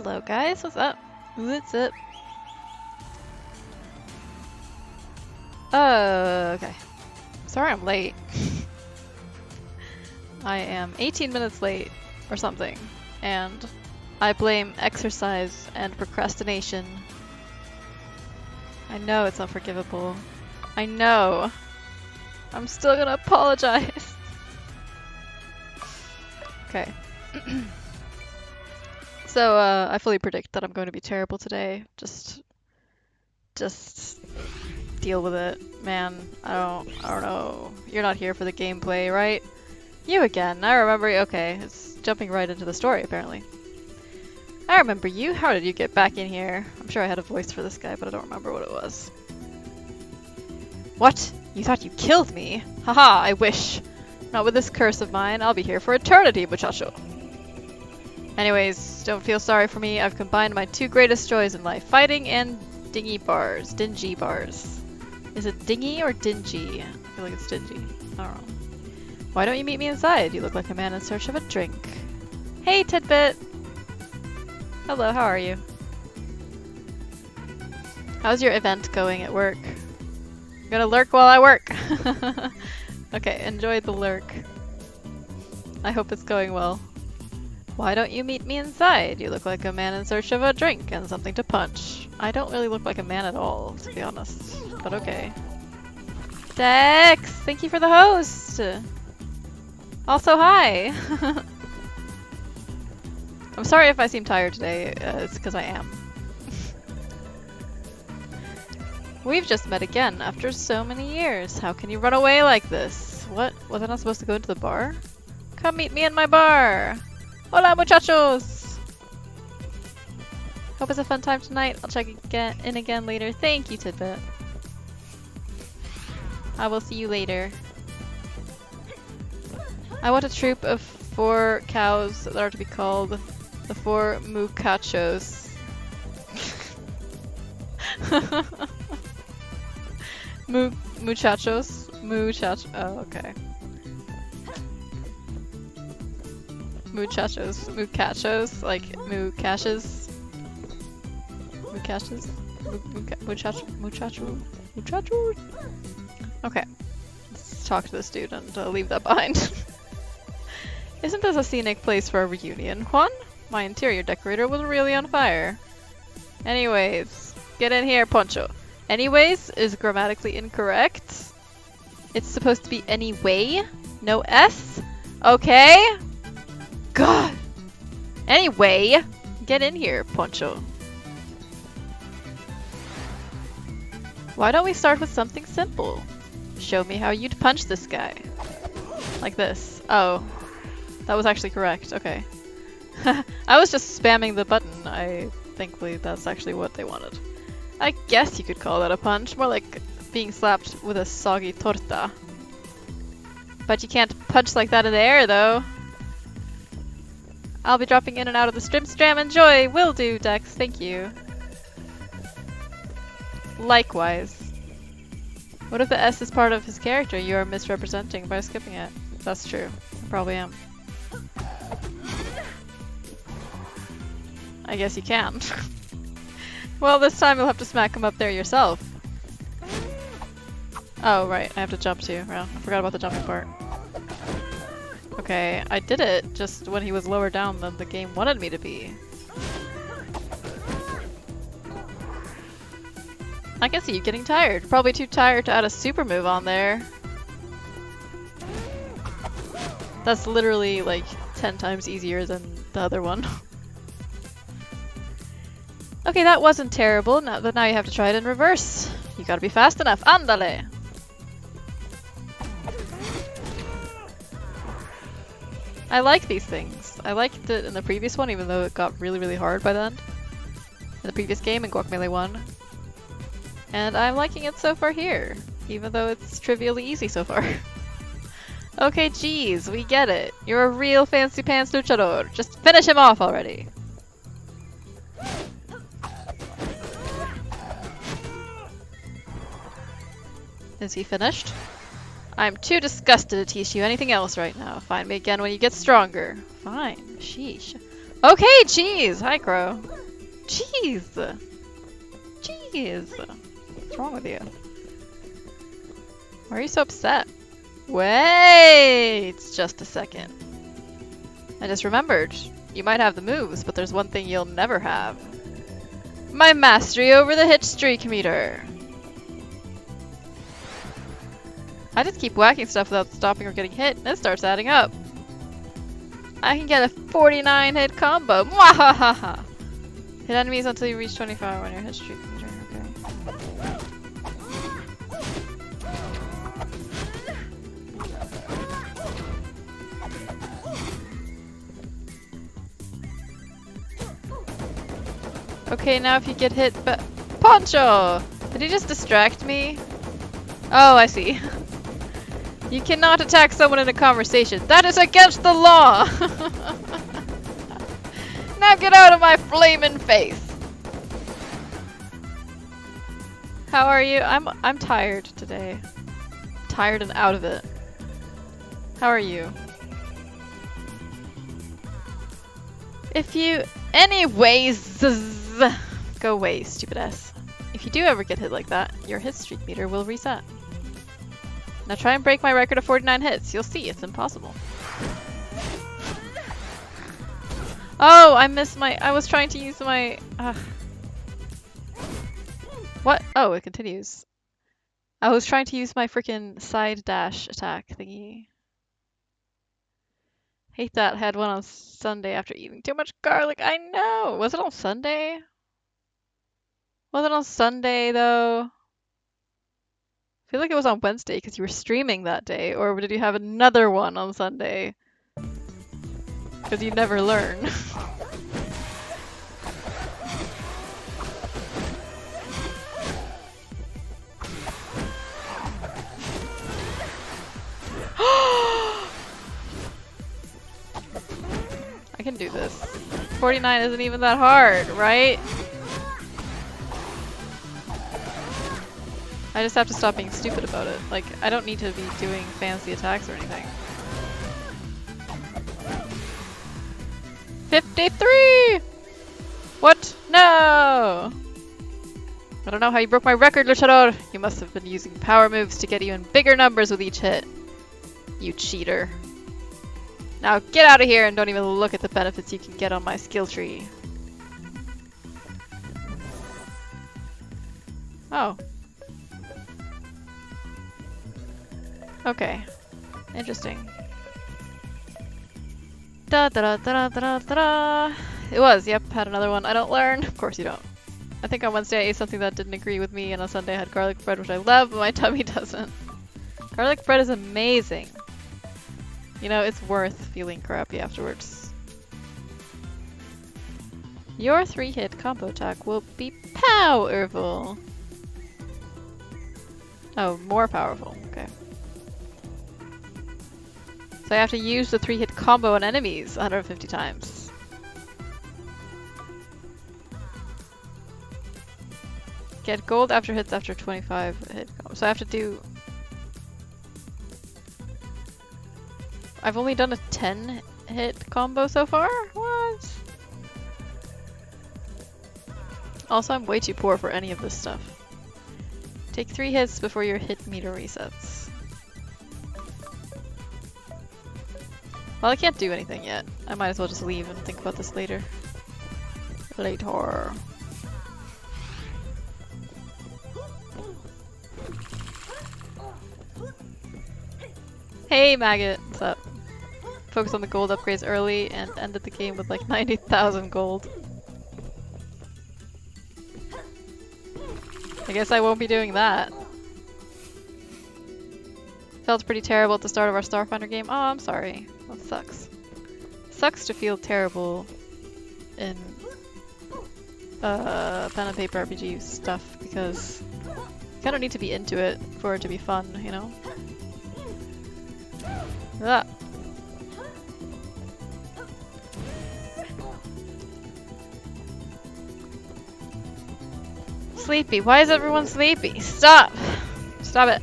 Hello guys, what's up? What's up? Okay. Sorry I'm late. I am 18 minutes late or something, and I blame exercise and procrastination. I know it's unforgivable. I know. I'm still gonna apologize. Okay. So, I fully predict that I'm going to be terrible today. Just deal with it, man. I don't know. You're not here for the gameplay, right? You again. I remember you. Okay, it's jumping right into the story, apparently. I remember you. How did you get back in here? I'm sure I had a voice for this guy, but I don't remember what it was. What? You thought you killed me? Haha, I wish. Not with this curse of mine. I'll be here for eternity, muchacho. Anyways, don't feel sorry for me. I've combined my two greatest joys in life, fighting and dingy bars. Dingy bars. Is it dingy or dingy? I feel like it's dingy. I don't know. Why don't you meet me inside? You look like a man in search of a drink. Hey, Tidbit! Hello, how are you? How's your event going at work? I'm gonna lurk while I work. Okay, enjoy the lurk. I hope it's going well. Why don't you meet me inside? You look like a man in search of a drink and something to punch. I don't really look like a man at all, to be honest. But okay. Dex! Thank you for the host! Also, hi! I'm sorry if I seem tired today. It's because I am. We've just met again after so many years. How can you run away like this? What? Was I not supposed to go into the bar? Come meet me in my bar! Hola, muchachos! Hope it's a fun time tonight. I'll check in again later. Thank you, Tidbit. I will see you later. I want a troop of 4 cows that are to be called the 4 muchachos. Muchachos? Oh, okay. Muchachos. Like muchachos? Muchachos? Okay. Let's talk to this dude and leave that behind. Isn't this a scenic place for a reunion, Juan? My interior decorator was really on fire. Anyways, get in here, Poncho. Anyways is grammatically incorrect. It's supposed to be anyway, no S. Okay? God! Anyway, get in here, Poncho. Why don't we start with something simple? Show me how you'd punch this guy. Like this. Oh. That was actually correct. Okay. I was just spamming the button. Thankfully that's actually what they wanted. I guess you could call that a punch. More like being slapped with a soggy torta. But you can't punch like that in the air, though. I'll be dropping in and out of the stram. Enjoy! Will do, Dex. Thank you. Likewise. What if the S is part of his character you are misrepresenting by skipping it? That's true. I probably am. I guess you can. Well, this time you'll have to smack him up there yourself. Oh, right. I have to jump too. Well, I forgot about the jumping part. Okay, I did it just when he was lower down than the game wanted me to be. I can see you getting tired. Probably too tired to add a super move on there. That's literally like 10 times easier than the other one. Okay, that wasn't terrible. Now you have to try it in reverse. You gotta be fast enough. Andale! I like these things. I liked it in the previous one, even though it got really, really hard by the end. In the previous game, in Guacamelee 1. And I'm liking it so far here, even though it's trivially easy so far. Okay, geez, we get it. You're a real fancy pants luchador. Just finish him off already. Is he finished? I'm too disgusted to teach you anything else right now. Find me again when you get stronger. Fine. Sheesh. Okay, cheese! Hi, Crow. Cheese! Cheese! What's wrong with you? Why are you so upset? Wait! Just a second. I just remembered. You might have the moves, but there's one thing you'll never have. My mastery over the hit streak meter! I just keep whacking stuff without stopping or getting hit, and it starts adding up. I can get a 49 hit combo. Mwahaha! Hit enemies until you reach 25 on your hit streak meter. Okay. Okay, now if you get hit, but Poncho! Did he just distract me? Oh, I see. You cannot attack someone in a conversation. That is against the law! Now get out of my flaming face! How are you? I'm tired today. Tired and out of it. How are you? If you... Anyways! Go away, stupid ass. If you do ever get hit like that, your hit streak meter will reset. Now try and break my record of 49 hits. You'll see, it's impossible. Oh, I missed my... I was trying to use my... What? Oh, it continues. I was trying to use my freaking side dash attack thingy. Hate that. Had one on Sunday after eating too much garlic. I know! Was it on Sunday? Was it on Sunday, though? I feel like it was on Wednesday because you were streaming that day, or did you have another one on Sunday? Because you never learn. I can do this. 49 isn't even that hard, right? I just have to stop being stupid about it. Like, I don't need to be doing fancy attacks or anything. 53! What? No! I don't know how you broke my record, Luchador. You must have been using power moves to get even bigger numbers with each hit. You cheater. Now get out of here and don't even look at the benefits you can get on my skill tree. Oh. Okay. Interesting. Da da da da da da da. It was, yep, had another one. I don't learn. Of course you don't. I think on Wednesday I ate something that didn't agree with me, and on Sunday I had garlic bread, which I love, but my tummy doesn't. Garlic bread is amazing. You know, it's worth feeling crappy afterwards. Your 3-hit combo attack will be powerful. Oh, more powerful. Okay. So I have to use the 3-hit combo on enemies 150 times. Get gold after hits after 25 hit combo. So I have to do... I've only done a 10-hit combo so far? What? Also, I'm way too poor for any of this stuff. Take 3 hits before your hit meter resets. Well, I can't do anything yet. I might as well just leave and think about this later. Later. Hey, Maggot! What's up? Focus on the gold upgrades early and ended the game with like 90,000 gold. I guess I won't be doing that. Felt pretty terrible at the start of our Starfinder game. Oh, I'm sorry. That sucks. Sucks to feel terrible in pen and paper RPG stuff because you kind of need to be into it for it to be fun, you know? Ah. Sleepy. Why is everyone sleepy? Stop! Stop it.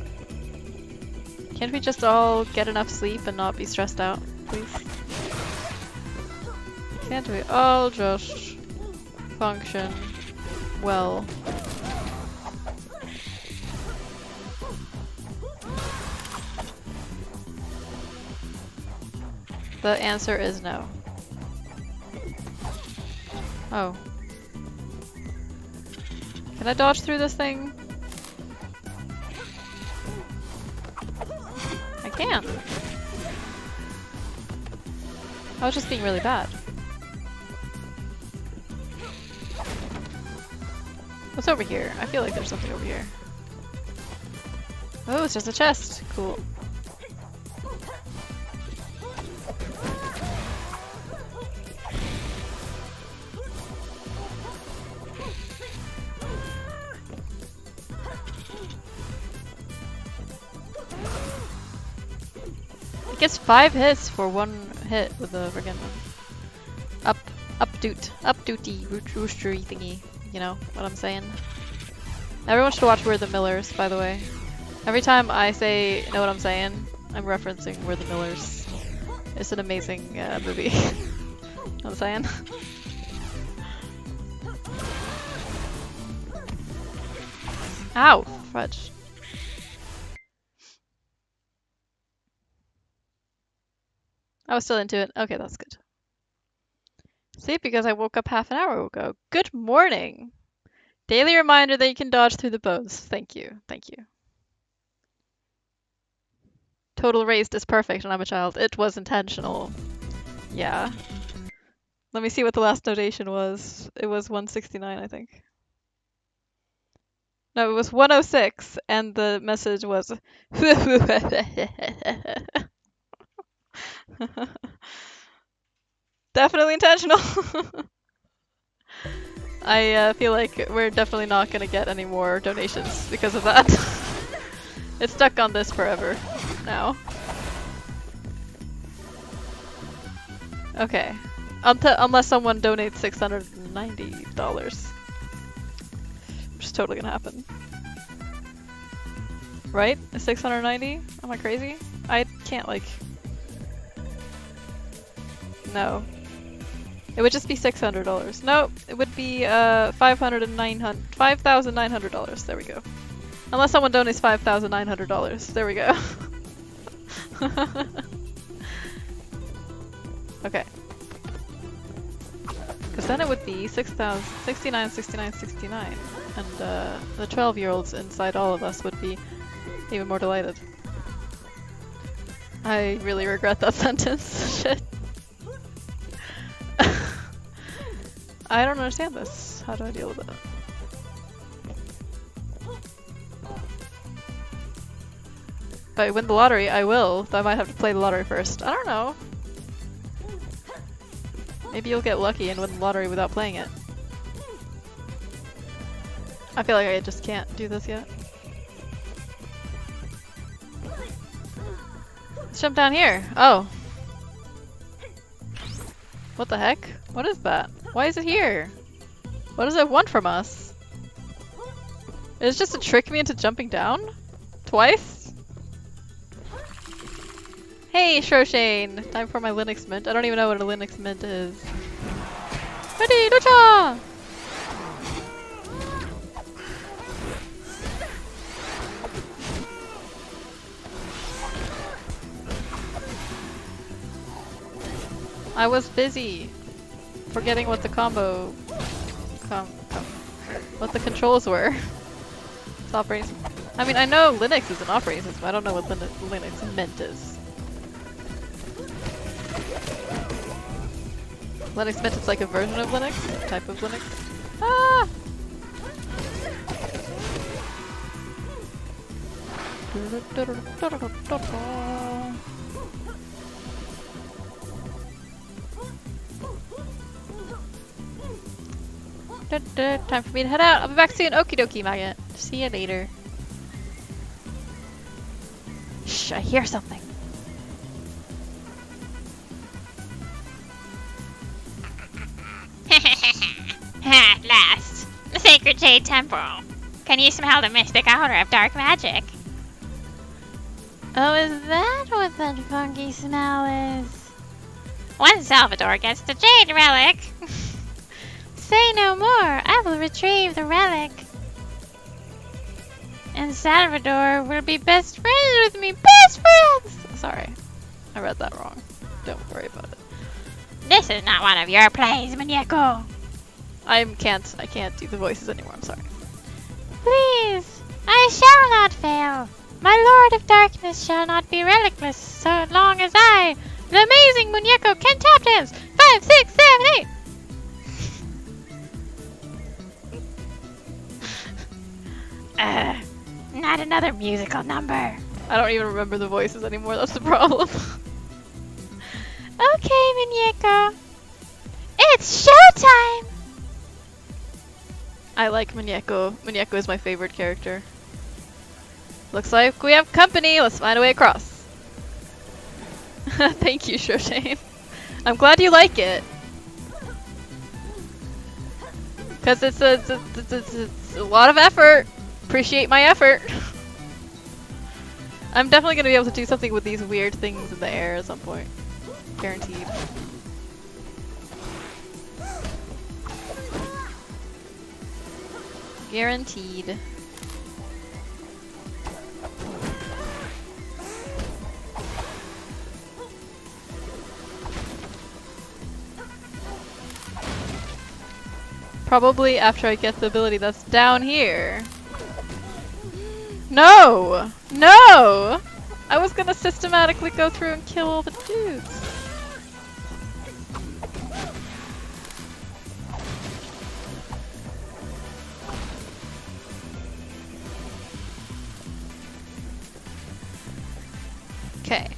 Can't we just all get enough sleep and not be stressed out, please? Can't we all just function well? The answer is no. Oh. Can I dodge through this thing? I can. I was just being really bad. What's over here? I feel like there's something over here. Oh, it's just a chest. Cool. It gets 5 hits for 1 hit with the friggin' up-duty roostery thingy. You know what I'm saying? Everyone should watch We're the Millers, by the way. Every time I say know what I'm saying, I'm referencing We're the Millers. It's an amazing movie. Know what I'm saying? Ow! Fudge. I was still into it. Okay, that's good. See, because I woke up half an hour ago. Good morning! Daily reminder that you can dodge through the bows. Thank you. Thank you. Total raised is perfect and I'm a child. It was intentional. Yeah. Let me see what the last notation was. It was 169, I think. No, it was 106, and the message was definitely intentional. I feel like we're definitely not gonna get any more donations because of that. It's stuck on this forever now. Okay. Unless someone donates $690. Which is totally gonna happen. Right? 690? Am I crazy? I can't like... No. It would just be $600. No, it would be $5,900. There we go. Unless someone donates $5,900. There we go. Okay. Because then it would be 6,000, 69, 69, 69. And the 12-year-olds inside all of us would be even more delighted. I really regret that sentence. Shit. I don't understand this. How do I deal with it? If I win the lottery, I will. Though I might have to play the lottery first. I don't know. Maybe you'll get lucky and win the lottery without playing it. I feel like I just can't do this yet. Let's jump down here. Oh. What the heck? What is that? Why is it here? What does it want from us? Is it just to trick me into jumping down? Twice? Hey, Shoshane! Time for my Linux Mint. I don't even know what a Linux Mint is. Ready, lucha! I was busy forgetting what the combo... what the controls were. It's operating... I mean, I know Linux is an operating system. I don't know what Linux Mint is. Linux Mint is like a version of Linux? A type of Linux? Ah! Time for me to head out. I'll be back soon. Okie dokie, maggot. See you later. Shh, I hear something. At last, the Sacred Jade Temple. Can you smell the mystic odor of dark magic? Oh, is that what that funky smell is? Once Salvador gets the jade relic. Say no more. I will retrieve the relic. And Salvador will be best friends with me. Best friends! Sorry. I read that wrong. Don't worry about it. This is not one of your plays, Muñeco. I can't do the voices anymore, I'm sorry. Please, I shall not fail. My Lord of Darkness shall not be relicless so long as I, the amazing Muñeco, can tap dance. 5, 6, 7, 8. Not another musical number. I don't even remember the voices anymore, that's the problem. Okay, Muñeco. It's showtime! I like Muñeco. Muñeco is my favorite character. Looks like we have company. Let's find a way across. Thank you, Shoshain. I'm glad you like it. Because it's a lot of effort. Appreciate my effort. I'm definitely going to be able to do something with these weird things in the air at some point. Guaranteed. Guaranteed. Probably after I get the ability that's down here. No! No! I was gonna systematically go through and kill all the dudes. Okay.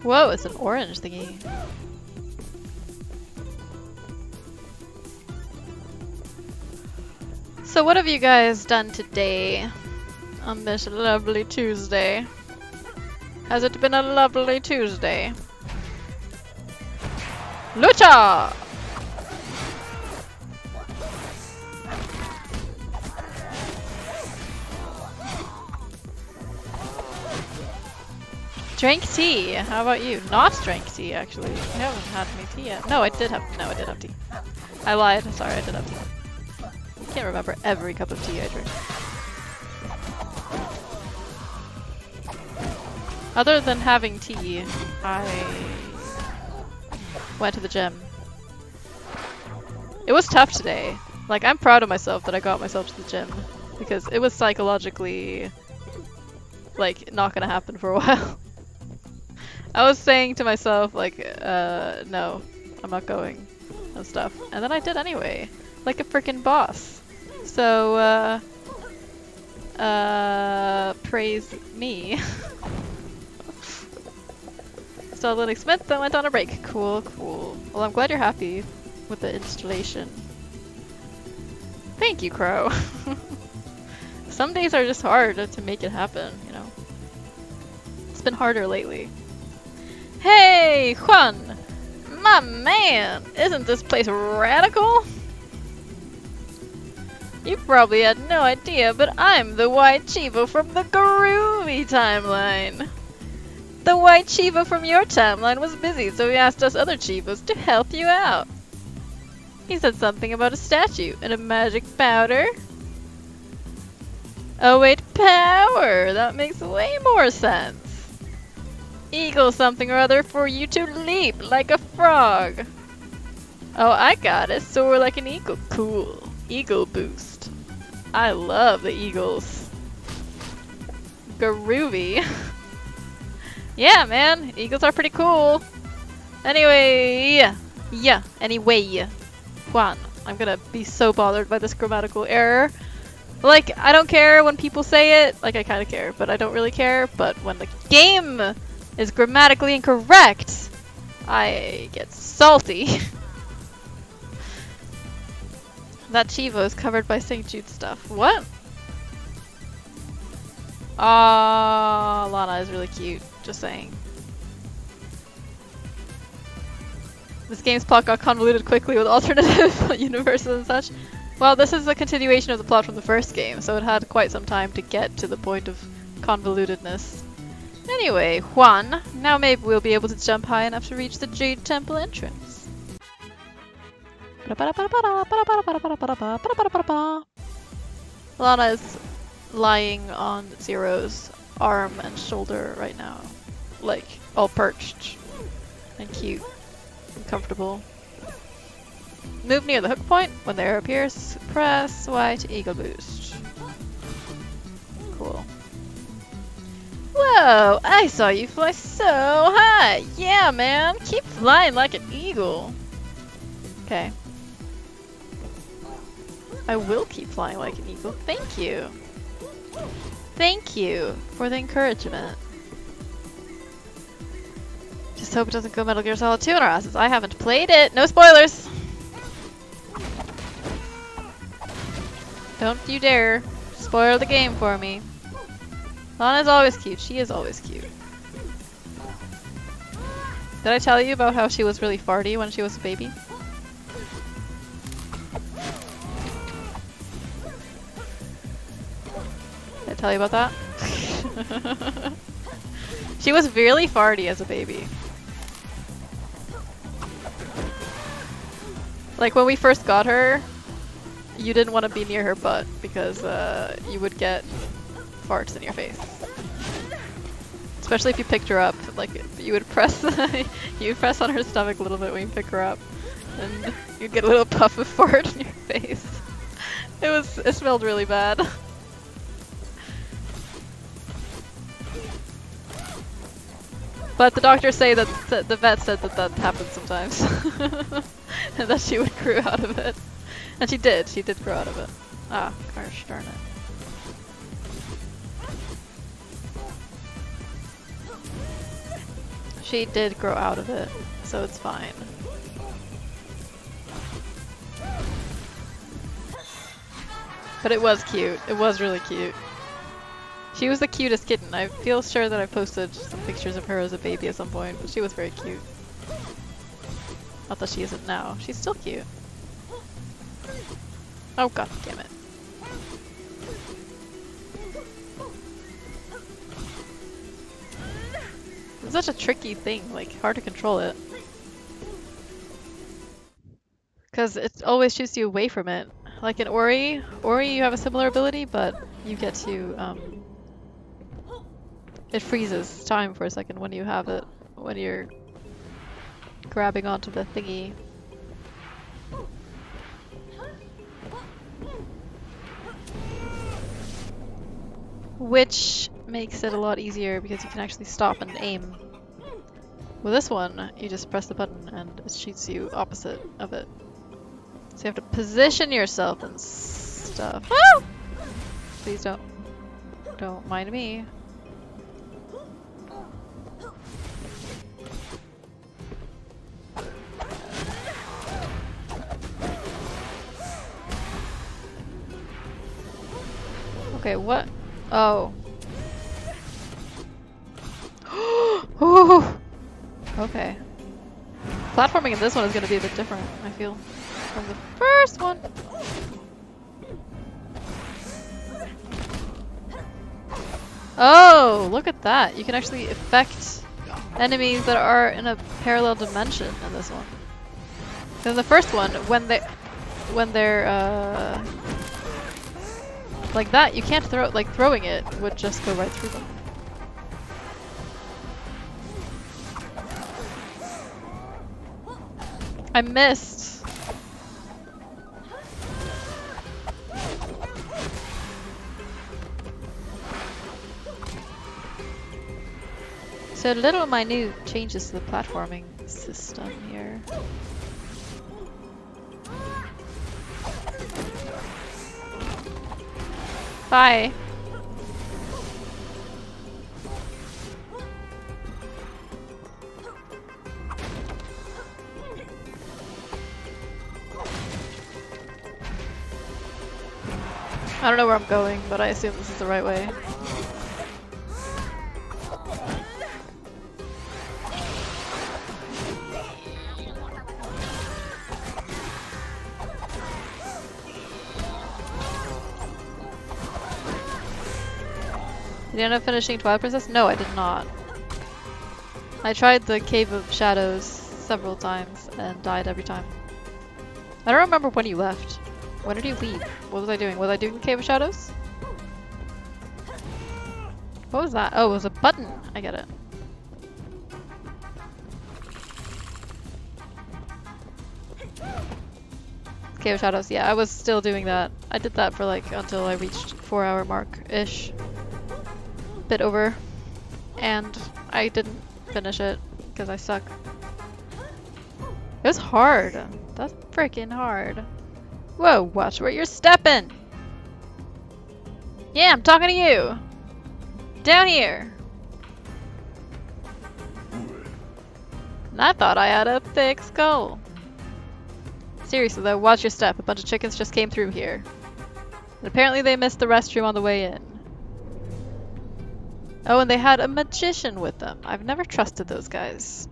Whoa, it's an orange thingy. So what have you guys done today on this lovely Tuesday? Has it been a lovely Tuesday? Lucha! Drank tea. How about you? Not drank tea, actually. I haven't had any tea yet. No, I did have tea. I lied. Sorry, I did have tea. I can't remember every cup of tea I drink. Other than having tea, I went to the gym. It was tough today. Like, I'm proud of myself that I got myself to the gym. Because it was psychologically, like, not gonna happen for a while. I was saying to myself, like, no, I'm not going, and stuff. And then I did anyway, like a freaking boss. So, praise me. So Linux Smith then went on a break. Cool, cool. Well, I'm glad you're happy with the installation. Thank you, Crow. Some days are just hard to make it happen, you know. It's been harder lately. Hey, Juan! My man! Isn't this place radical? You probably had no idea, but I'm the White Chivo from the Groovy timeline. The White Chivo from your timeline was busy, so he asked us other Chivos to help you out. He said something about a statue and a magic powder. Oh wait, power! That makes way more sense. Eagle something or other for you to leap like a frog. Oh, I got it. Soar like an eagle. Cool. Eagle boost. I love the eagles. Groovy. Yeah, man. Eagles are pretty cool. Anyway. Yeah. Anyway. Juan. I'm gonna be so bothered by this grammatical error. Like, I don't care when people say it. Like, I kind of care, but I don't really care. But when the game is grammatically incorrect, I get salty. That Chivo is covered by St. Jude stuff. What? Aw, Lana is really cute. Just saying. This game's plot got convoluted quickly with alternative universes and such. Well, this is a continuation of the plot from the first game, so it had quite some time to get to the point of convolutedness. Anyway, Juan, now maybe we'll be able to jump high enough to reach the Jade Temple entrance. Lana is lying on Zero's arm and shoulder right now. Like, all perched and cute and comfortable. Move near the hook point. When the arrow appears, press Y to eagle boost. Cool. Whoa! I saw you fly so high! Yeah, man! Keep flying like an eagle! Okay. I will keep flying like an eagle. Thank you! Thank you for the encouragement. Just hope it doesn't go Metal Gear Solid 2 in our asses. I haven't played it! No spoilers! Don't you dare spoil the game for me. Lana's always cute. She is always cute. Did I tell you about how she was really farty when she was a baby? Did I tell you about that? She was really farty as a baby. Like when we first got her, you didn't want to be near her butt because you would get farts in your face. Especially if you picked her up, like you would press you would press on her stomach a little bit when you pick her up, and you'd get a little puff of fart in your face. It smelled really bad. But the doctors say that the vet said that happens sometimes, and that she would grow out of it, and she did grow out of it. Ah, gosh darn it. She did grow out of it, so it's fine. But it was cute. It was really cute. She was the cutest kitten. I feel sure that I posted some pictures of her as a baby at some point, but she was very cute. Not that she isn't now. She's still cute. Oh god damn it. It's such a tricky thing, like hard to control it. Because it always shoots you away from it. Like in Ori, you have a similar ability, but you get to, it freezes time for a second when you have it, when you're grabbing onto the thingy. Which makes it a lot easier because you can actually stop and aim. With this one, you just press the button and it shoots you opposite of it. So you have to position yourself and stuff. Ah! Please don't mind me. Okay, what? Oh. Oh. Okay. Platforming in this one is going to be a bit different, I feel, from the first one. Oh, look at that. You can actually affect enemies that are in a parallel dimension in this one. In the first one, when they're like that, you can't throw, like throwing it would just go right through them. I missed. So little minute changes to the platforming system here. Bye. I don't know where I'm going, but I assume this is the right way. Did you end up finishing Twilight Princess? No, I did not. I tried the Cave of Shadows several times and died every time. I don't remember when you left. When did you leave? What was I doing? Was I doing the Cave of Shadows? What was that? Oh, it was a button. I get it. Cave of Shadows. Yeah, I was still doing that. I did that for like until I reached 4-hour mark-ish. Bit over. And I didn't finish it because I suck. It was hard. That's freaking hard. Whoa, watch where you're stepping! Yeah, I'm talking to you! Down here! And I thought I had a thick skull. Seriously though, watch your step. A bunch of chickens just came through here. And apparently they missed the restroom on the way in. Oh, and they had a magician with them. I've never trusted those guys.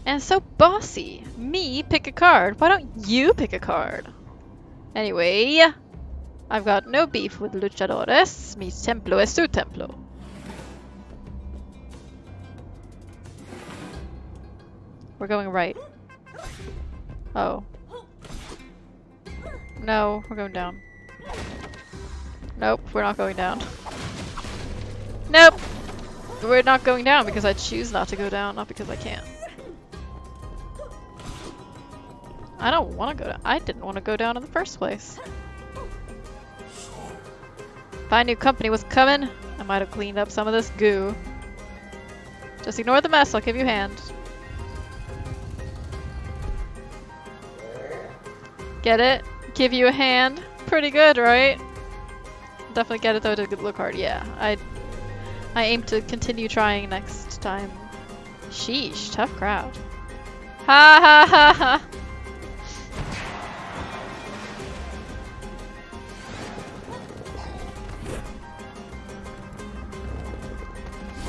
And so bossy. Me pick a card. Why don't you pick a card? Anyway, I've got no beef with luchadores. Mi templo es su templo. We're going right. Oh. No, we're going down. Nope, we're not going down. Nope! We're not going down because I choose not to go down, not because I can't. I don't want to go down. I didn't want to go down in the first place. If I knew company was coming, I might have cleaned up some of this goo. Just ignore the mess, I'll give you a hand. Get it? Give you a hand? Pretty good, right? Definitely get it though, to look hard. Yeah, I aim to continue trying next time. Sheesh, tough crowd. Ha ha ha ha!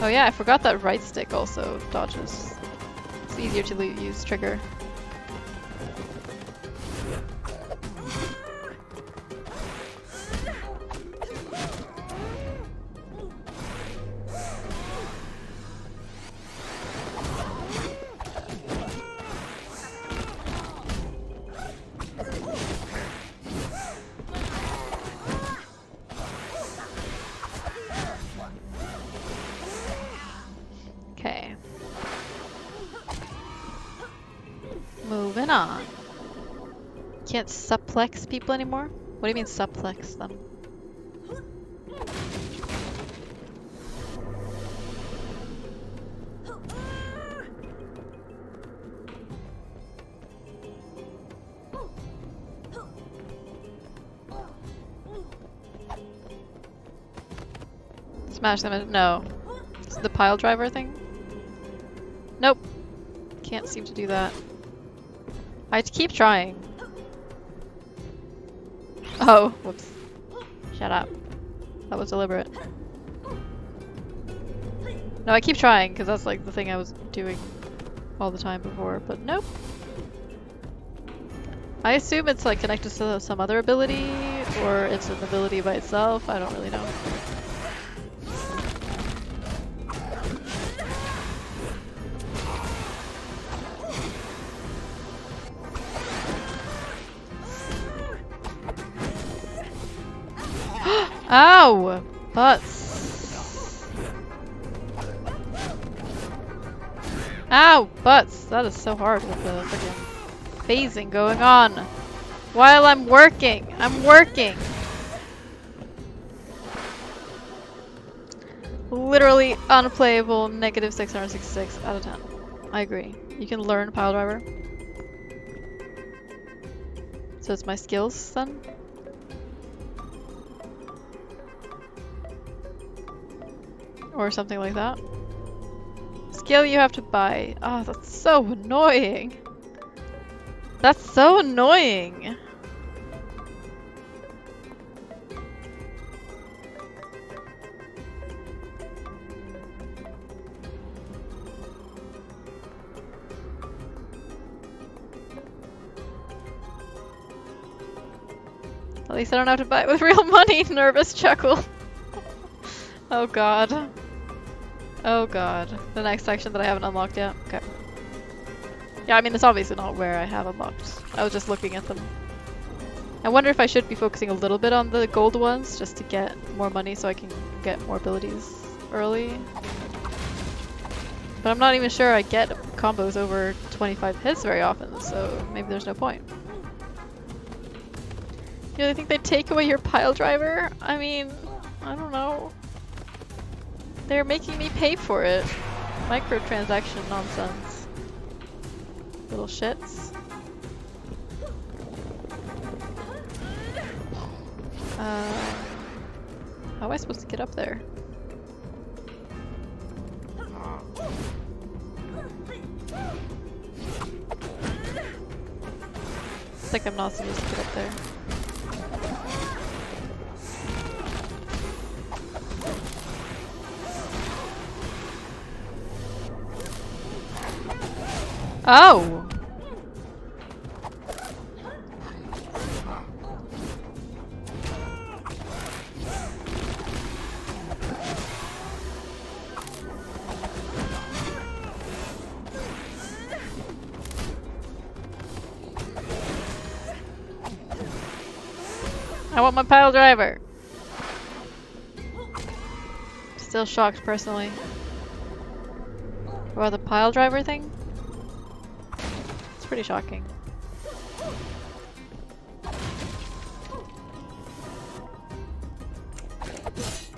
Oh yeah, I forgot that right stick also dodges. It's easier to use trigger. Okay. Moving on. Can't suplex people anymore? What do you mean suplex them? Smash them? No. It's the pile driver thing? Nope. Can't seem to do that. I keep trying. Oh, whoops. Shut up. That was deliberate. No, I keep trying, because that's like the thing I was doing all the time before, but nope. I assume it's like connected to some other ability, or it's an ability by itself. I don't really know. Ow! Butts. Ow! Butts! That is so hard with the freaking phasing going on. While I'm working! I'm working! Literally unplayable, negative 666 out of 10. I agree. You can learn pile driver. So it's my skills then? Or something like that. Skill you have to buy. Oh, that's so annoying. That's so annoying. At least I don't have to buy it with real money. Nervous chuckle. Oh god. Oh god. The next section that I haven't unlocked yet? Okay. Yeah, I mean, it's obviously not where I have unlocked. I was just looking at them. I wonder if I should be focusing a little bit on the gold ones, just to get more money so I can get more abilities early. But I'm not even sure I get combos over 25 hits very often, so maybe there's no point. You really think they'd take away your pile driver? I mean, I don't know. They're making me pay for it. Microtransaction nonsense. Little shits. How am I supposed to get up there? It's like I'm not supposed to get up there. Oh! I want my pile driver! Still shocked personally. About the pile driver thing? It's pretty shocking.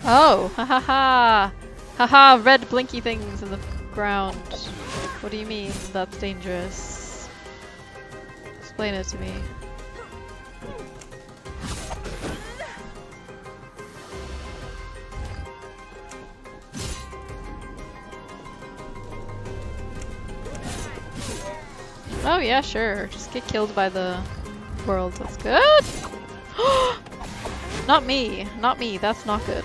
Oh! Ha ha ha! Haha! Red blinky things in the ground. What do you mean that's dangerous? Explain it to me. Oh yeah, sure. Just get killed by the world. That's good. Not me. Not me. That's not good.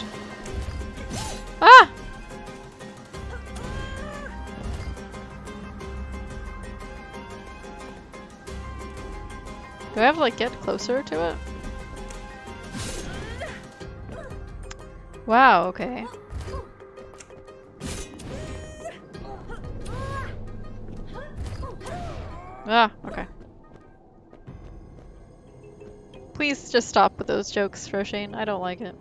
Ah! Do I have to like get closer to it? Wow, okay. Ah, okay. Please just stop with those jokes, Roshane. I don't like it.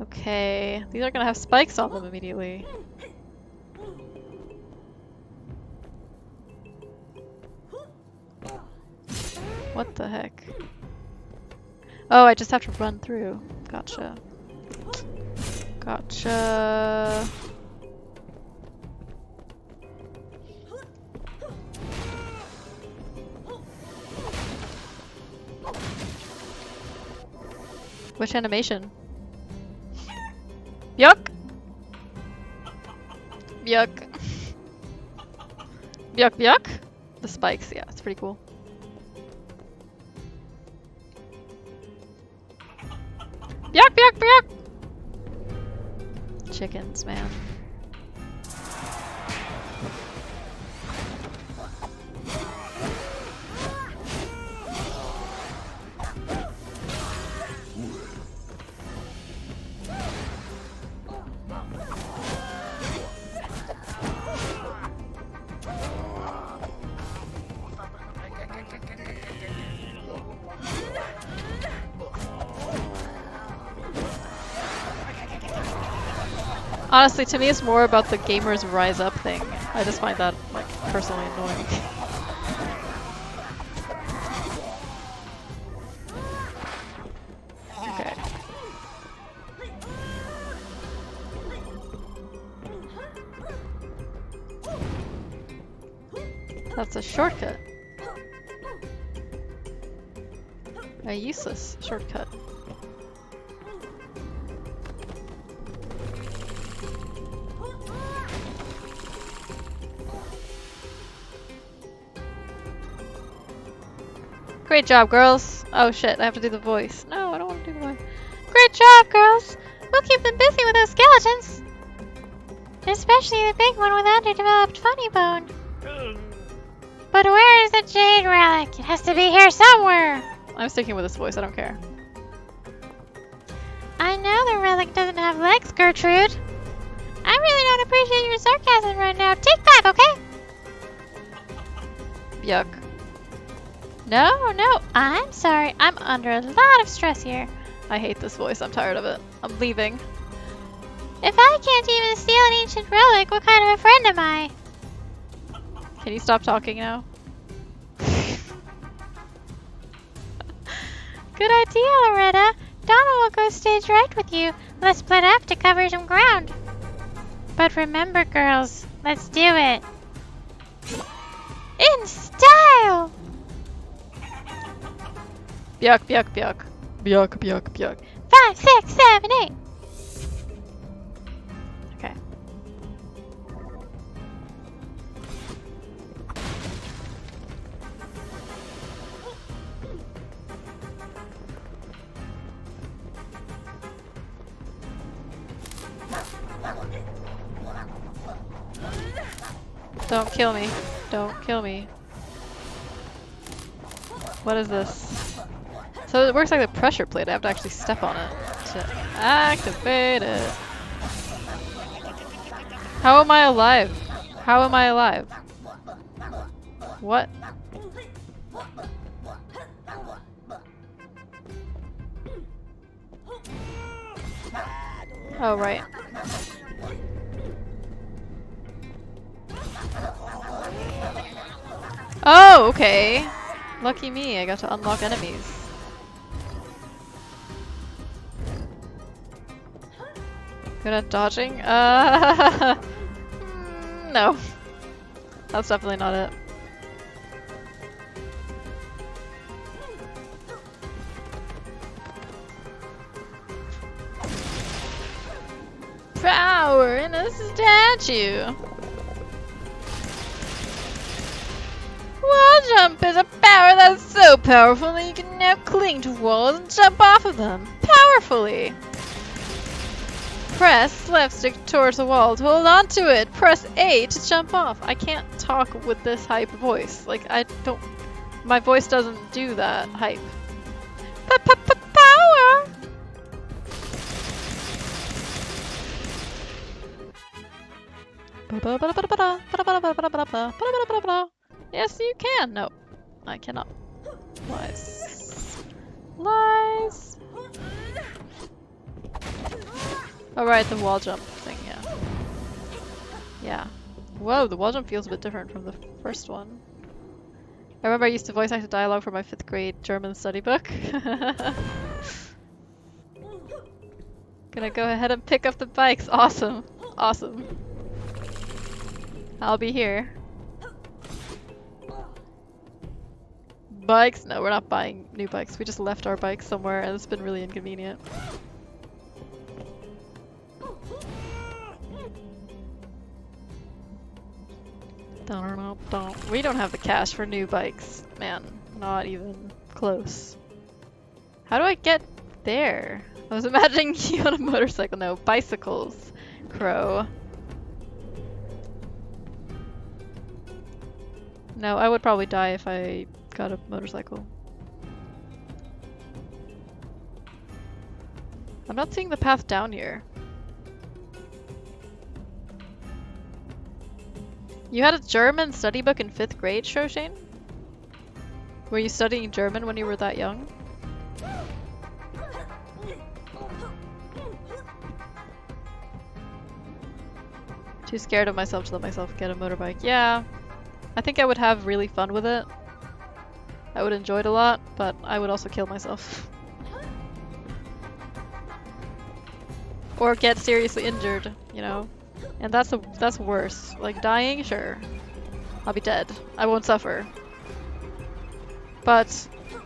Okay, these are gonna have spikes on them immediately. What the heck? Oh, I just have to run through. Gotcha. Gotcha. Which animation? Yuck! Yuck. Yuck, yuck? The spikes, yeah, it's pretty cool. Yuck, yuck, yuck! Chickens, man. Honestly, to me it's more about the gamers rise up thing. I just find that, like, personally annoying. Okay. That's a shortcut. A useless shortcut. Great job, girls! Oh shit, I have to do the voice. No, I don't want to do the voice. Great job, girls! We'll keep them busy with those skeletons! Especially the big one with underdeveloped funny bone. But where is the jade relic? It has to be here somewhere! I'm sticking with this voice, I don't care. I know the relic doesn't have legs, Gertrude. I really don't appreciate your sarcasm right now. Take back, okay? Yuck. No, I'm sorry. I'm under a lot of stress here. I hate this voice, I'm tired of it. I'm leaving. If I can't even steal an ancient relic, what kind of a friend am I? Can you stop talking now? Good idea, Loretta. Donna will go stage right with you. Let's split up to cover some ground. But remember, girls, let's do it. In style! Yuck, yuck, yuck. Yuck, yuck, yuck. 5, 6, 7, 8. Okay. Don't kill me. Don't kill me. What is this? So it works like the pressure plate. I have to actually step on it to activate it. How am I alive? How am I alive? What? Oh, right. Oh, okay. Lucky me, I got to unlock enemies. Good at dodging? No. That's definitely not it. Power in a statue! Wall jump is a power that's so powerful that you can now cling to walls and jump off of them powerfully. Press left stick towards the wall to hold on to it. Press A to jump off. I can't talk with this hype voice. Like, I don't... My voice doesn't do that hype. Power! Yes, you can. No, I cannot. Lies. Lies. Alright, the wall jump thing, yeah. Yeah. Whoa, the wall jump feels a bit different from the first one. I remember I used to voice act dialogue for my 5th grade German study book. Gonna go ahead and pick up the bikes. Awesome. Awesome. I'll be here. Bikes? No, we're not buying new bikes. We just left our bikes somewhere and it's been really inconvenient. We don't have the cash for new bikes. Man, not even close. How do I get there? I was imagining you on a motorcycle. No, bicycles. Crow. No, I would probably die if I got a motorcycle. I'm not seeing the path down here. You had a German study book in 5th grade, Shoshane? Were you studying German when you were that young? Too scared of myself to let myself get a motorbike. Yeah, I think I would have really fun with it. I would enjoy it a lot, but I would also kill myself. Or get seriously injured, you know? And that's worse. Like dying, sure. I'll be dead. I won't suffer. But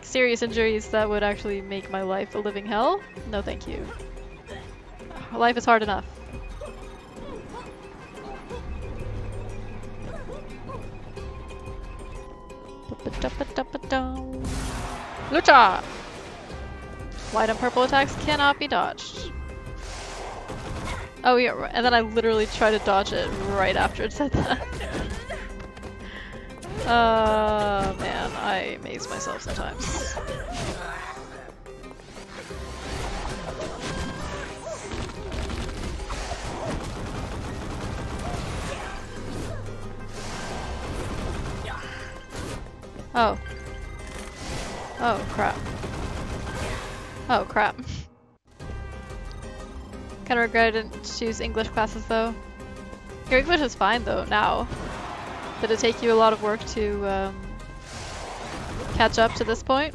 serious injuries that would actually make my life a living hell? No thank you. Life is hard enough. Lucha! White and purple attacks cannot be dodged. Oh yeah, right. And then I literally tried to dodge it right after it said that. Oh man, I amaze myself sometimes. Oh. Oh, crap. Oh, crap. Kinda regret I didn't choose English classes, though. Your English is fine, though, now. Did it take you a lot of work to, catch up to this point?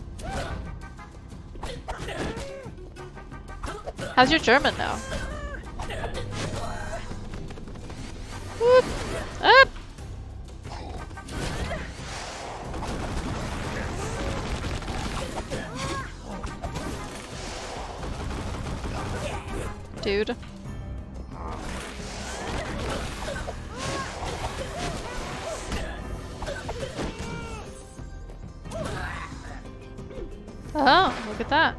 How's your German now? Whoop! Up! Dude. Oh, look at that.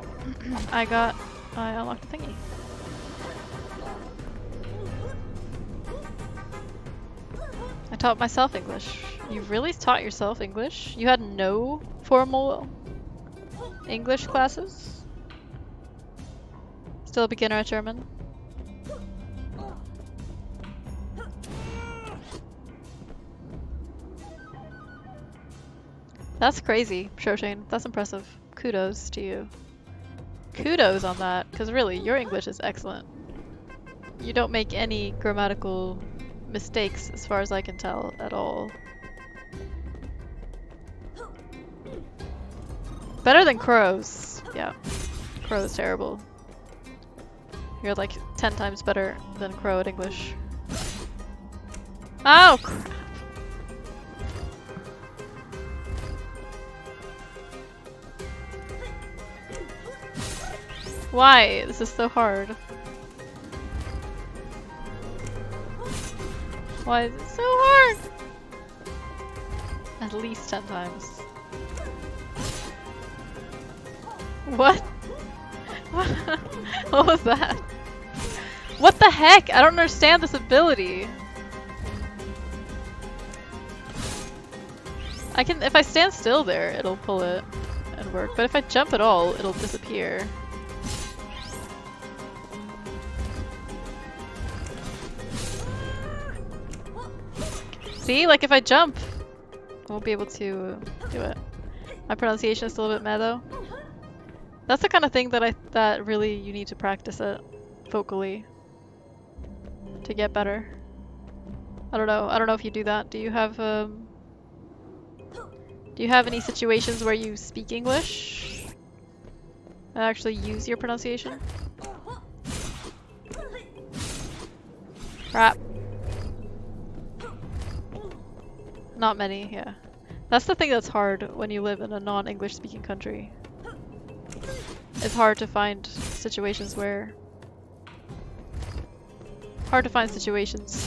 I unlocked a thingy. I taught myself English. You really taught yourself English? You had no formal English classes? Still a beginner at German? That's crazy, Shoshin. That's impressive. Kudos to you. Kudos on that, because really, your English is excellent. You don't make any grammatical mistakes, as far as I can tell, at all. Better than Crow's. Yeah. Crow's terrible. You're like 10 times better than Crow at English. Oh, crap. Why? This is so hard. Why is it so hard? At least 10 times. What? What was that? What the heck? I don't understand this ability. If I stand still there, it'll pull it and work, but if I jump at all, it'll disappear. See, like if I jump, I won't be able to do it. My pronunciation is still a bit meh though. That's the kind of thing that really you need to practice it vocally to get better. I don't know if you do that. Do you have any situations where you speak English and actually use your pronunciation? Crap. Not many, yeah. That's the thing that's hard when you live in a non-English speaking country. It's hard to find situations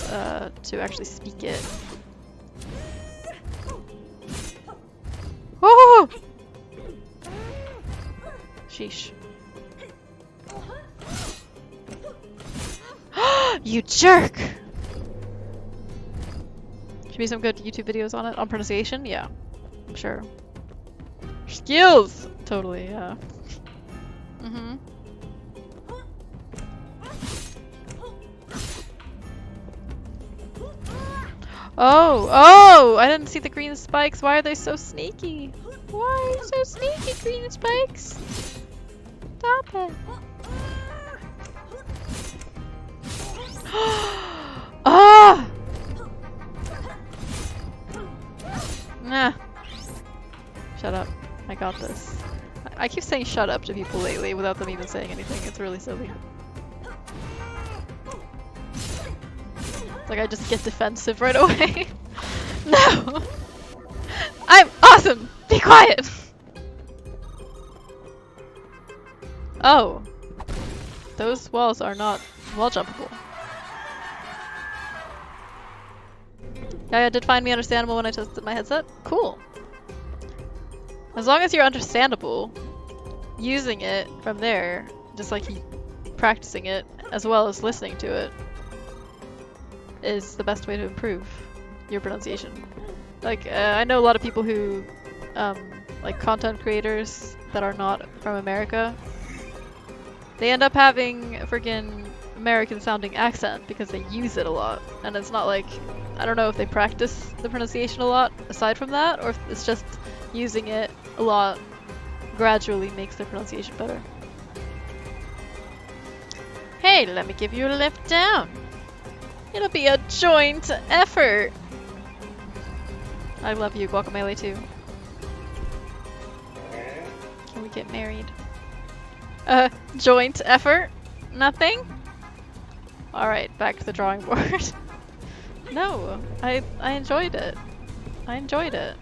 to actually speak it. Woo! Sheesh. You jerk! Should be some good YouTube videos on it. On pronunciation? Yeah. I'm sure. Skills! Totally, yeah. Mm-hmm. Oh! I didn't see the green spikes. Why are they so sneaky? Why are you so sneaky, green spikes? Stop it. Ah! Nah. Shut up. I got this. I keep saying shut up to people lately without them even saying anything. It's really silly. It's like I just get defensive right away. No! I'm awesome! Be quiet! Oh. Those walls are not wall jumpable. Yeah, I did find me understandable when I tested my headset. Cool. As long as you're understandable, using it from there, just like practicing it, as well as listening to it, is the best way to improve your pronunciation. Like, I know a lot of people who like content creators that are not from America, they end up having a freaking American sounding accent because they use it a lot. And it's not like, I don't know if they practice the pronunciation a lot aside from that, or if it's just using it a lot gradually makes their pronunciation better. Hey, let me give you a lift down. It'll be a joint effort. I love you, Guacamelee, too. Can we get married? Joint effort? Nothing? Alright, back to the drawing board. No, I enjoyed it. I enjoyed it.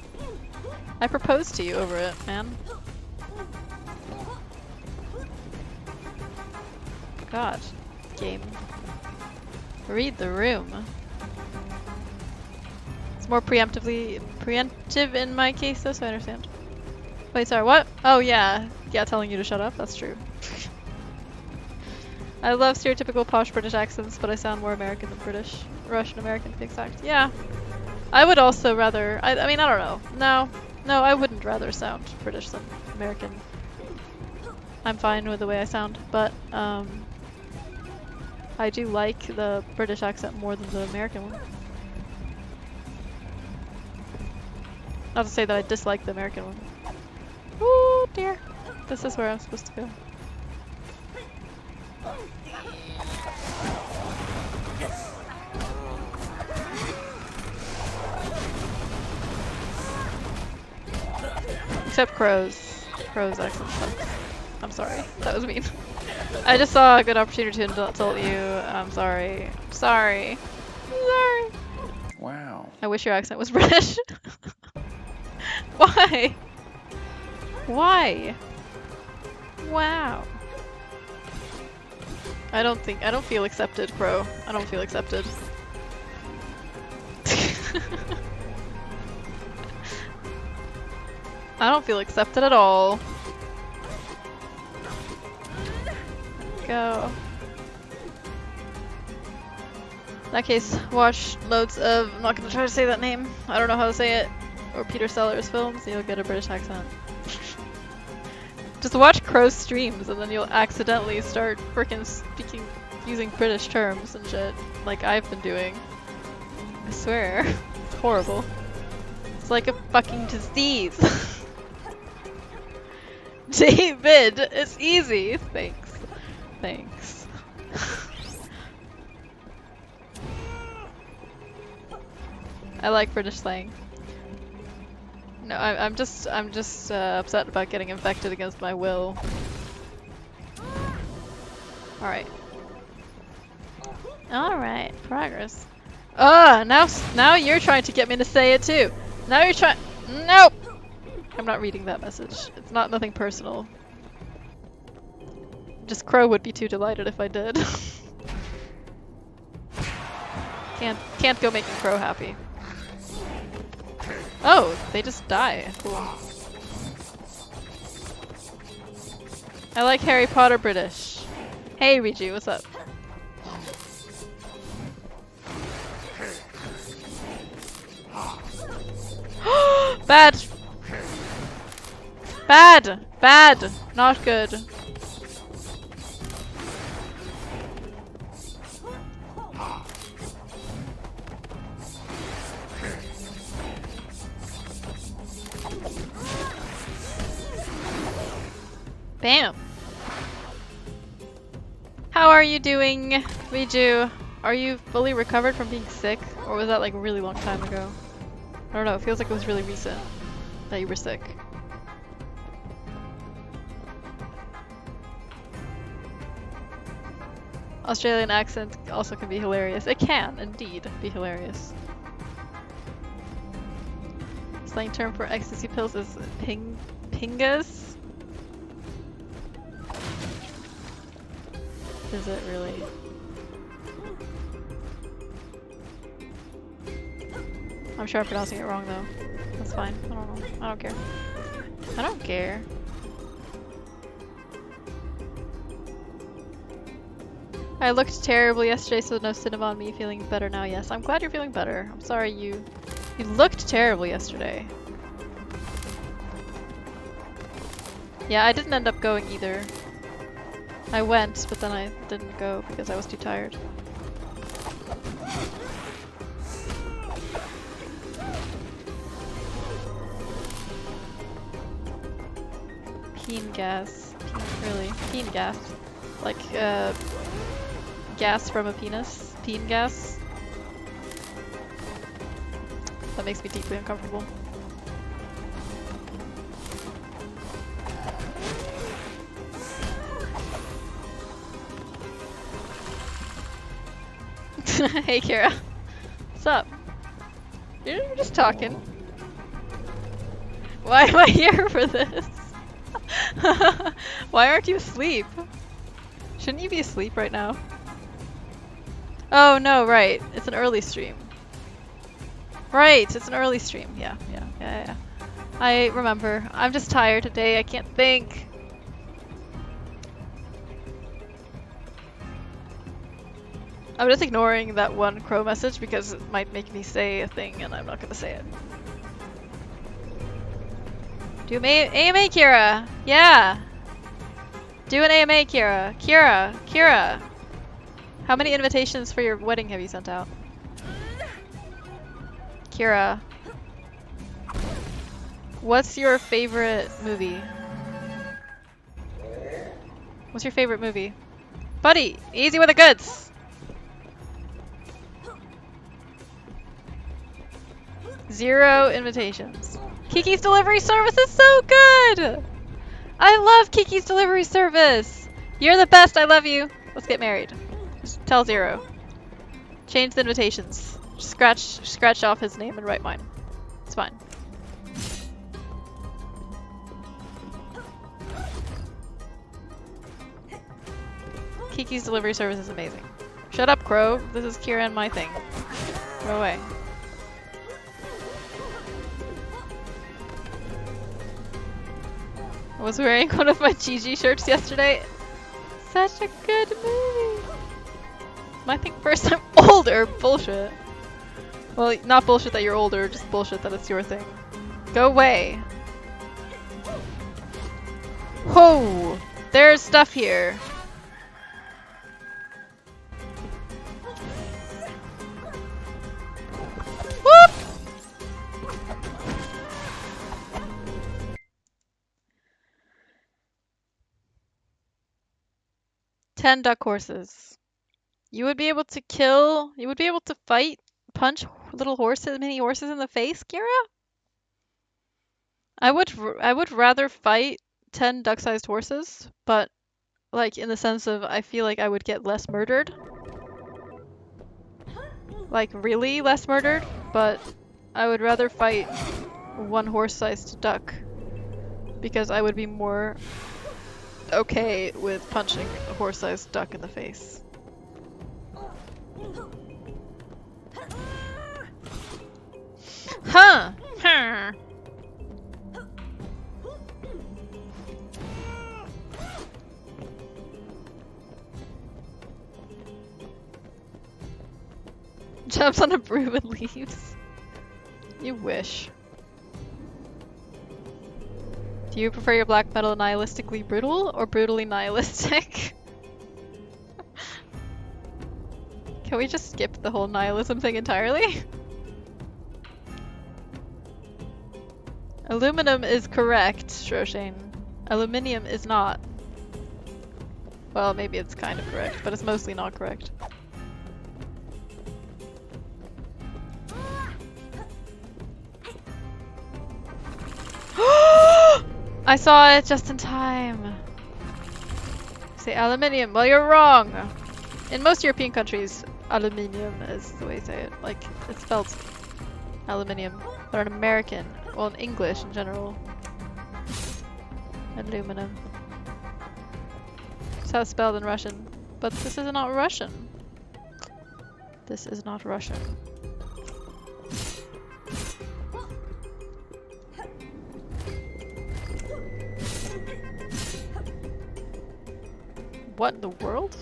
I proposed to you over it, man. God, game. Read the room. It's more preemptive in my case though, so I understand. Wait, sorry, what? Oh yeah. Yeah, telling you to shut up, that's true. I love stereotypical posh British accents, but I sound more American than British. Russian American to be exact. Yeah. I would also rather, I mean, I don't know. No, I wouldn't rather sound British than American. I'm fine with the way I sound, but I do like the British accent more than the American one. Not to say that I dislike the American one. Oh dear. This is where I'm supposed to go. Except Crow's. Crow's accent sucks. I'm sorry. That was mean. I just saw a good opportunity to insult you. I'm sorry. Sorry. Sorry. Wow. I wish your accent was British. Why? Why? Wow. I don't feel accepted, Crow. I don't feel accepted. I don't feel accepted at all. Go. In that case, watch loads of, I'm not gonna try to say that name, I don't know how to say it, or Peter Sellers films, you'll get a British accent. Just watch Crow's streams and then you'll accidentally start frickin' using British terms and shit, like I've been doing. I swear. It's horrible. It's like a fucking disease. David, it's easy. Thanks. Thanks. I like British slang. No, I'm just upset about getting infected against my will. Alright. Alright, progress. Now you're trying to get me to say it too. Now you're trying. Nope! I'm not reading that message. It's nothing personal. Just Crow would be too delighted if I did. Can't go making Crow happy. Oh, they just die. Cool. I like Harry Potter British. Hey Riju, what's up? Bad! Bad! Bad! Not good. Bam! How are you doing, Riju? Are you fully recovered from being sick? Or was that like a really long time ago? I don't know, it feels like it was really recent that you were sick. Australian accent also can be hilarious. It can, indeed, be hilarious. Slang term for ecstasy pills is pingas? Is it really? I'm sure I'm pronouncing it wrong though. That's fine. I don't know. I don't care. I don't care. I looked terrible yesterday, so no cinema on me. Feeling better now, yes. I'm glad you're feeling better. I'm sorry you looked terrible yesterday. Yeah, I didn't end up going either. I went, but then I didn't go because I was too tired. Peen gas. Really? Peen gas. Like, gas from a penis? Peen gas? That makes me deeply uncomfortable. Hey Kira. What's up? You're just talking. Why am I here for this? Why aren't you asleep? Shouldn't you be asleep right now? Oh no, right. It's an early stream. Right, it's an early stream. Yeah. I remember. I'm just tired today. I can't think. I'm just ignoring that one crow message because it might make me say a thing and I'm not gonna say it. Do AMA, Kira! Yeah! Do an AMA, Kira! Kira! How many invitations for your wedding have you sent out? Kira. What's your favorite movie? What's your favorite movie? Buddy! Easy with the goods! Zero invitations. Kiki's delivery service is so good! I love Kiki's delivery service! You're the best, I love you! Let's get married. Just tell Zero. Change the invitations. Scratch off his name and write mine. It's fine. Kiki's delivery service is amazing. Shut up, Crow. This is Kira and my thing. Go away. I was wearing one of my Gigi shirts yesterday. Such a good movie. My thing first, I'm older. Bullshit. Well, not bullshit that you're older, just bullshit that it's your thing. Go away. Ho! There's stuff here. Whoop! Ten duck horses. You would be able to punch little horses, mini horses in the face, Kira? I would rather fight 10 duck-sized horses, but like in the sense of I feel like I would get less murdered. Like really less murdered, but I would rather fight one horse-sized duck because I would be more okay with punching a horse-sized duck in the face. Huh! Huh! Jumps on a broom and leaves. You wish. Do you prefer your black metal nihilistically brutal or brutally nihilistic? Can we just skip the whole nihilism thing entirely? Aluminum is correct, Stroshane. Aluminium is not. Well, maybe it's kind of correct, but it's mostly not correct. I saw it just in time. Say aluminium. Well, you're wrong. In most European countries, aluminium is the way you say it. Like, it's spelled aluminium. But in American, well, in English in general, aluminum. It's how it's spelled in Russian. But this is not Russian. This is not Russian. What in the world?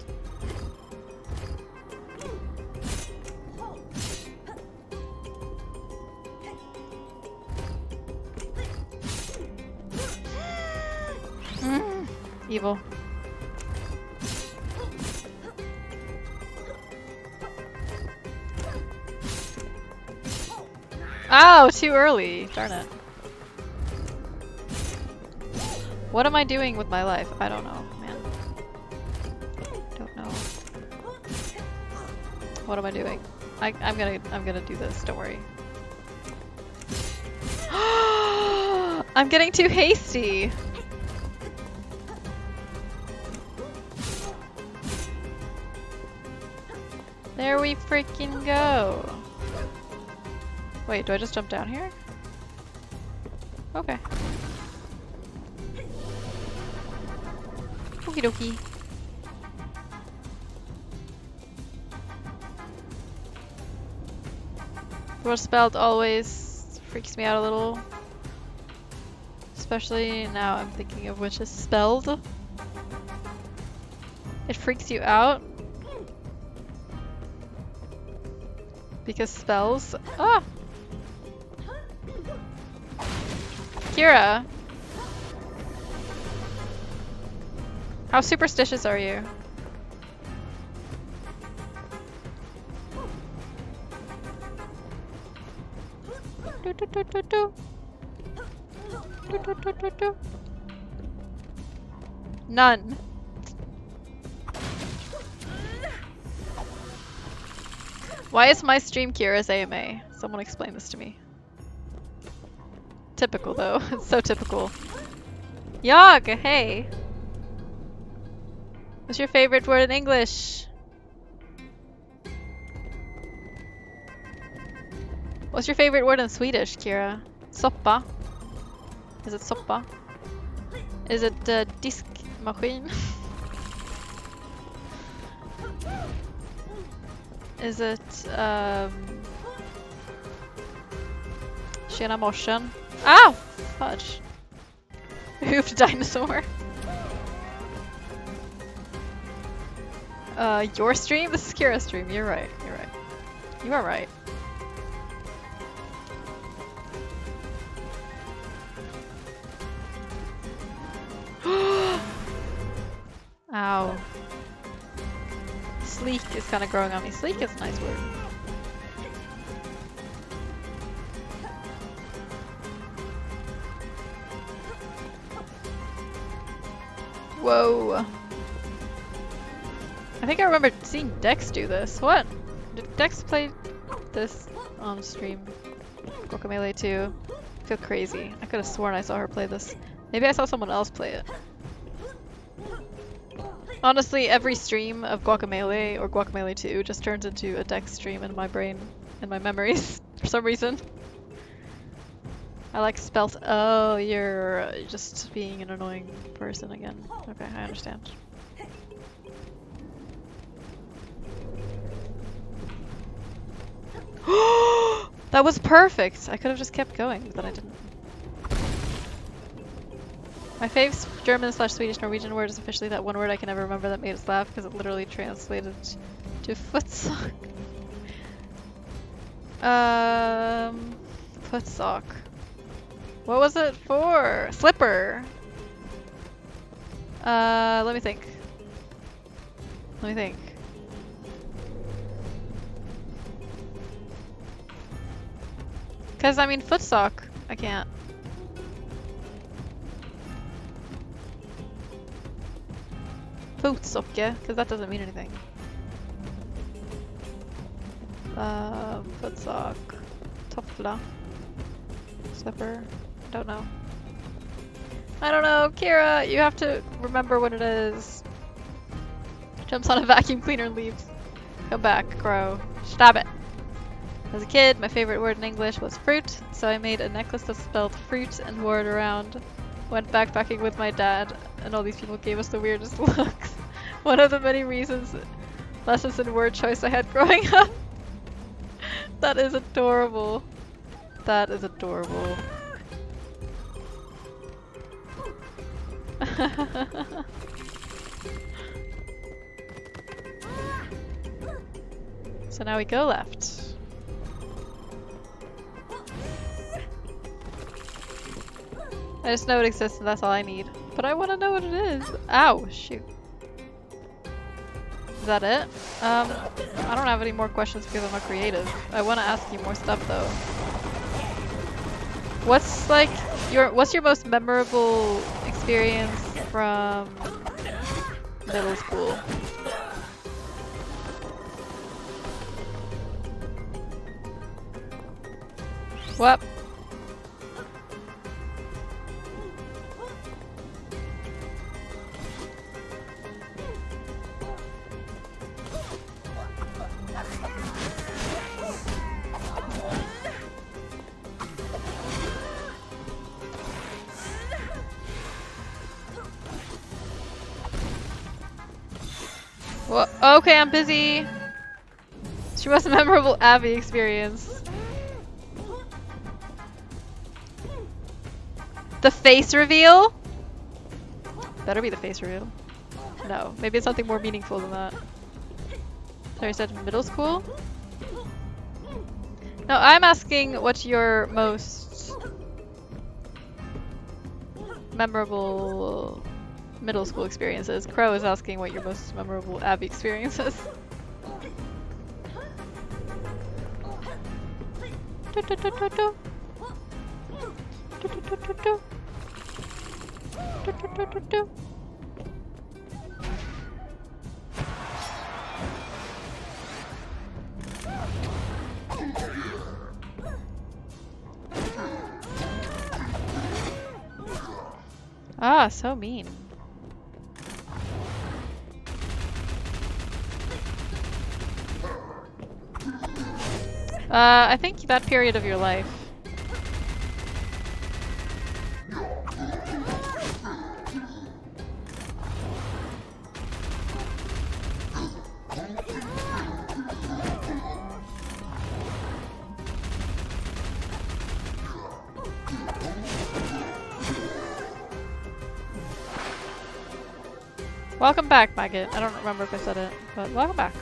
Evil. Oh, too early. Darn it. What am I doing with my life? I don't know, man. Don't know. What am I doing? I'm gonna do this, don't worry. I'm getting too hasty. There we freaking go. Wait, do I just jump down here? Okay. Okie dokie. What's spelled always freaks me out a little. Especially now I'm thinking of which is spelled. It freaks you out. Because spells. Ah! Kira! How superstitious are you? Do, do, do, do, do. Do, do, do, do, do. None. Why is my stream Kira's AMA? Someone explain this to me. Typical though. It's so typical. Yog, hey! What's your favorite word in English? What's your favorite word in Swedish, Kira? Soppa? Is it soppa? Is it diskmaskin? Is it Tjena morsen? Ow! Fudge. Hoofed dinosaur. Your stream? This is Kira's stream. You're right. You're right. You are right. Ow. Sleek is kind of growing on me. Sleek is a nice word. Whoa. I think I remember seeing Dex do this. What? Did Dex play this on stream? Guacamelee too. I feel crazy. I could have sworn I saw her play this. Maybe I saw someone else play it. Honestly, every stream of Guacamelee or Guacamelee 2 just turns into a Dex stream in my brain, in my memories, for some reason. I like spelt. Oh, you're just being an annoying person again. Okay, I understand. That was perfect! I could have just kept going, but then I didn't. My favorite German/Swedish/Norwegian word is officially that one word I can never remember that made us laugh because it literally translated to footsock. Footsock. What was it for? Slipper! Let me think. Let me think. Cause I mean footsock, I can't. Fotsokke, because that doesn't mean anything. Footsock. Toffla. Slipper. Don't know. I don't know, Kira, you have to remember what it is. Jumps on a vacuum cleaner and leaves. Come back, Crow. Stop it. As a kid, my favorite word in English was fruit, so I made a necklace that spelled fruit and wore it around. Went backpacking with my dad, and all these people gave us the weirdest looks. One of the many lessons in word choice I had growing up. That is adorable. That is adorable. So now we go left. I just know it exists and that's all I need. But I want to know what it is. Ow, shoot. Is that it? I don't have any more questions because I'm not creative. I want to ask you more stuff though. What's like what's your most memorable experience from middle school? What? Well, okay, I'm busy. She was a memorable Abby experience. The face reveal? Better be the face reveal. No, maybe it's something more meaningful than that. Sorry, you said middle school? No, I'm asking what your most memorable middle school experiences. Crow is asking what your most memorable Abby experience is. Ah, so mean. I think that period of your life. Welcome back, Maggot. I don't remember if I said it, but welcome back.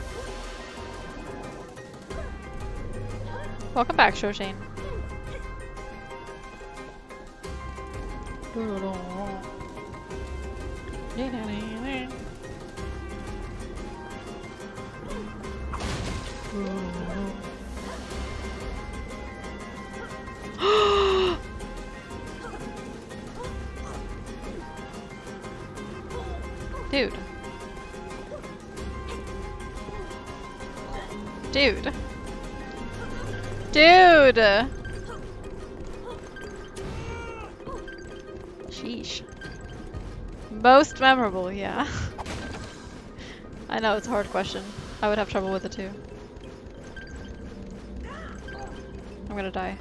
Welcome back, Shoshane. Dude. Dude. Dude! Sheesh. Most memorable, yeah. I know, it's a hard question. I would have trouble with it too. I'm gonna die.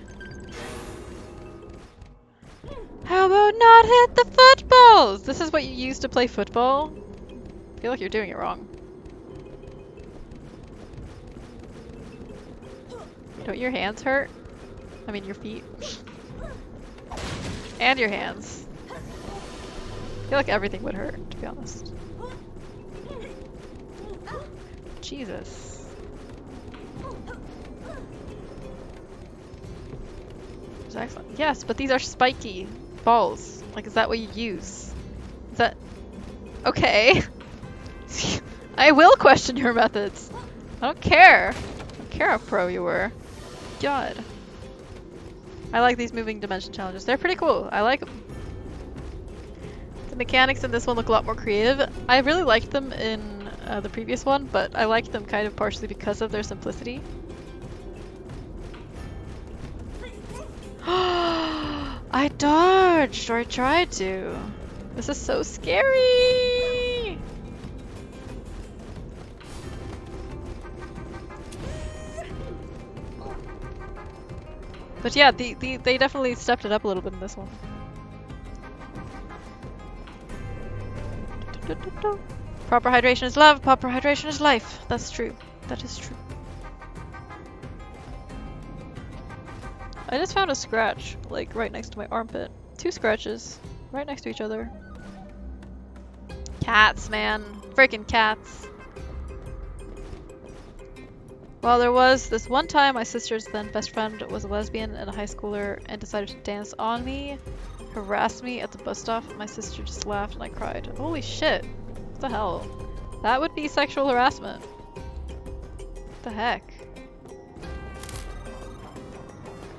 How about not hit the footballs? This is what you use to play football? I feel like you're doing it wrong. Don't your hands hurt? I mean your feet. And your hands. I feel like everything would hurt, to be honest. Jesus. It's excellent. Yes, but these are spiky balls. Like, is that what you use? Is that... Okay. I will question your methods. I don't care. I don't care how pro you were. God. I like these moving dimension challenges. They're pretty cool. I like them. The mechanics in this one look a lot more creative. I really liked them in the previous one, but I liked them kind of partially because of their simplicity. I dodged, or I tried to. This is so scary! But yeah, they definitely stepped it up a little bit in this one. Proper hydration is love, proper hydration is life. That's true. That is true. I just found a scratch, like right next to my armpit. 2 scratches, right next to each other. Cats, man. Freaking cats. Well, there was this one time my sister's then best friend was a lesbian and a high schooler and decided to dance on me, harassed me at the bus stop. My sister just laughed and I cried. Holy shit. What the hell? That would be sexual harassment. What the heck?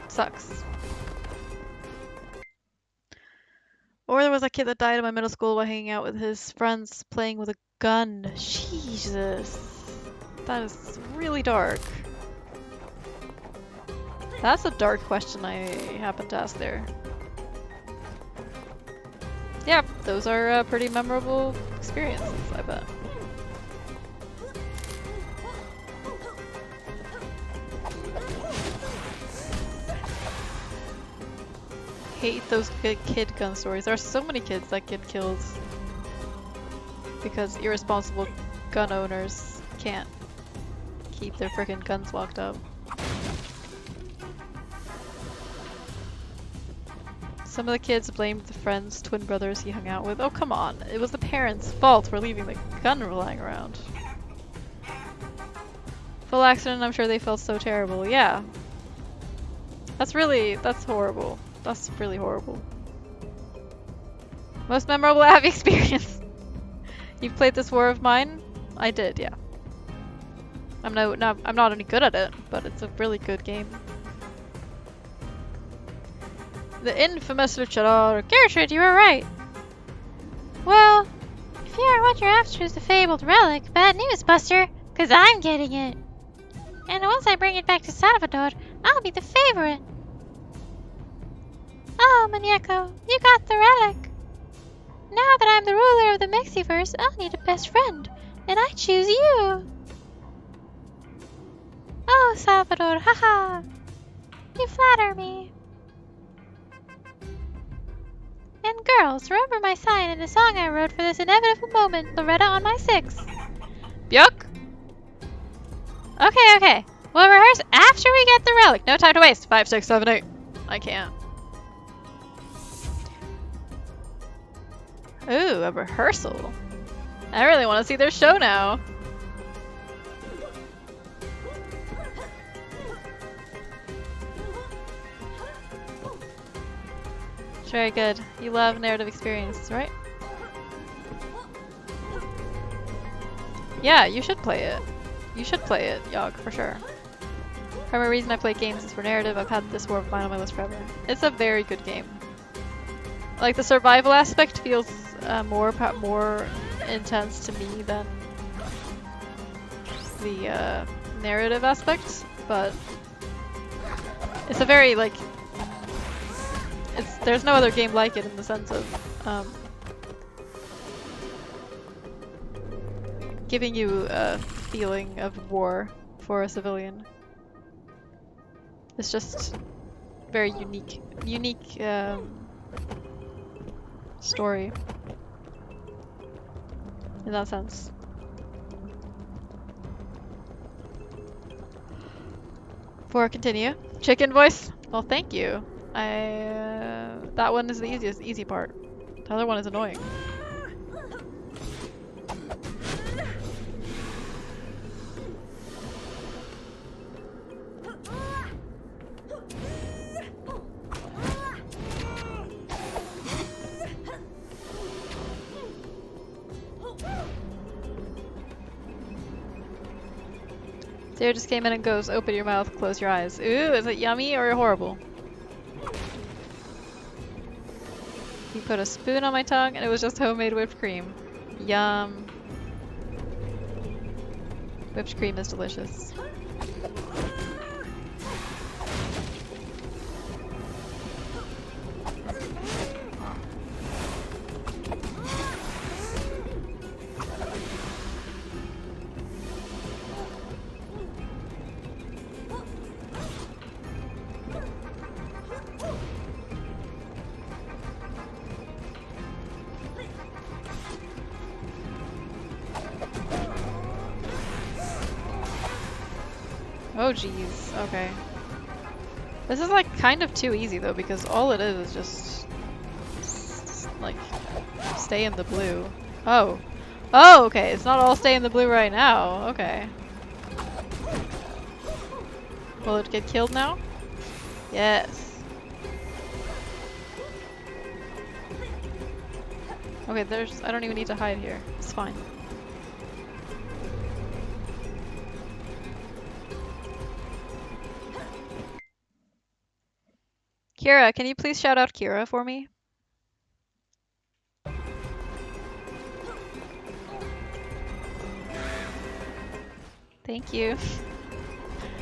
Sucks. Or there was a kid that died in my middle school while hanging out with his friends playing with a gun. Jesus. That is really dark. That's a dark question I happened to ask there. Yeah, those are pretty memorable experiences, I bet. Hate those kid gun stories. There are so many kids that get killed because irresponsible gun owners can't keep their frickin' guns locked up. Some of the kids blamed the friends, twin brothers he hung out with. Oh, come on. It was the parents' fault for leaving the gun lying around. Full accident, I'm sure they felt so terrible. Yeah. That's horrible. That's really horrible. Most memorable Abby experience. You've played this war of mine? I did, yeah. I'm not any good at it, but it's a really good game. The infamous luchador. Gertrude, you were right. Well, if you are what you're after is the fabled relic, bad news, Buster, 'cause I'm getting it. And once I bring it back to Salvador, I'll be the favorite. Oh, Muñeco, you got the relic. Now that I'm the ruler of the Mexiverse, I'll need a best friend, and I choose you. Oh, Salvador, haha. You flatter me. And girls, remember my sign in the song I wrote for this inevitable moment, Loretta on my 6. Byuk? Okay. We'll rehearse after we get the relic. No time to waste. 5, 6, 7, 8. I can't. Ooh, a rehearsal. I really want to see their show now. Very good. You love narrative experiences, right? Yeah, you should play it. You should play it, Yogg, for sure. Primary reason I play games is for narrative. I've had this War of Mine on my list forever. It's a very good game. Like, the survival aspect feels more intense to me than the narrative aspect, but it's a very, like, there's no other game like it in the sense of giving you a feeling of war for a civilian. It's just very unique story in that sense. For continue. Chicken voice? Well, thank you. That one is the easy part. The other one is annoying. Sarah just came in and goes, open your mouth, close your eyes. Ooh, is it yummy or horrible? He put a spoon on my tongue and it was just homemade whipped cream. Yum. Whipped cream is delicious. Oh geez, okay. This is like kind of too easy though, because all it is just like stay in the blue. Oh. Oh, okay, it's not all stay in the blue right now. Okay. Will it get killed now? Yes. Okay, I don't even need to hide here. It's fine. Kira, can you please shout out Kira for me? Thank you.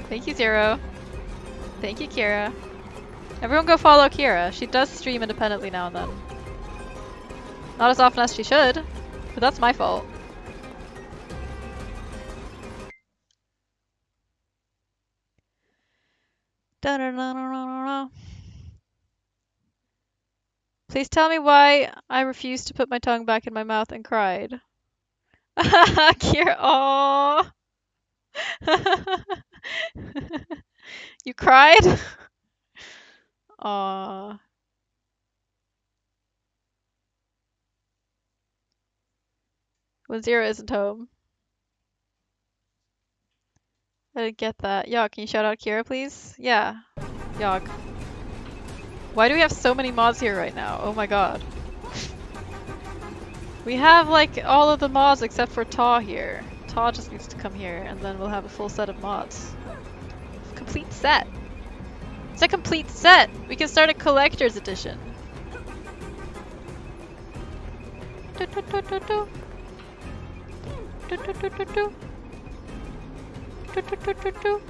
Thank you, Zero. Thank you, Kira. Everyone go follow Kira. She does stream independently now and then. Not as often as she should, but that's my fault. Da-da-da-da-da-da. Please tell me why I refused to put my tongue back in my mouth and cried. Kira, aww. You cried? Aww. When Zero isn't home. I didn't get that. Yog, can you shout out Kira, please? Yeah. Yog. Why do we have so many mods here right now? Oh my god. We have like all of the mods except for Taw here. Taw just needs to come here and then we'll have a full set of mods. Complete set. It's a complete set! We can start a collector's edition. Do, do, do, do, do. Do, do, do, do, do. Do, do, do, do, do.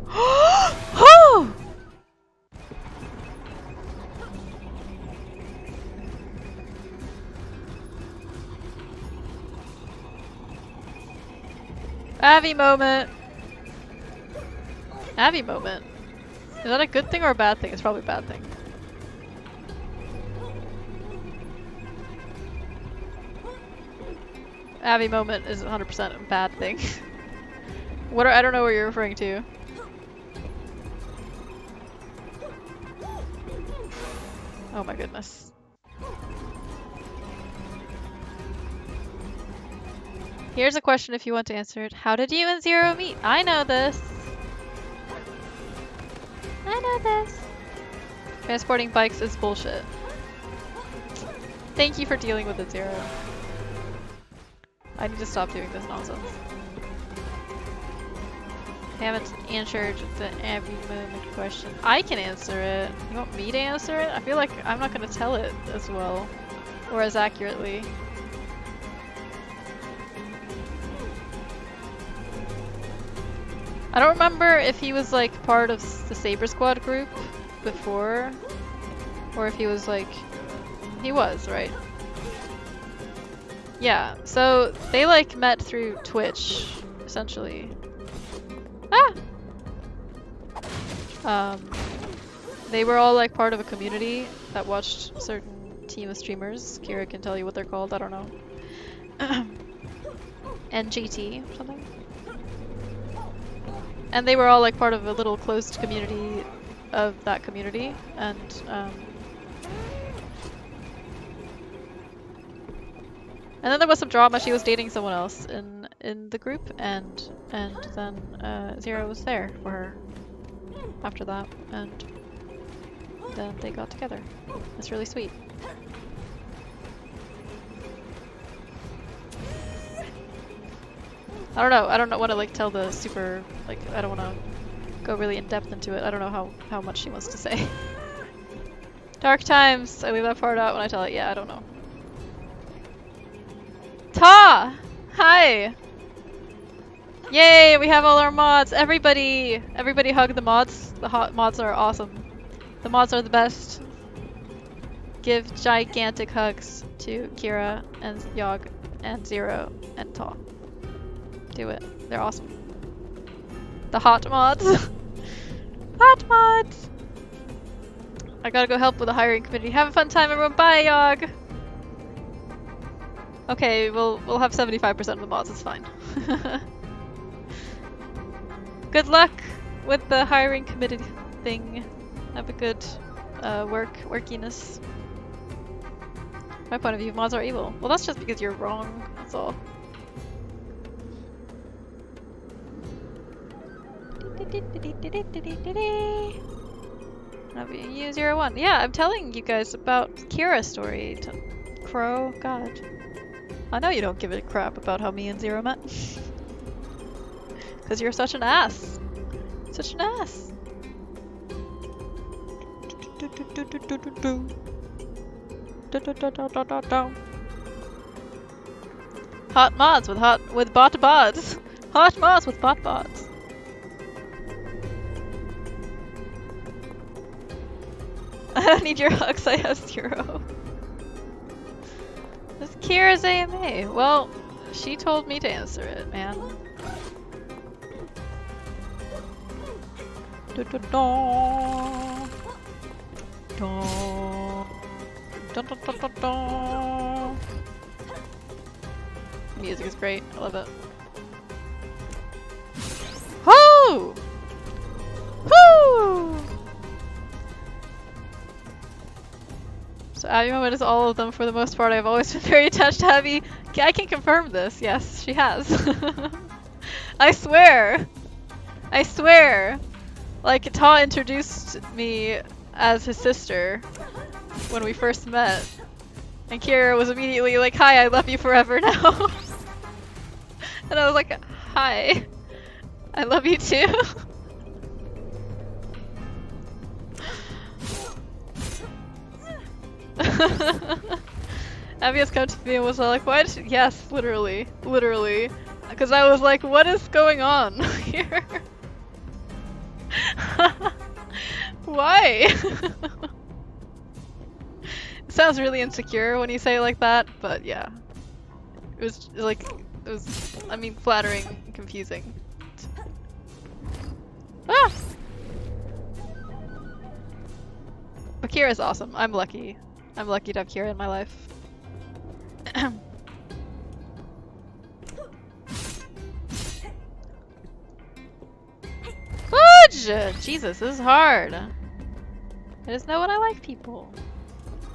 Oh! Abby moment. Abby moment. Is that a good thing or a bad thing? It's probably a bad thing. Abby moment is 100% a bad thing. I don't know what you're referring to. Oh my goodness. Here's a question if you want to answer it. How did you and Zero meet? I know this. I know this. Transporting bikes is bullshit. Thank you for dealing with it, Zero. I need to stop doing this nonsense. I haven't answered the every moment question. I can answer it. You want me to answer it? I feel like I'm not going to tell it as well. Or as accurately. I don't remember if he was like part of the Saber Squad group before. Or if he was like... He was, right? Yeah, so they like met through Twitch, essentially. Ah! They were all like part of a community that watched a certain team of streamers. Kira can tell you what they're called, I don't know. NGT or something. And they were all like part of a little closed community of that community, and then there was some drama. She was dating someone else in the group, and then Zero was there for her after that, and then they got together. It's really sweet. I don't know want to like tell the super, like, I don't want to go really in depth into it. I don't know how much she wants to say. Dark times. I leave that part out when I tell it. Yeah, I don't know. Ta! Hi! Yay, we have all our mods. Everybody hug the mods. The hot mods are awesome. The mods are the best. Give gigantic hugs to Kira and Yog and Zero and Ta. Do it. They're awesome. The hot mods. Hot mods! I gotta go help with the hiring committee. Have a fun time, everyone. Bye, Yog! Okay, we'll have 75% of the mods, it's fine. Good luck with the hiring committee thing. Have a good workiness. My point of view, mods are evil. Well, that's just because you're wrong, that's all. Whenever you use 01. Yeah, I'm telling you guys about Kira's story. Crow, God. I know you don't give a crap about how me and Zero met. Because you're such an ass. Such an ass. Hot mods with bot bods. Hot mods with bot bods. I don't need your hugs, I have 0. This is Kira's AMA. Well, she told me to answer it, man. Music is great. I love it. Woo! Woo! So Abby moment is all of them for the most part. I've always been very attached to Abby. I can confirm this. Yes, she has. I swear. I swear. Like, Ta introduced me as his sister when we first met. And Kira was immediately like, hi, I love you forever now. And I was like, hi. I love you too. Abby has come to me and was like, what? Yes, literally. Literally. Because I was like, what is going on here? Why? It sounds really insecure when you say it like that, but yeah. It was like, I mean, flattering and confusing. Ah! But Kira's awesome. I'm lucky. I'm lucky to have Kira in my life. Fudge! Jesus, this is hard. I just know when I like people.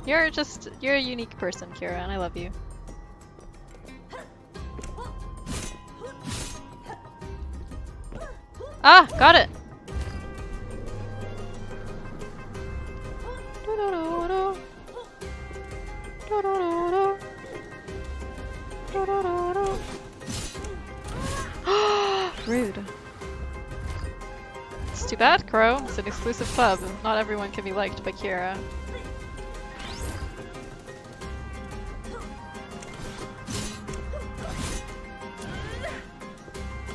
You're a unique person, Kira, and I love you. Ah, got it! Rude. It's too bad, Crow. It's an exclusive club. Not everyone can be liked by Kira.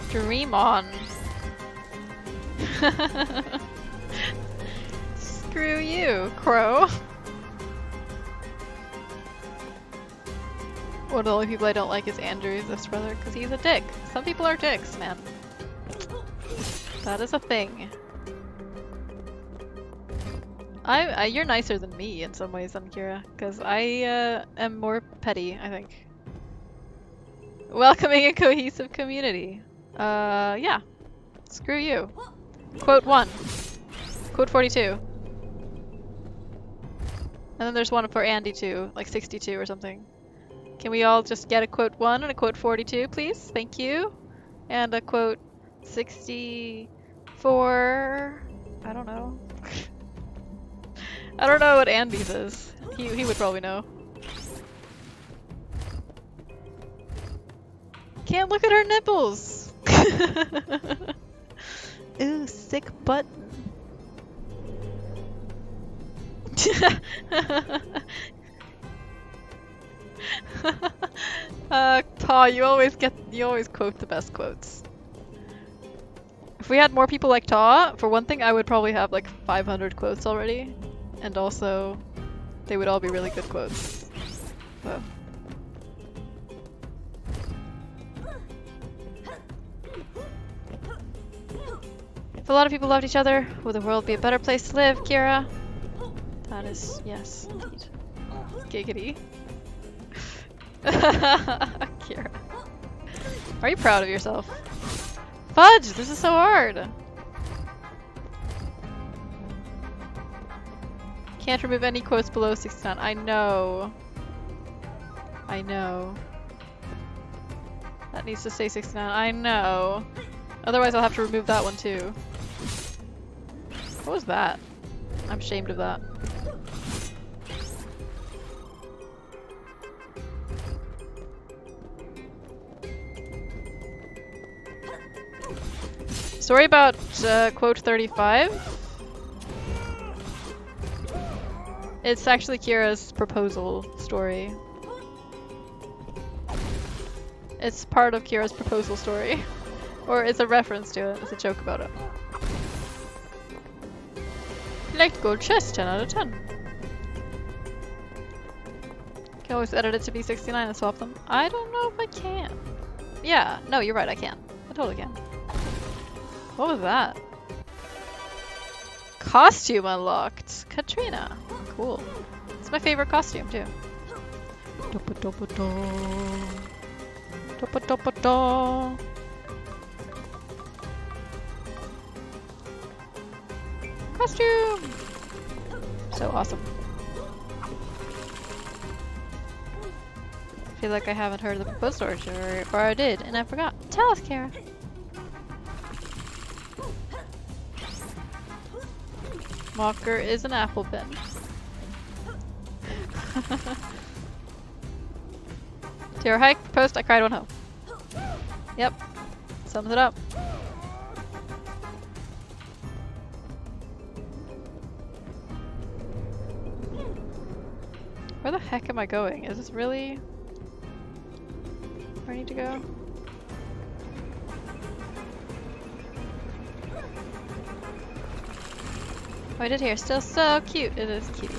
Dream on. Screw you, Crow. One of the only people I don't like is Andrew's this brother, because he's a dick. Some people are dicks, man. That is a thing. You're nicer than me in some ways, Kira, because I am more petty, I think. Welcoming a cohesive community. Yeah. Screw you. Quote 1. Quote 42. And then there's one for Andy too, like 62 or something. Can we all just get a quote 1 and a quote 42, please? Thank you. And a quote 64... I don't know. I don't know what Andy's is. He would probably know. Can't look at her nipples! Ooh, sick button. Ta, you always quote the best quotes. If we had more people like Ta, for one thing, I would probably have like 500 quotes already, and also they would all be really good quotes. So. If a lot of people loved each other, would the world be a better place to live, Kira? That is, yes, indeed. Giggity. Kira. Are you proud of yourself? Fudge! This is so hard! Can't remove any quotes below 69. I know. I know. That needs to stay 69. I know. Otherwise I'll have to remove that one too. What was that? I'm ashamed of that. Story about quote 35. It's actually Kira's proposal story. It's part of Kira's proposal story. Or it's a reference to it. It's a joke about it. Collect gold chest, 10 out of 10. Can always edit it to be 69 and swap them. I don't know if I can. Yeah, no, you're right, I can. I totally can. What was that? Costume unlocked! Katrina! Cool. It's my favorite costume, too. Costume! So awesome. I feel like I haven't heard of the proposed story, or I did, and I forgot. Tell us, Kara. Mocker is an apple bin. To your hike post, I cried one home. Yep. Sums it up. Where the heck am I going? Is this really where I need to go? Oh, I did hear. Still so cute. It is cute.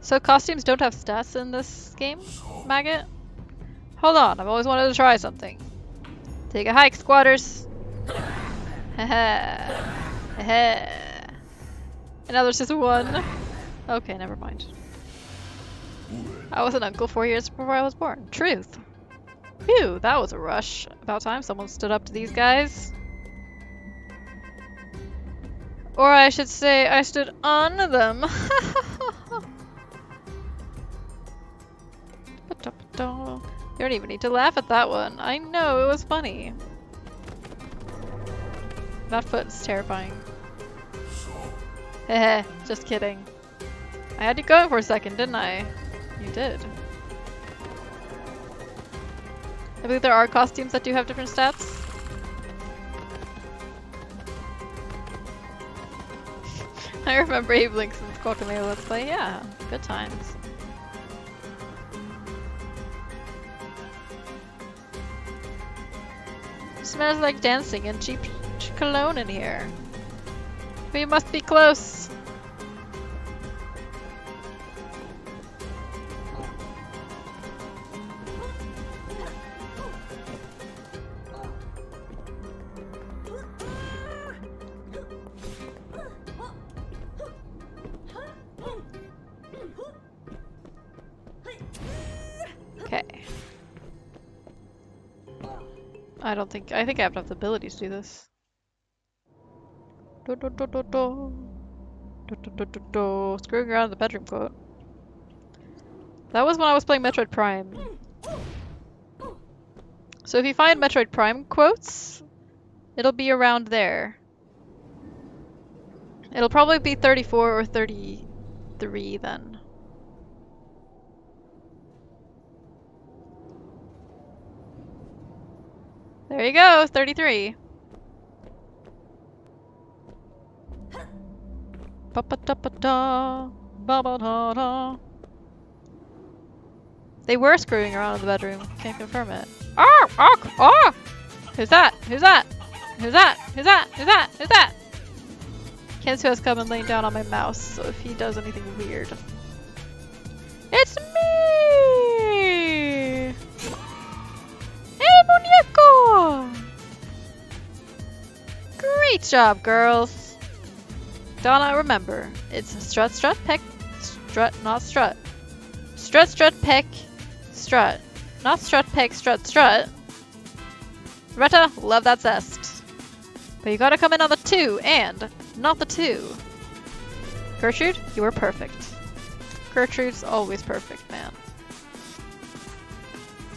So costumes don't have stats in this game, Maggot? Hold on, I've always wanted to try something. Take a hike, squatters! Haha. Haha. And now there's just one. Okay, never mind. I was an uncle 4 years before I was born. Truth. Phew, that was a rush. About time someone stood up to these guys. Or I should say, I stood on them. You don't even need to laugh at that one. I know, it was funny. That foot is terrifying. Heh, just kidding. I had you going for a second, didn't I? You did. I believe there are costumes that do have different stats. I remember Abe Linkson's Guacamelee Let's Play. Yeah, good times. Smells like dancing and cheap cologne in here. We must be close. Okay. I think I have enough ability to do this. Screwing around in the bedroom quote. That was when I was playing Metroid Prime. So if you find Metroid Prime quotes, it'll be around there. It'll probably be 34 or 33 then. There you go, 33. They were screwing around in the bedroom. Can't confirm it. Ah! Ah! Ah! Who's that? Who's that? Who's that? Who's that? Who's that? Who's that? Kensu has come and lain down on my mouse, so if he does anything weird. It's me! Hey, muñeco! Great job, girls! Donna, remember, it's strut, strut, peck, strut, not strut. Strut, strut, peck, strut. Not strut, peck, strut, strut. Retta, love that zest. But you gotta come in on the 2 and not the 2. Gertrude, you were perfect. Gertrude's always perfect, man.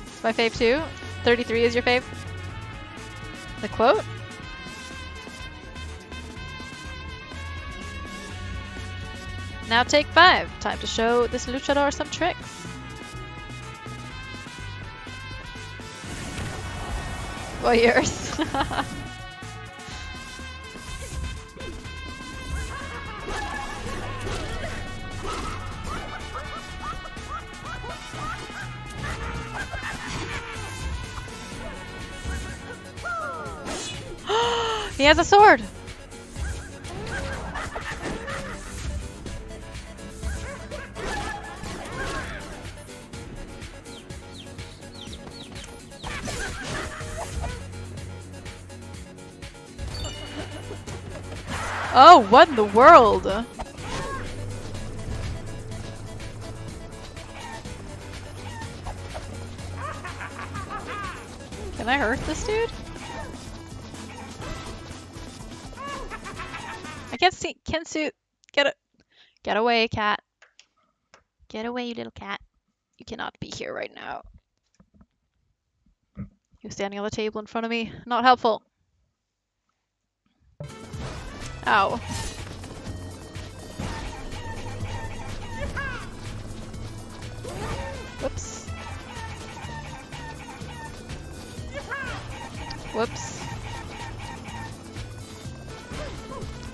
It's my fave too. 33 is your fave? The quote? Now take 5. Time to show this luchador some tricks. Voyeurs. He has a sword! Oh, what in the world? Can I hurt this dude? I can't see. Kensu, get away, cat. Get away, you little cat. You cannot be here right now. You're standing on the table in front of me. Not helpful. Ow. Whoops. Whoops.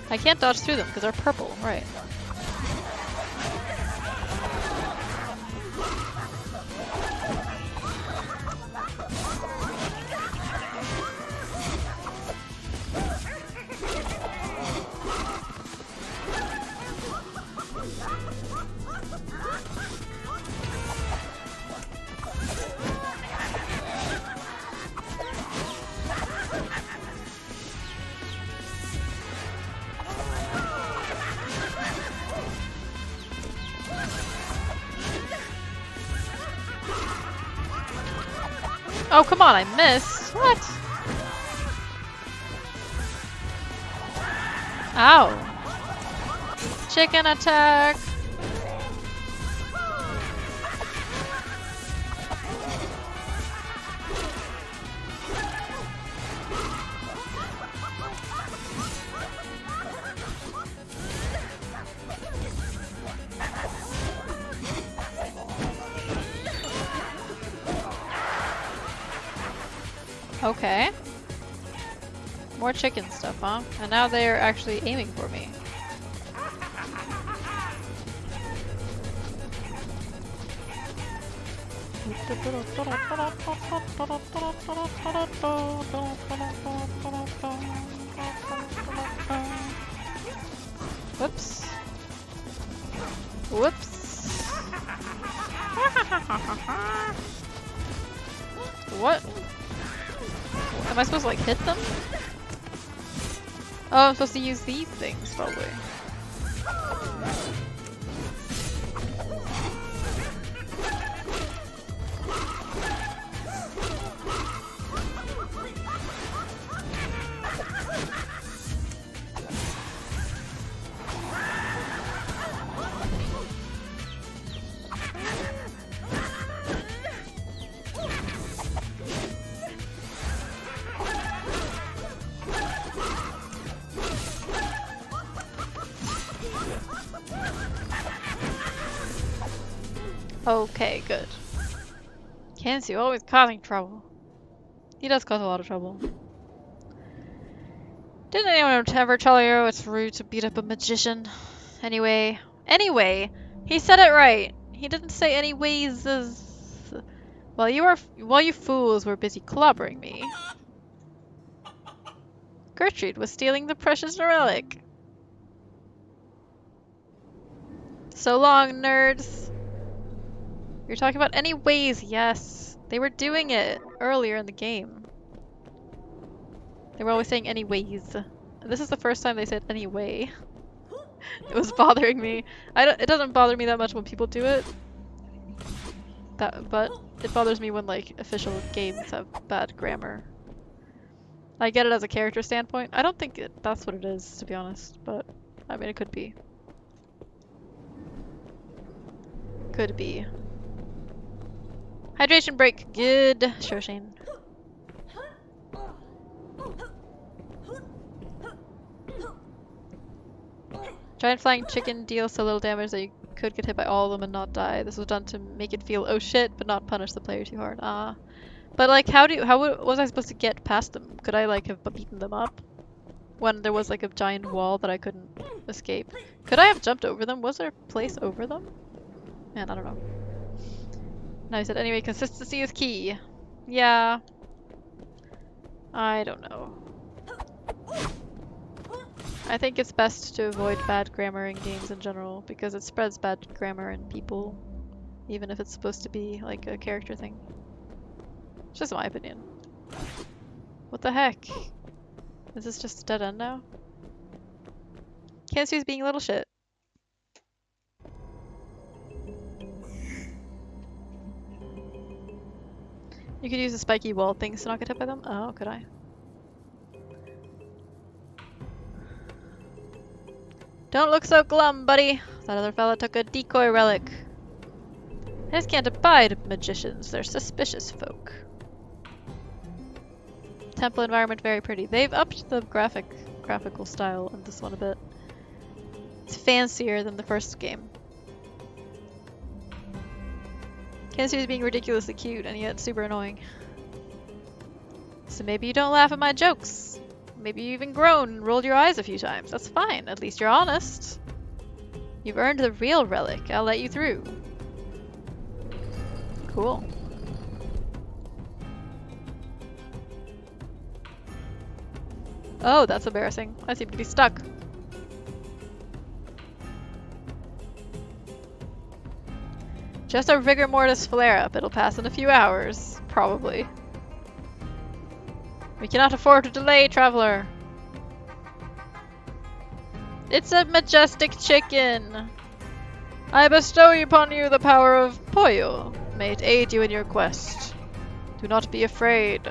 I can't dodge through them because they're purple, right. Oh, come on, I missed. What? Ow. Chicken attack. Okay. More chicken stuff, huh? And now they're actually aiming for me. Whoops. Whoops. What? Am I supposed to like hit them? Oh, I'm supposed to use these things probably. Okay, good. Kensu always causing trouble. He does cause a lot of trouble. Didn't anyone ever tell you it's rude to beat up a magician? Anyway, he said it right. He didn't say anyways. While you fools were busy clobbering me, Gertrude was stealing the precious relic. So long, nerds. You're talking about anyways, yes. They were doing it earlier in the game. They were always saying anyways. This is the first time they said anyway. It was bothering me. It doesn't bother me that much when people do it. But it bothers me when like official games have bad grammar. I get it as a character standpoint. I don't think that's what it is, to be honest. But I mean, it could be. Could be. Hydration break. Good. Shoshin. Giant flying chicken deals so little damage that you could get hit by all of them and not die. This was done to make it feel oh shit, but not punish the player too hard. Ah. But like, how was I supposed to get past them? Could I like have beaten them up? When there was like a giant wall that I couldn't escape. Could I have jumped over them? Was there a place over them? Man, I don't know. No, he said, anyway, consistency is key. Yeah. I don't know. I think it's best to avoid bad grammar in games in general, because it spreads bad grammar in people, even if it's supposed to be like a character thing. It's just my opinion. What the heck? Is this just a dead end now? Kensu's being a little shit. You could use the spiky wall things to not get hit by them? Oh, could I? Don't look so glum, buddy. That other fella took a decoy relic. I just can't abide magicians. They're suspicious folk. Temple environment very pretty. They've upped the graphical style in this one a bit. It's fancier than the first game. Kensu's being ridiculously cute and yet super annoying. So maybe you don't laugh at my jokes. Maybe you even groaned and rolled your eyes a few times. That's fine. At least you're honest. You've earned the real relic. I'll let you through. Cool. Oh, that's embarrassing. I seem to be stuck. Just a rigor mortis flare-up. It'll pass in a few hours. Probably. We cannot afford to delay, traveler. It's a majestic chicken. I bestow upon you the power of Pollo. May it aid you in your quest. Do not be afraid.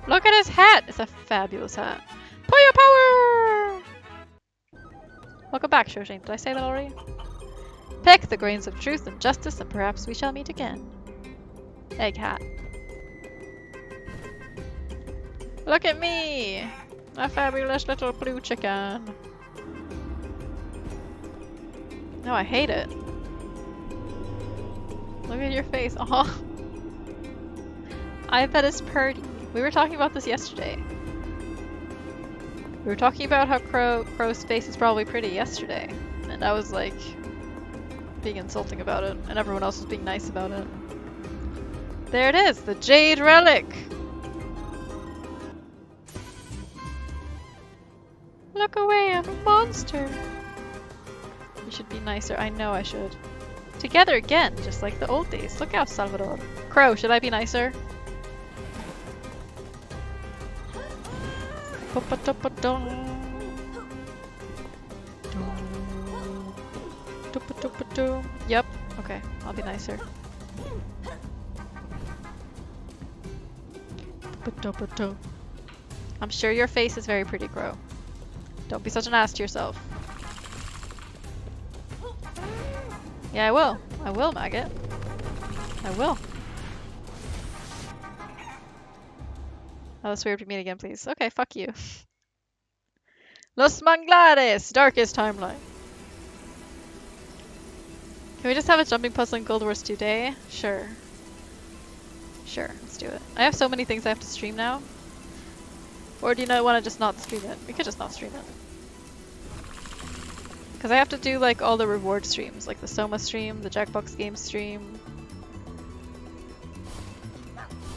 Look at his hat! It's a fabulous hat. Pollo power! Welcome back, Shoshin. Did I say that already? Pick the grains of truth and justice, and perhaps we shall meet again. Egg hat. Look at me! A fabulous little blue chicken. No, I hate it. Look at your face. Aw. I bet it's pretty. We were talking about this yesterday. We were talking about how Crow's face is probably pretty yesterday. And I was like being insulting about it, and everyone else was being nice about it. There it is, the Jade Relic! Look away, I'm a monster! You should be nicer. I know I should. Together again, just like the old days. Look out, Salvador. Crow, should I be nicer? Yep. Okay, I'll be nicer. I'm sure your face is very pretty, Crow. Don't be such an ass to yourself. Yeah, I will. I will, maggot. I will. Oh, let's wait to meet again, please. Okay, fuck you. Los Manglares! Darkest timeline. Can we just have a jumping puzzle in Guild Wars 2 day? Sure. Sure, let's do it. I have so many things I have to stream now. Or do you not want to just not stream it? We could just not stream it. Because I have to do like all the reward streams, like the Soma stream, the Jackbox game stream.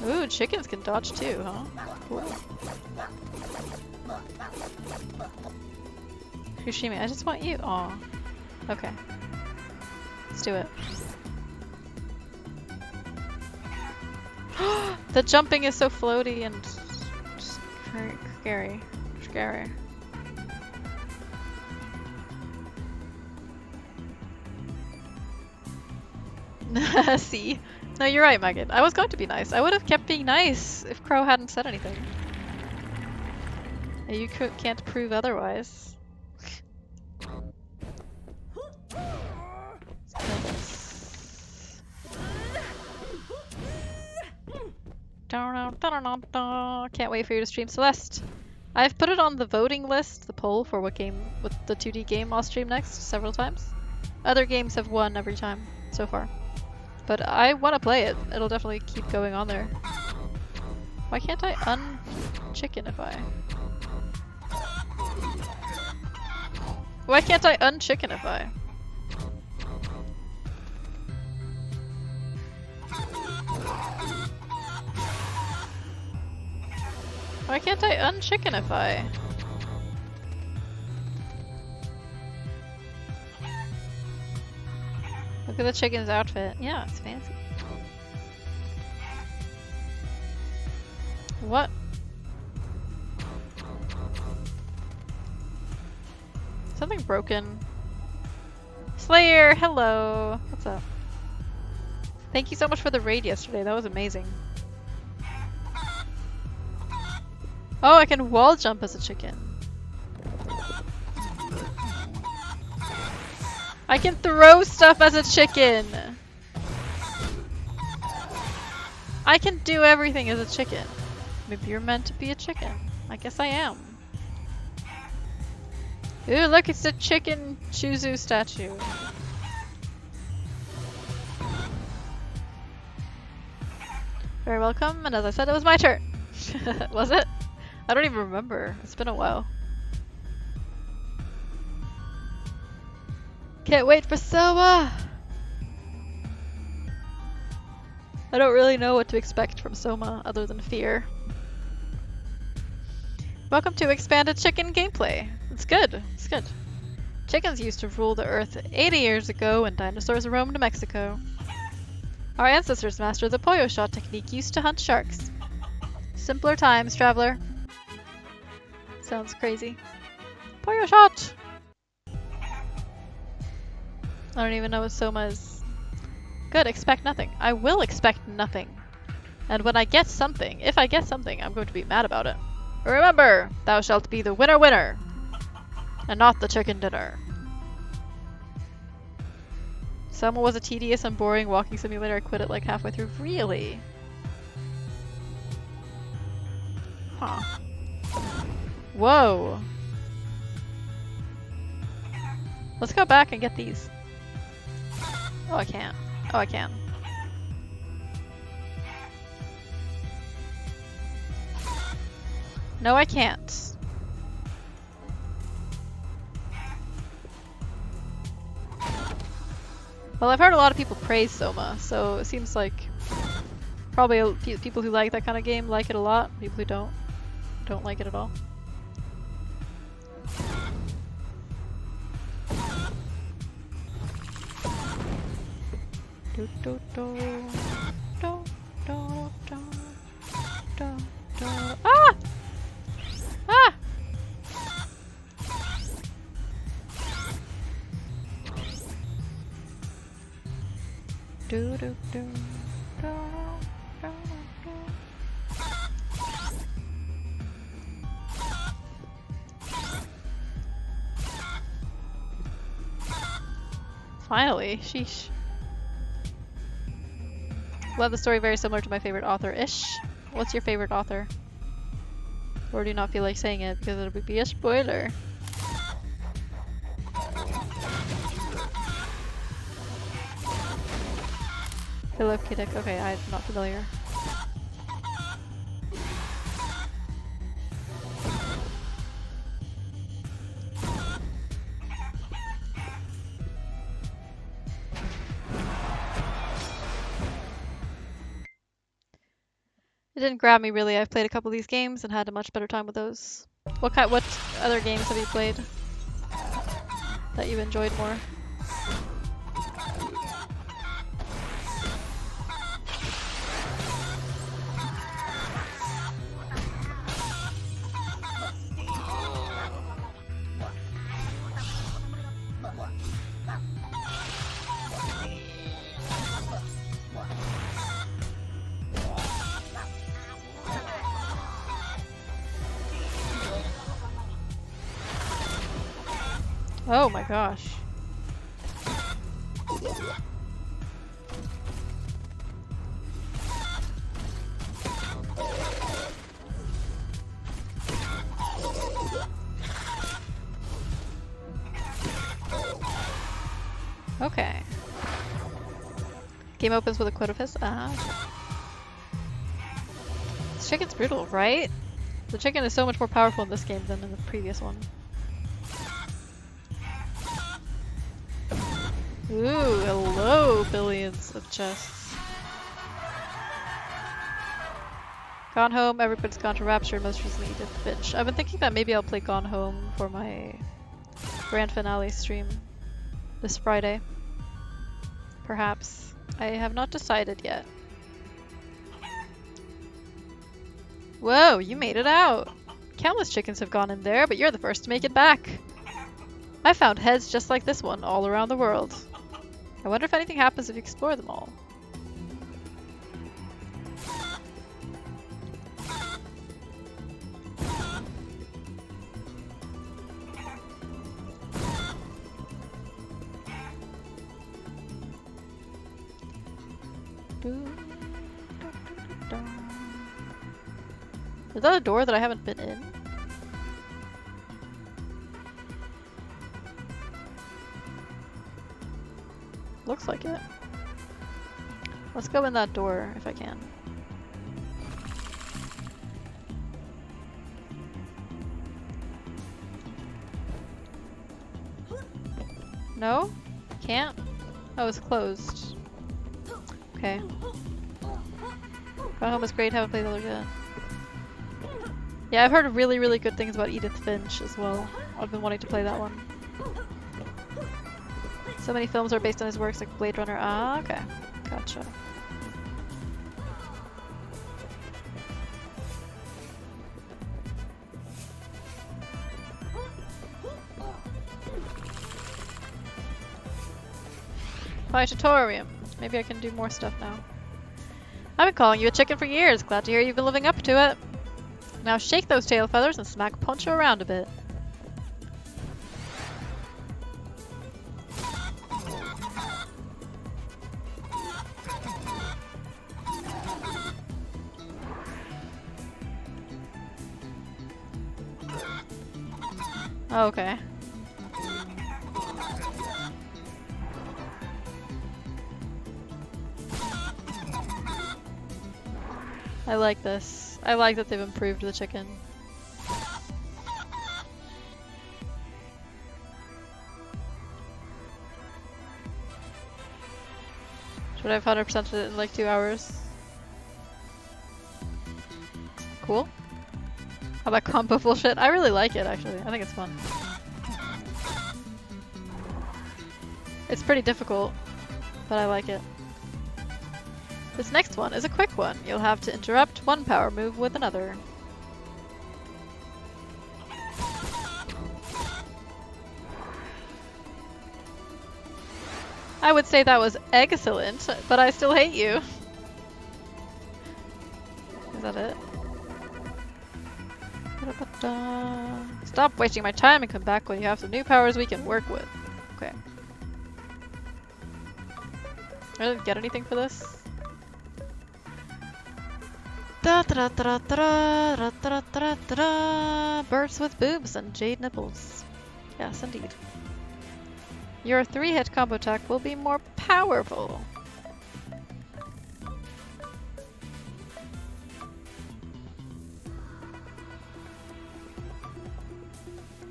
Ooh, chickens can dodge too, huh? Cool. Fushimi, I just want you. Aw. Okay. Let's do it. The jumping is so floaty and scary. Scary. See? No, you're right, Megan. I was going to be nice. I would have kept being nice if Crow hadn't said anything. You can't prove otherwise. Can't wait for you to stream Celeste. I've put it on the voting list, the poll for what the 2D game I'll stream next several times. Other games have won every time so far. But I want to play it. It'll definitely keep going on there. Why can't I un-chickenify? Why can't I un-chickenify? Why can't I un-chickenify? Look at the chicken's outfit. Yeah, it's fancy. What? Something broken. Slayer, hello. What's up? Thank you so much for the raid yesterday. That was amazing. Oh, I can wall jump as a chicken. I can throw stuff as a chicken. I can do everything as a chicken. Maybe you're meant to be a chicken. I guess I am. Ooh, look, it's a chicken Chuzu statue. Very welcome, and as I said, it was my turn. Was it? I don't even remember. It's been a while. Can't wait for Soma! I don't really know what to expect from Soma other than fear. Welcome to expanded chicken gameplay. It's good. It's good. Chickens used to rule the earth 80 years ago when dinosaurs roamed Mexico. Our ancestors mastered the pollo shot technique used to hunt sharks. Simpler times, traveler. Sounds crazy. Pollo shot! I don't even know what Soma is. Good, expect nothing. I will expect nothing. And when I get something, if I get something, I'm going to be mad about it. Remember, thou shalt be the winner, and not the chicken dinner. Soma was a tedious and boring walking simulator. I quit it like halfway through. Really? Huh. Whoa. Let's go back and get these. Oh, I can't. Oh, I can. No, I can't. Well, I've heard a lot of people praise Soma, so it seems like probably people who like that kind of game like it a lot. People who don't like it at all. Ah! Ah! Do do do do do do. Finally, sheesh. Love the story, very similar to my favorite author-ish. What's your favorite author? Or do you not feel like saying it because it would be a spoiler? Hello, Kidek. Okay, I'm not familiar. It didn't grab me really. I've played a couple of these games and had a much better time with those. What other games have you played that you enjoyed more? Oh my gosh. Okay. Game opens with a quote of his. Ah. This chicken's brutal, right? The chicken is so much more powerful in this game than in the previous one. Ooh, hello, billions of chests. Gone Home, everybody's gone to Rapture, most recently Edith Finch. I've been thinking that maybe I'll play Gone Home for my grand finale stream this Friday. Perhaps. I have not decided yet. Whoa, you made it out! Countless chickens have gone in there, but you're the first to make it back. I found heads just like this one all around the world. I wonder if anything happens if you explore them all. Is that a door that I haven't been in? Looks like it. Let's go in that door if I can. No? Can't? Oh, it's closed. Okay. Gone Home is great, haven't played the other yet. Yeah, I've heard really, really good things about Edith Finch as well. I've been wanting to play that one. So many films are based on his works, like Blade Runner. Ah, okay. Gotcha. Planetarium. Maybe I can do more stuff now. I've been calling you a chicken for years. Glad to hear you've been living up to it. Now shake those tail feathers and smack Poncho around a bit. Oh, okay. I like this. I like that they've improved the chicken. Should I have 100%ed it in like 2 hours? Cool. How about combo bullshit? I really like it actually. I think it's fun. It's pretty difficult, but I like it. This next one is a quick one. You'll have to interrupt one power move with another. I would say that was excellent, but I still hate you. Is that it? Stop wasting my time and come back when you have some new powers we can work with. Okay. I didn't get anything for this. Birds with boobs and jade nipples. Yes, indeed. Your 3-hit combo attack will be more powerful.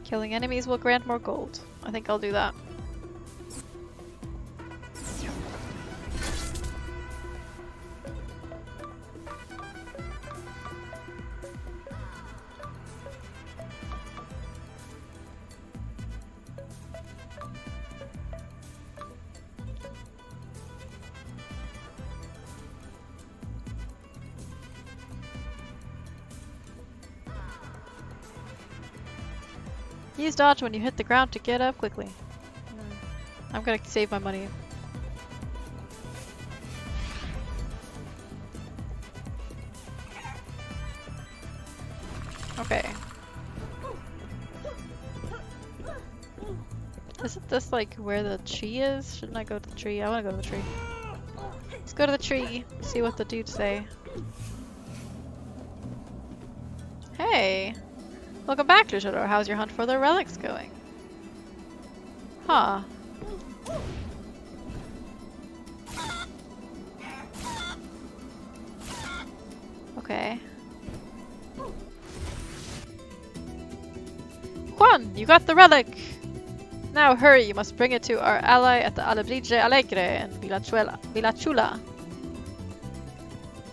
Killing enemies will grant more gold. I think I'll do that. Use dodge when you hit the ground to get up quickly. I'm gonna save my money. Okay. Isn't this like where the tree is? Shouldn't I go to the tree? I wanna go to the tree. Let's go to the tree, see what the dudes say. Hey! Welcome back, Luchador. How's your hunt for the relics going? Huh. Okay. Juan, you got the relic! Now hurry, you must bring it to our ally at the Alebrije Alegre in Villachula.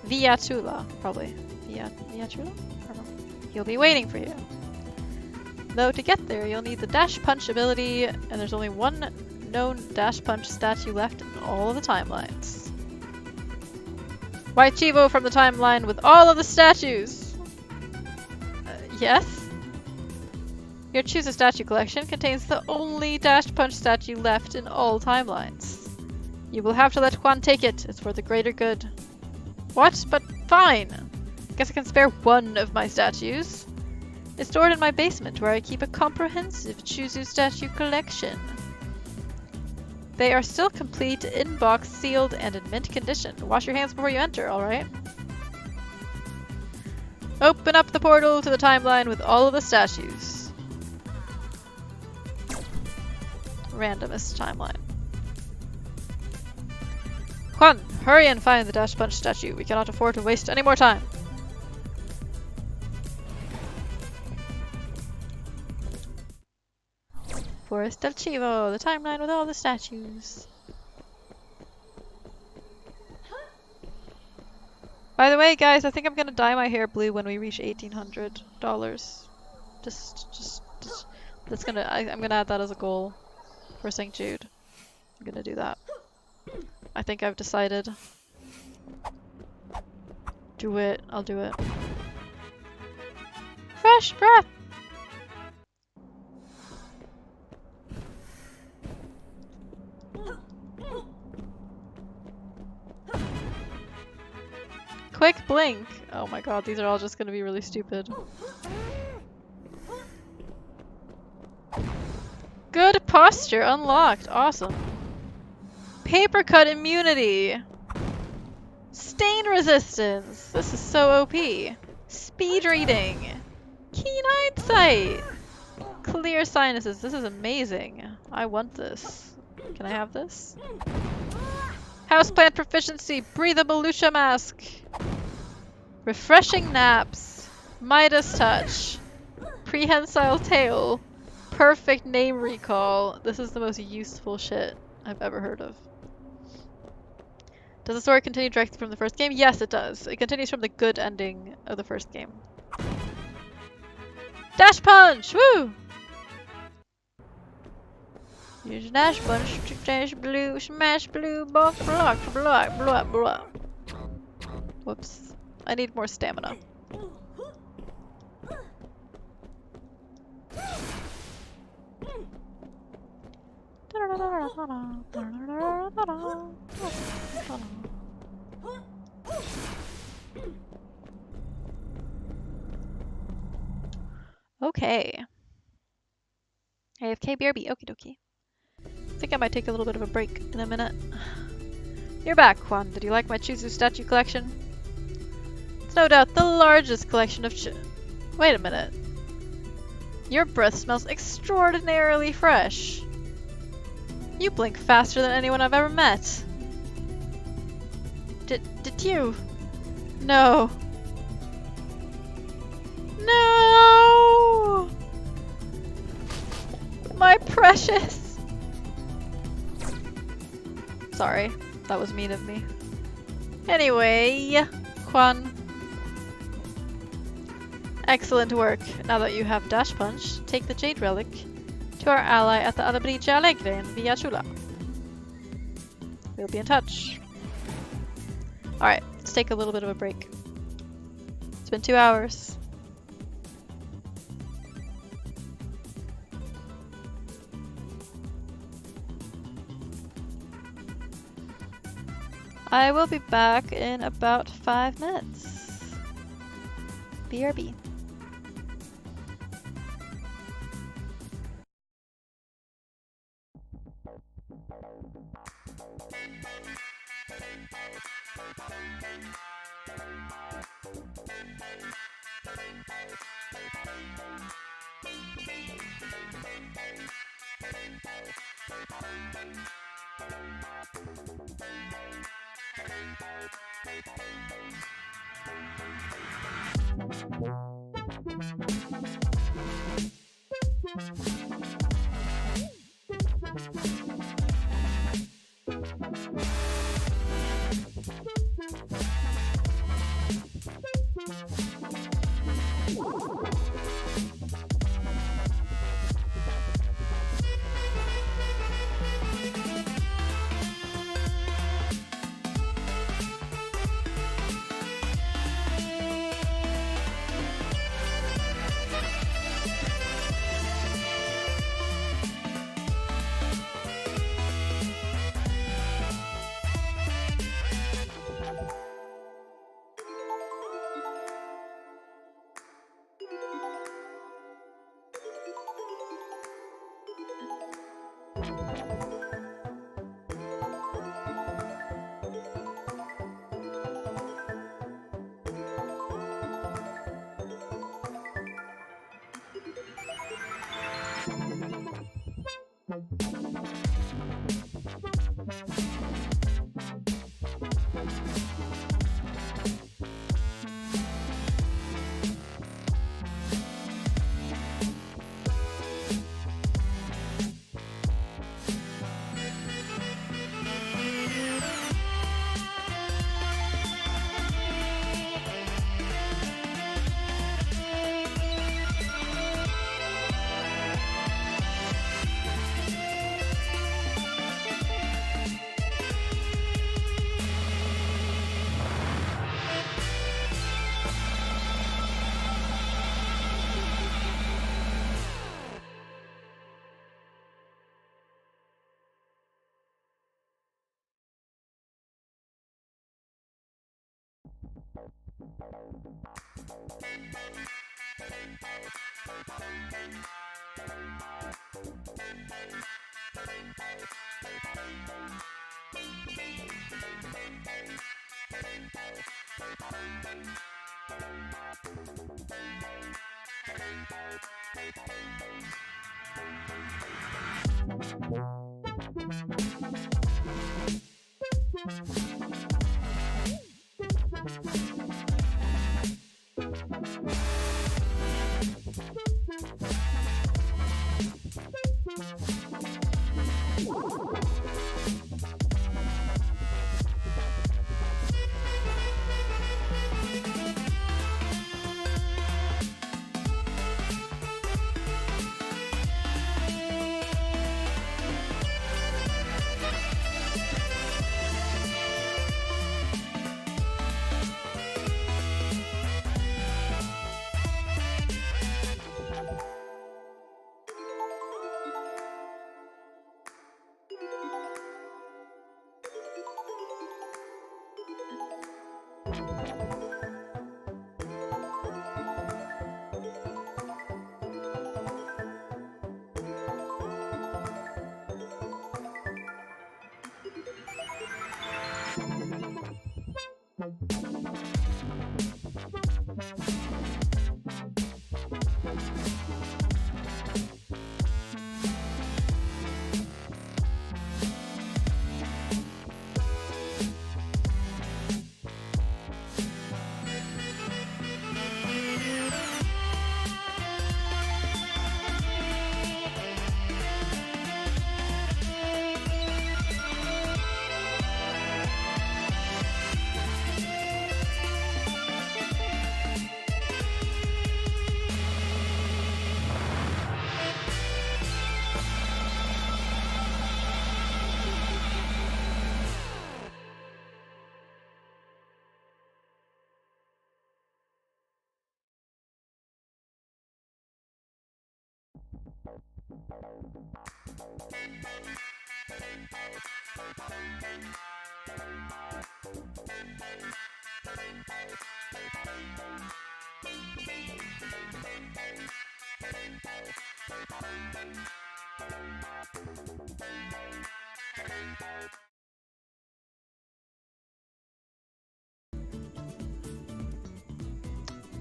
Villachula, probably. Villachula? I don't know. He'll be waiting for you. Though to get there, you'll need the Dash Punch ability, and there's only one known Dash Punch statue left in all of the timelines. White Chivo from the timeline with all of the statues! Yes? Your Choose a Statue collection contains the only Dash Punch statue left in all timelines. You will have to let Juan take it. It's for the greater good. What? But fine! Guess I can spare one of my statues. It's stored in my basement where I keep a comprehensive Chuzu statue collection. They are still complete, in box, sealed, and in mint condition. Wash your hands before you enter, alright? Open up the portal to the timeline with all of the statues. Randomest timeline. Juan, hurry and find the Dash Punch statue. We cannot afford to waste any more time. Forest del Chivo, the timeline with all the statues. By the way, guys, I think I'm gonna dye my hair blue when we reach $1,800. I'm gonna add that as a goal for St. Jude. I'm gonna do that. I think I've decided. Do it. I'll do it. Fresh breath! Quick blink! Oh my god, these are all just gonna be really stupid. Good posture unlocked! Awesome. Paper cut immunity! Stain resistance! This is so OP. Speed reading! Keen eyesight! Clear sinuses. This is amazing. I want this. Can I have this? Houseplant proficiency! Breathable Lucia mask! Refreshing naps! Midas touch! Prehensile tail! Perfect name recall! This is the most useful shit I've ever heard of. Does the story continue directly from the first game? Yes, it does. It continues from the good ending of the first game. Dash punch! Woo! Use dash punch to smash blue, box, block. Whoops. I need more stamina. Okay. AFK BRB, okie dokie. I think I might take a little bit of a break in a minute. You're back, Juan. Did you like my Chuzu statue collection? It's no doubt the largest collection of Wait a minute. Your breath smells extraordinarily fresh. You blink faster than anyone I've ever met. Did you? No. No! My precious! Sorry, that was mean of me. Anyway, Juan. Excellent work. Now that you have Dash Punch, take the Jade Relic to our ally at the Alebrije Alegre in Villachula. We'll be in touch. Alright, let's take a little bit of a break. It's been 2 hours. I will be back in about 5 minutes. BRB.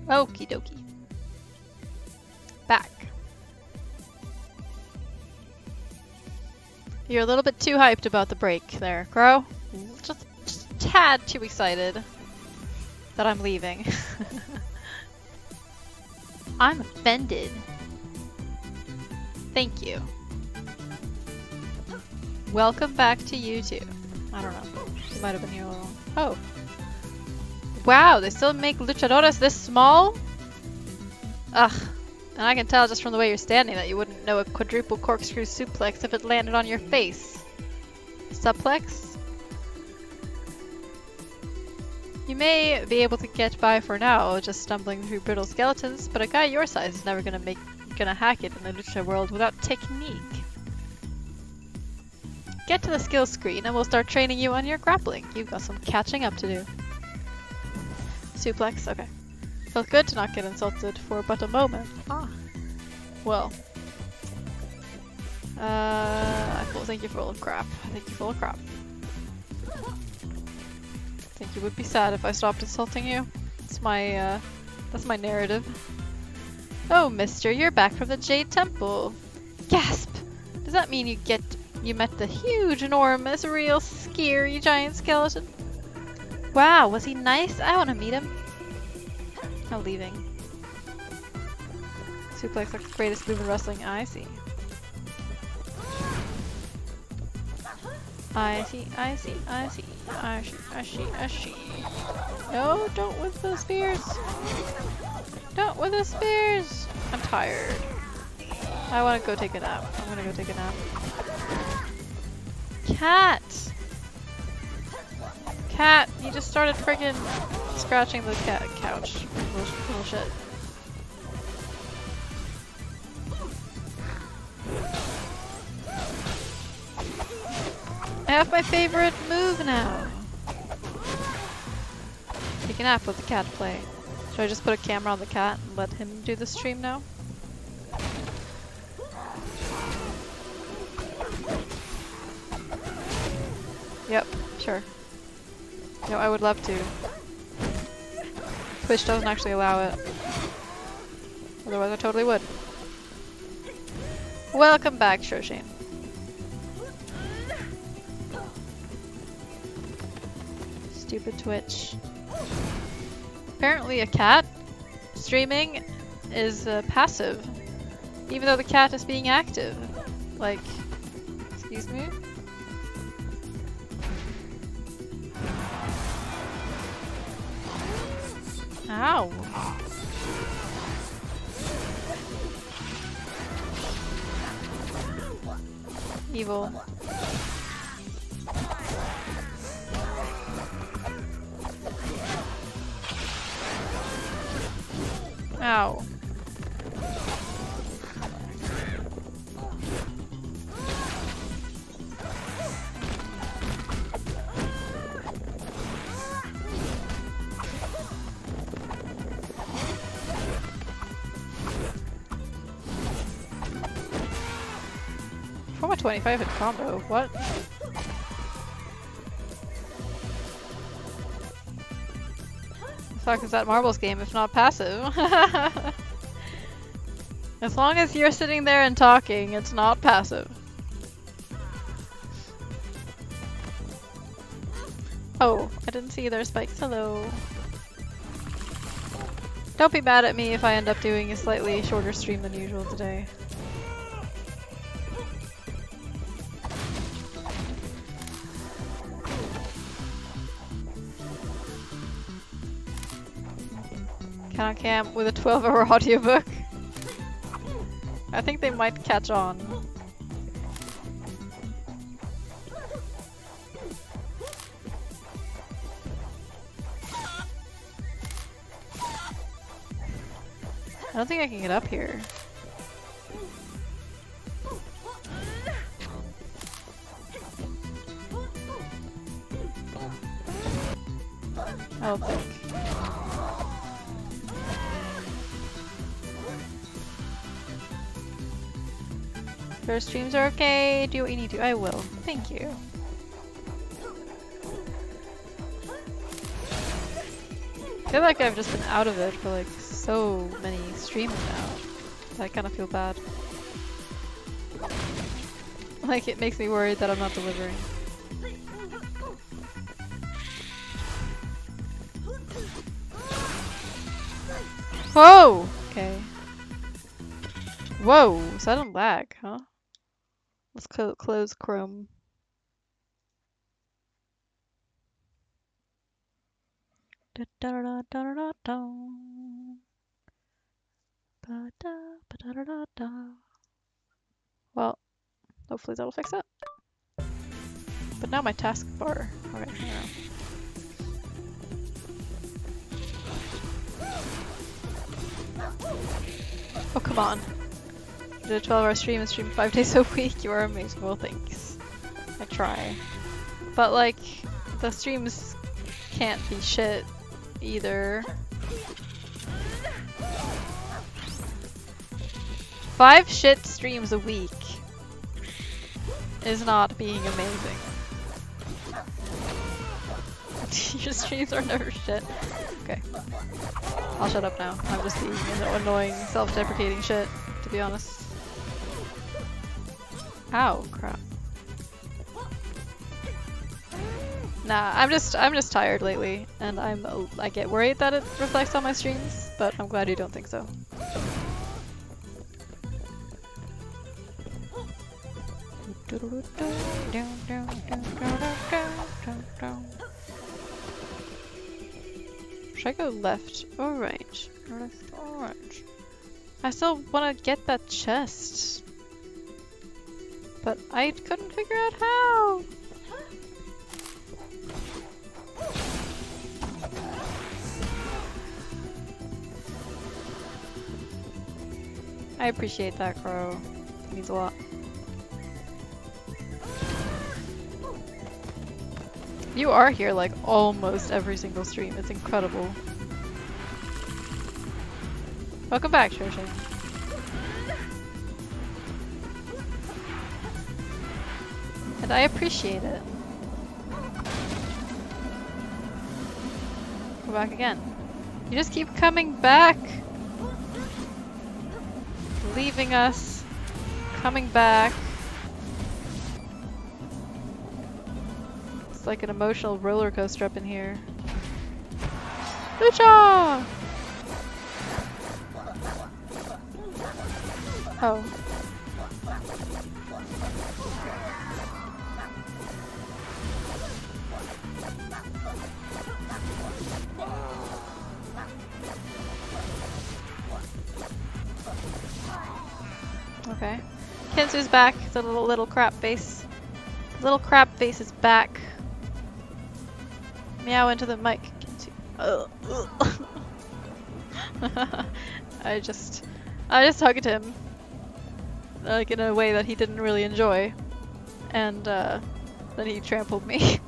Okie dokie. Back. You're a little bit too hyped about the break there, Crow. Just a tad too excited. that I'm leaving. I'm offended. Thank you. Welcome back to YouTube. I don't know. You might have been here a little. Oh. Wow, they still make luchadores this small? Ugh. And I can tell just from the way you're standing that you wouldn't know a quadruple corkscrew suplex if it landed on your face. Suplex? You may be able to get by for now, just stumbling through brittle skeletons, but a guy your size is never gonna hack it in the lucha world without technique. Get to the skills screen and we'll start training you on your grappling. You've got some catching up to do. Suplex, okay. Felt good to not get insulted for but a moment. Ah. Well. I think you're full of crap. I think you're full of crap. I think you would be sad if I stopped insulting you. That's my narrative. Oh, mister, you're back from the Jade Temple. Gasp! Does that mean you met the huge, enormous, real, scary giant skeleton? Wow, was he nice? I want to meet him. I'm leaving. Suplex like the greatest move in wrestling. I see. I see. No, don't with the spears. Don't with the spears. I'm tired. I want to go take a nap. I'm gonna go take a nap. Cat! Cat! He just started friggin' scratching the couch. Bullshit. I have my favorite move now. Take a nap with the cat play. Should I just put a camera on the cat and let him do the stream now? Yep, sure. No, I would love to. Twitch doesn't actually allow it. Otherwise I totally would. Welcome back, Shoshin. Stupid Twitch. Apparently a cat streaming is passive, even though the cat is being active. Like, excuse me? Ow. Evil. Ow. From a 25 hit combo, what? The fuck is that marbles game if not passive? As long as you're sitting there and talking, it's not passive. Oh, I didn't see their spikes. Hello. Don't be mad at me if I end up doing a slightly shorter stream than usual today. Can Cam with a 12-hour audiobook. I think they might catch on. I don't think I can get up here. I don't think. Your streams are okay. Do what you need to. I will. Thank you. I feel like I've just been out of it for like so many streams now. I kind of feel bad. Like it makes me worried that I'm not delivering. Whoa! Okay. Whoa! So I don't lag, huh? Let's close Chrome. Well, hopefully that'll fix it. But now my taskbar. Okay, hang on. Oh, come on. You did a 12-hour stream and stream 5 days a week. You are amazing. Well, thanks. I try. But, like, the streams can't be shit either. 5 shit streams a week is not being amazing. Your streams are never shit. Okay. I'll shut up now. I'm just being annoying, self-deprecating shit, to be honest. Ow, crap. Nah, I'm just tired lately, and I get worried that it reflects on my streams, but I'm glad you don't think so. Should I go left or right? Left or right? I still want to get that chest, but I couldn't figure out how. I appreciate that, Crow. It means a lot. You are here like almost every single stream. It's incredible. Welcome back, Shoshin. And I appreciate it. Go back again. You just keep coming back. Leaving us. Coming back. It's like an emotional roller coaster up in here. Lucha! Oh. Okay. Kensu's back. It's a little crap face. Little crap face is back. Meow into the mic. I just hugged him, like in a way that he didn't really enjoy, and then he trampled me.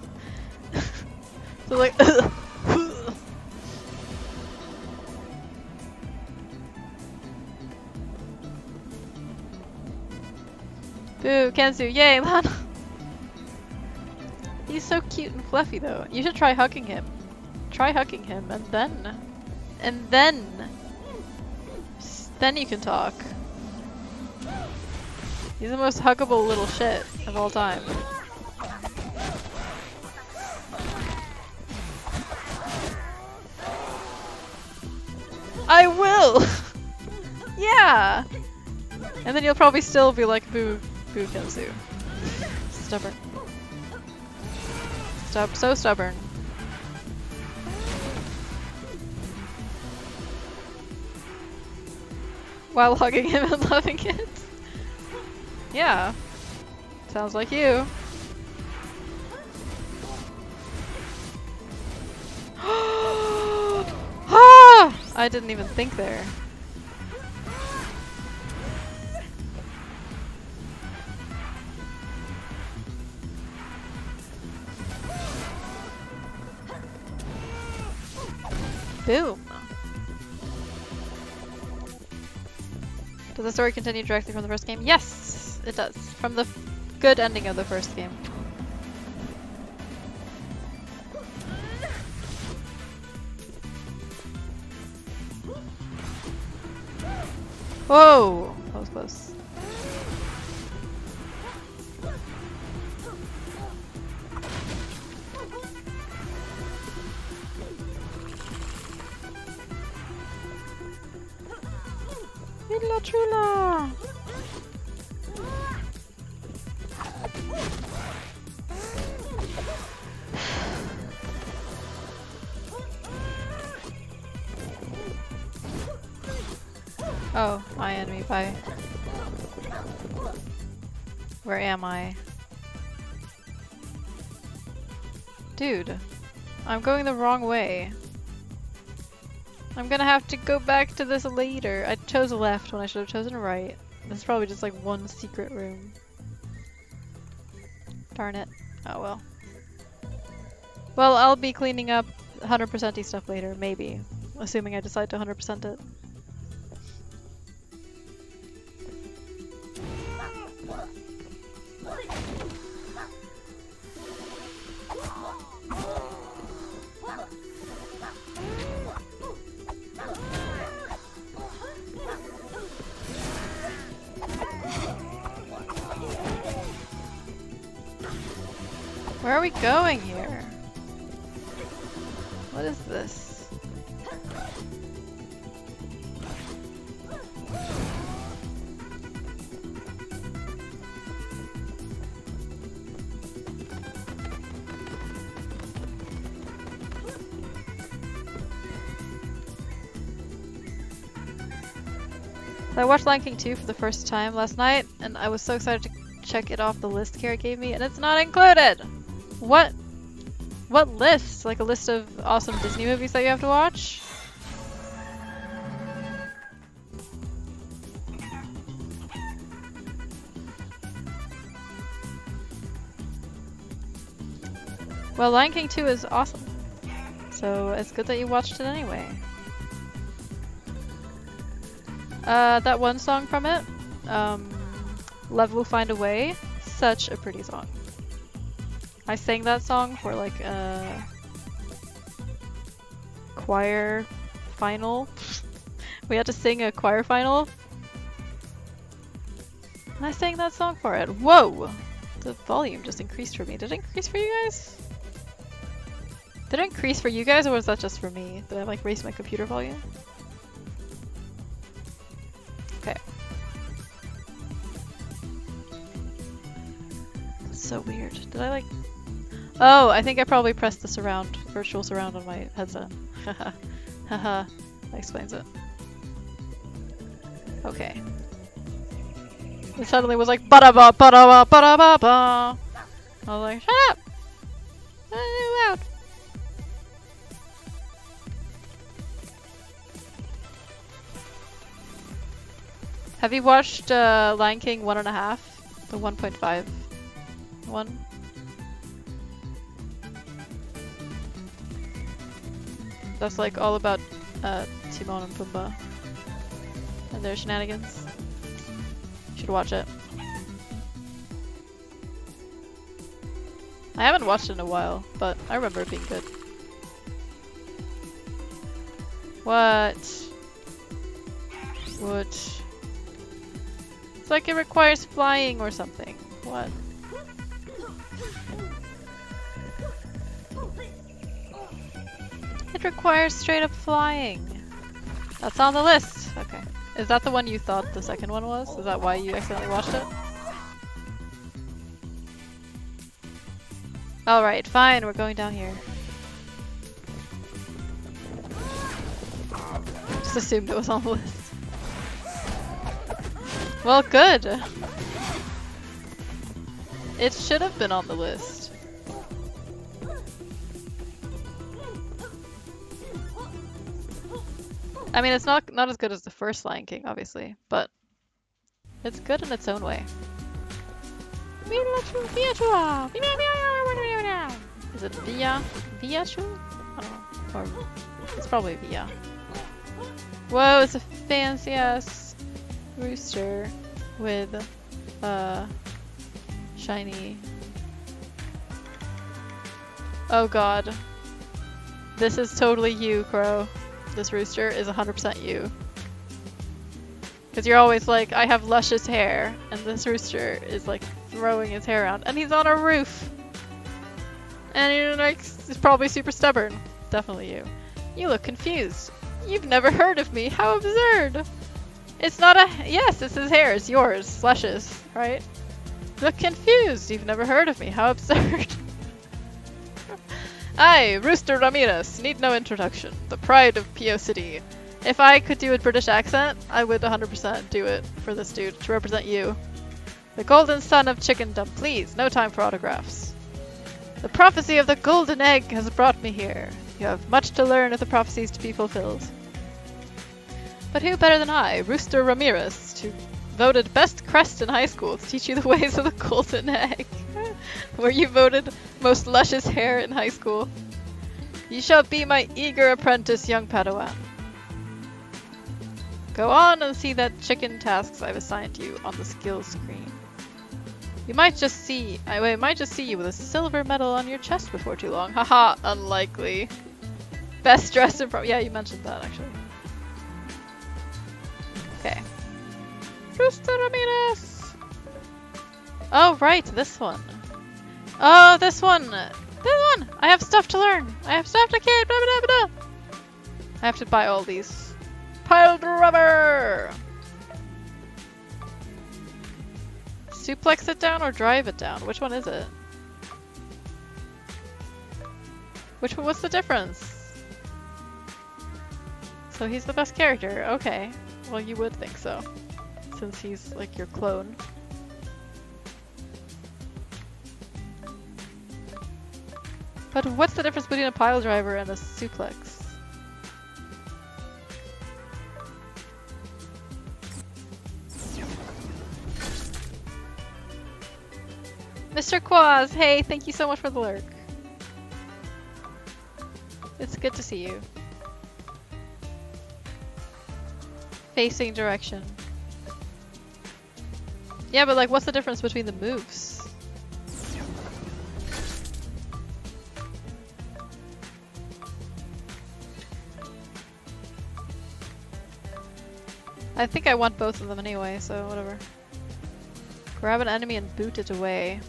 So like, boo, Kensu, yay, Lana. He's so cute and fluffy though. You should try hugging him. Try hugging him and then you can talk. He's the most huggable little shit of all time. I will! Yeah! And then you'll probably still be like, boo, boo Kensu. Stubborn. So stubborn. While hugging him and loving it. Yeah. Sounds like you. Ah! I didn't even think there. Boom. Does the story continue directly from the first game? Yes, it does. From the good ending of the first game. Whoa! That was close. Vida chula! Oh, my enemy, bye. Where am I? Dude, I'm going the wrong way. I'm gonna have to go back to this later. I chose left when I should have chosen right. This is probably just like one secret room. Darn it. Oh well. Well, I'll be cleaning up 100%y stuff later, maybe. Assuming I decide to 100% it. Where are we going here? What is this? So I watched Lion King 2 for the first time last night, and I was so excited to check it off the list Kara gave me, and it's not included! What? What list? Like a list of awesome Disney movies that you have to watch? Well, Lion King 2 is awesome. So it's good that you watched it anyway. That one song from it, Love Will Find a Way, such a pretty song. I sang that song for like a choir final. We had to sing a choir final. And I sang that song for it. Whoa! The volume just increased for me. Did it increase for you guys? Did it increase for you guys or was that just for me? Did I like raise my computer volume? Okay. That's so weird. Did I like... Oh, I think I probably pressed the surround, virtual surround on my headset. Haha. Haha. That explains it. Okay. It suddenly was like ba-da-ba, ba-da-ba, ba-da-ba-ba. I was like, shut up! That's too loud. Have you watched Lion King 1.5? The 1.5 one? That's like all about Timon and Pumbaa and their shenanigans. You should watch it. I haven't watched it in a while, but I remember it being good. What? What? It's like it requires flying or something. What? It requires straight up flying. That's on the list. Okay. Is that the one you thought the second one was? Is that why you accidentally watched it? Alright, fine. We're going down here. Just assumed it was on the list. Well, good. It should have been on the list. I mean, it's not as good as the first Lion King, obviously, but it's good in its own way. Is it Via? Via-chu? I don't know. Or it's probably Via. Whoa, it's a fancy ass rooster with shiny. Oh god. This is totally you, Crow. This rooster is 100% you. Because you're always like, I have luscious hair, and this rooster is like throwing his hair around, and he's on a roof! And you're like, he's probably super stubborn. Definitely you. You look confused. You've never heard of me, how absurd! It's not a... Yes, it's his hair. It's yours. Luscious, right? Look confused. You've never heard of me. How absurd. I, Rooster Ramirez, need no introduction. The pride of Pio City. If I could do a British accent, I would 100% do it for this dude to represent you. The golden son of chickendom, please. No time for autographs. The prophecy of the golden egg has brought me here. You have much to learn of the prophecies to be fulfilled. But who better than I, Rooster Ramirez, who voted best crest in high school to teach you the ways of the golden egg? Were you voted most luscious hair in high school? You shall be my eager apprentice, young Padawan. Go on and see that chicken tasks I've assigned you on the skills screen. I might just see you with a silver medal on your chest before too long. Haha, unlikely. Best dressed in yeah, you mentioned that actually. Okay. Rooster Ramirez! Oh, right, this one. Oh, this one! This one! I have stuff to learn! I have stuff to kid! Blah, blah, blah, blah. I have to buy all these. Piled rubber! Suplex it down or drive it down? Which one is it? Which one? What's the difference? So he's the best character. Okay. Well, you would think so. Since he's like your clone. But what's the difference between a pile driver and a suplex? Mr. Quaz, hey, thank you so much for the lurk. It's good to see you. Facing direction. Yeah, but like, what's the difference between the moves? I think I want both of them anyway, so whatever. Grab an enemy and boot it away.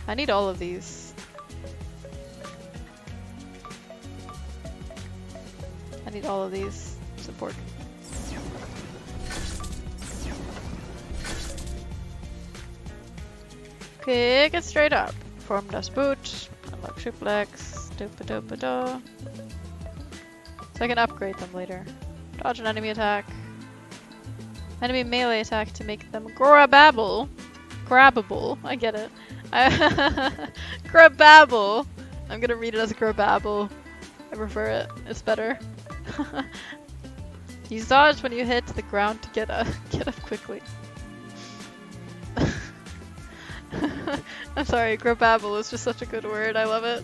I need all of these. I need all of these. Support. Kick it straight up. Form dash boot. Unlock suplex. Dopa-dopa-do. So I can upgrade them later. Dodge an enemy attack. Enemy melee attack to make them grabbable. Grabbable. I get it. Grabbable. I'm gonna read it as grabbable. I prefer it. It's better. Use dodge when you hit the ground to get up quickly. I'm sorry, grabbable is just such a good word. I love it.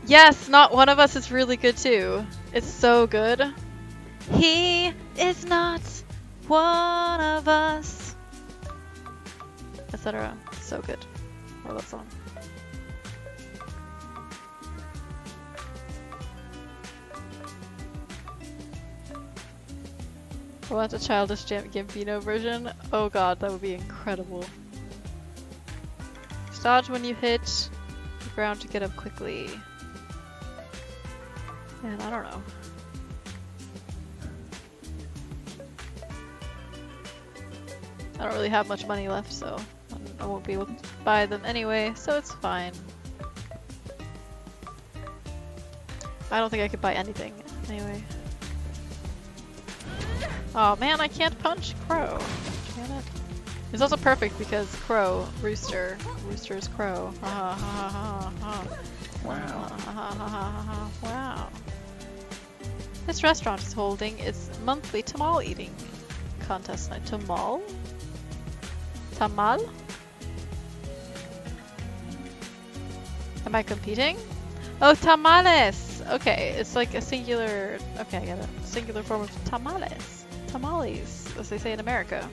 Yes, not one of us is really good too. It's so good. He is not one of us. Etc. So good. I love that song. I want a childish Gambino version. Oh god, that would be incredible. Dodge when you hit the ground to get up quickly. Man, I don't know. I don't really have much money left, so I won't be able to buy them anyway, so it's fine. I don't think I could buy anything anyway. Oh man, I can't punch Crow. Damn it. It's also perfect because Crow, Rooster, Rooster's Crow. Ha ha ha ha ha. Wow. Ha ha ha ha ha. Wow. This restaurant is holding its monthly tamal eating contest night. Tamal? Tamal? Am I competing? Oh, tamales! Okay, it's like a singular... Okay, I get it. Singular form of tamales. Tamales, as they say in America.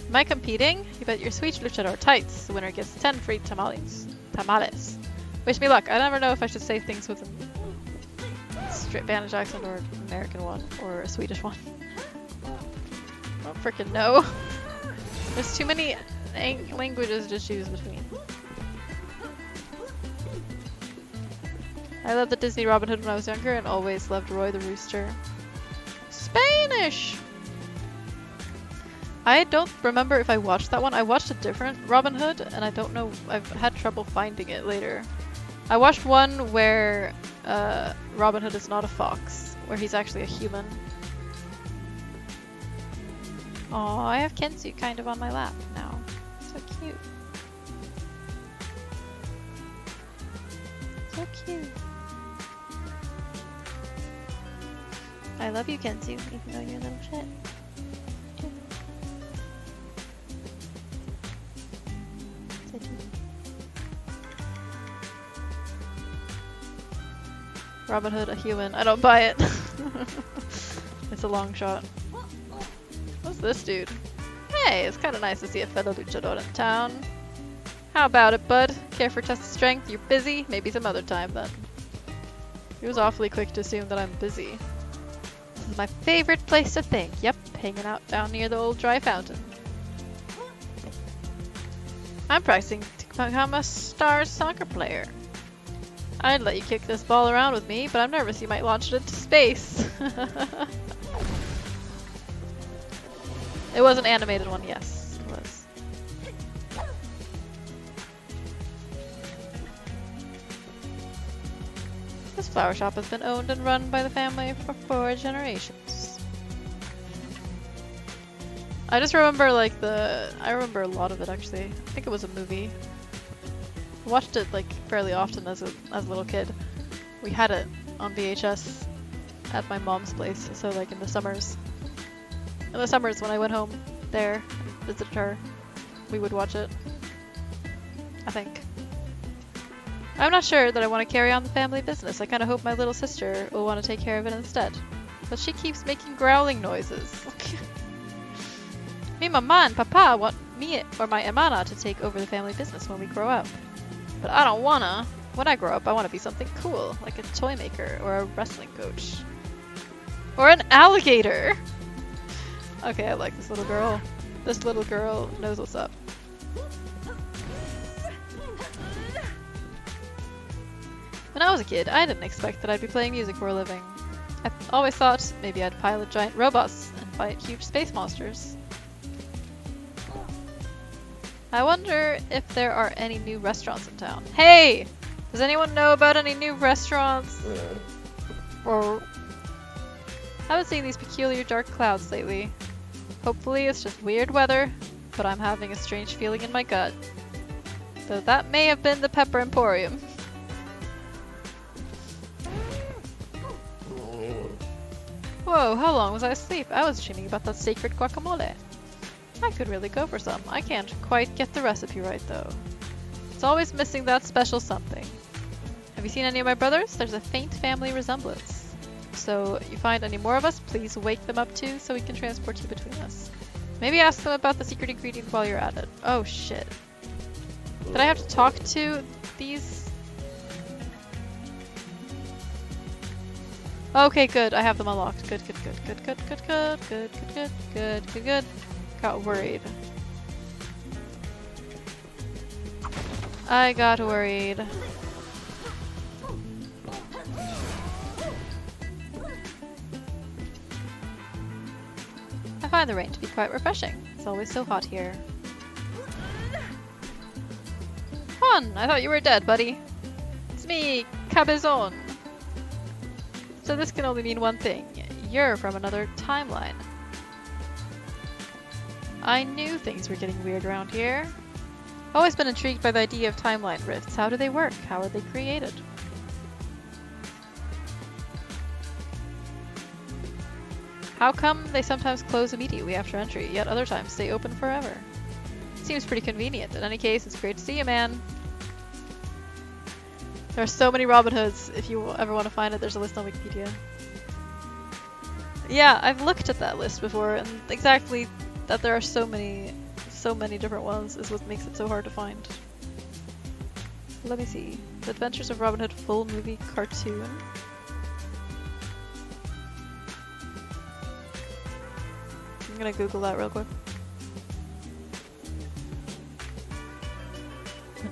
Am I competing? You bet your sweet luchador tights. The winner gets 10 free tamales. Tamales. Wish me luck. I never know if I should say things with a straight Spanish accent or an American one, or a Swedish one. I don't freaking know. There's too many languages to choose between. I loved the Disney Robin Hood when I was younger and always loved Roy the Rooster. Spanish! I don't remember if I watched that one. I watched a different Robin Hood and I don't know, I've had trouble finding it later. I watched one where Robin Hood is not a fox, where he's actually a human. Oh, I have Kensu kind of on my lap now. So cute. So cute. I love you, Kensu, even though you're a little shit. So cute. Robin Hood, a human. I don't buy it. It's a long shot. What's this dude? Hey, it's kind of nice to see a fellow luchador in town. How about it, bud? Care for test of strength? You're busy? Maybe some other time then. He was awfully quick to assume that I'm busy. This is my favorite place to think. Yep, hanging out down near the old dry fountain. I'm practicing to become a star soccer player. I'd let you kick this ball around with me, but I'm nervous you might launch it into space. It was an animated one, yes, it was. This flower shop has been owned and run by the family for 4 generations. I just remember like I remember a lot of it actually. I think it was a movie. I watched it like fairly often as a little kid. We had it on VHS at my mom's place, so like in the summers. In the summers when I went home there and visited her, we would watch it. I think. I'm not sure that I want to carry on the family business. I kind of hope my little sister will want to take care of it instead. But she keeps making growling noises. Me, mama, and papa want me or my hermana to take over the family business when we grow up. But I don't wanna. When I grow up, I want to be something cool, like a toy maker or a wrestling coach. Or an alligator! Okay, I like this little girl. This little girl knows what's up. When I was a kid, I didn't expect that I'd be playing music for a living. I always thought maybe I'd pilot giant robots and fight huge space monsters. I wonder if there are any new restaurants in town. Hey! Does anyone know about any new restaurants? Or I haven't seen these peculiar dark clouds lately. Hopefully it's just weird weather, but I'm having a strange feeling in my gut. Though that may have been the Pepper Emporium. Whoa, how long was I asleep? I was dreaming about that sacred guacamole. I could really go for some. I can't quite get the recipe right though. It's always missing that special something. Have you seen any of my brothers? There's a faint family resemblance. So you find any more of us, please wake them up too so we can transport you between us. Maybe ask them about the secret ingredient while you're at it. Oh shit. Did I have to talk to these? Okay, good. I have them unlocked. Good. Got worried. I got worried. I find the rain to be quite refreshing. It's always so hot here. Juan, I thought you were dead, buddy. It's me, Cabezon. So this can only mean one thing. You're from another timeline. I knew things were getting weird around here. I've always been intrigued by the idea of timeline rifts. How do they work? How are they created? How come they sometimes close immediately after entry, yet other times stay open forever? Seems pretty convenient. In any case, it's great to see you, man. There are so many Robin Hoods. If you ever want to find it, there's a list on Wikipedia. Yeah, I've looked at that list before, and exactly that there are so many different ones is what makes it so hard to find. Let me see. The Adventures of Robin Hood full movie cartoon. I'm gonna Google that real quick.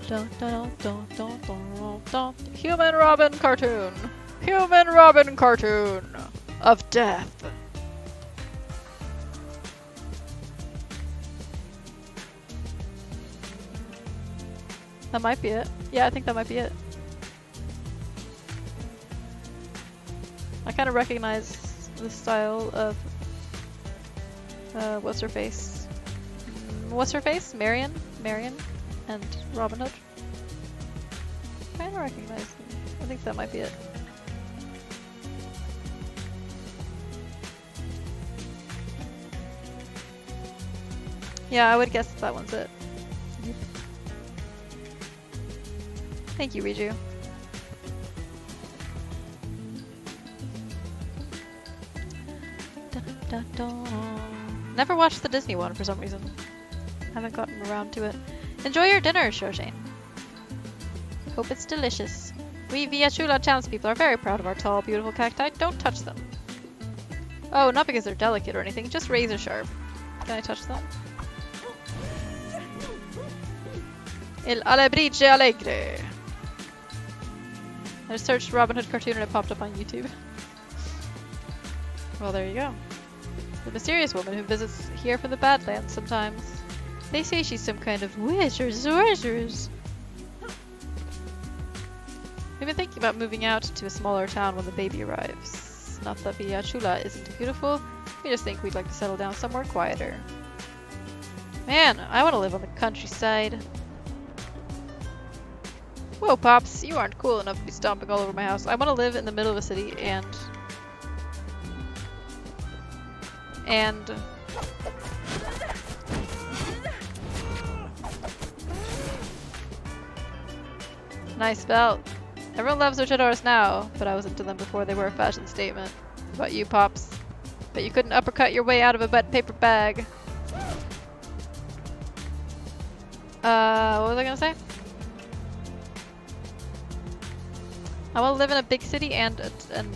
Dun, dun, dun, dun, dun, dun. Human Robin cartoon! Human Robin cartoon! Of death! That might be it. Yeah, I think that might be it. I kind of recognize the style of what's her face? What's her face? Marion and Robin Hood. Kind of recognize them. I think that might be it. Yeah, I would guess that one's it. Yep. Thank you, Riju. Dun, dun, dun. Never watched the Disney one for some reason. Haven't gotten around to it. Enjoy your dinner, Shoshane. Hope it's delicious. We Viachula townspeople are very proud of our tall, beautiful cacti. Don't touch them. Oh, not because they're delicate or anything, just razor sharp. Can I touch them? Il alebrige allegre. I searched Robin Hood cartoon and it popped up on YouTube. Well, there you go. The mysterious woman who visits here from the Badlands sometimes. They say she's some kind of witch or sorceress. We've been thinking about moving out to a smaller town when the baby arrives. Not that Viachula isn't beautiful, we just think we'd like to settle down somewhere quieter. Man, I want to live on the countryside. Whoa, Pops, you aren't cool enough to be stomping all over my house. I want to live in the middle of a city and... Nice belt. Everyone loves luchadors now, but I was into them before they were a fashion statement. What about you, Pops? Bet you couldn't uppercut your way out of a wet paper bag. What was I gonna say? I want to live in a big city and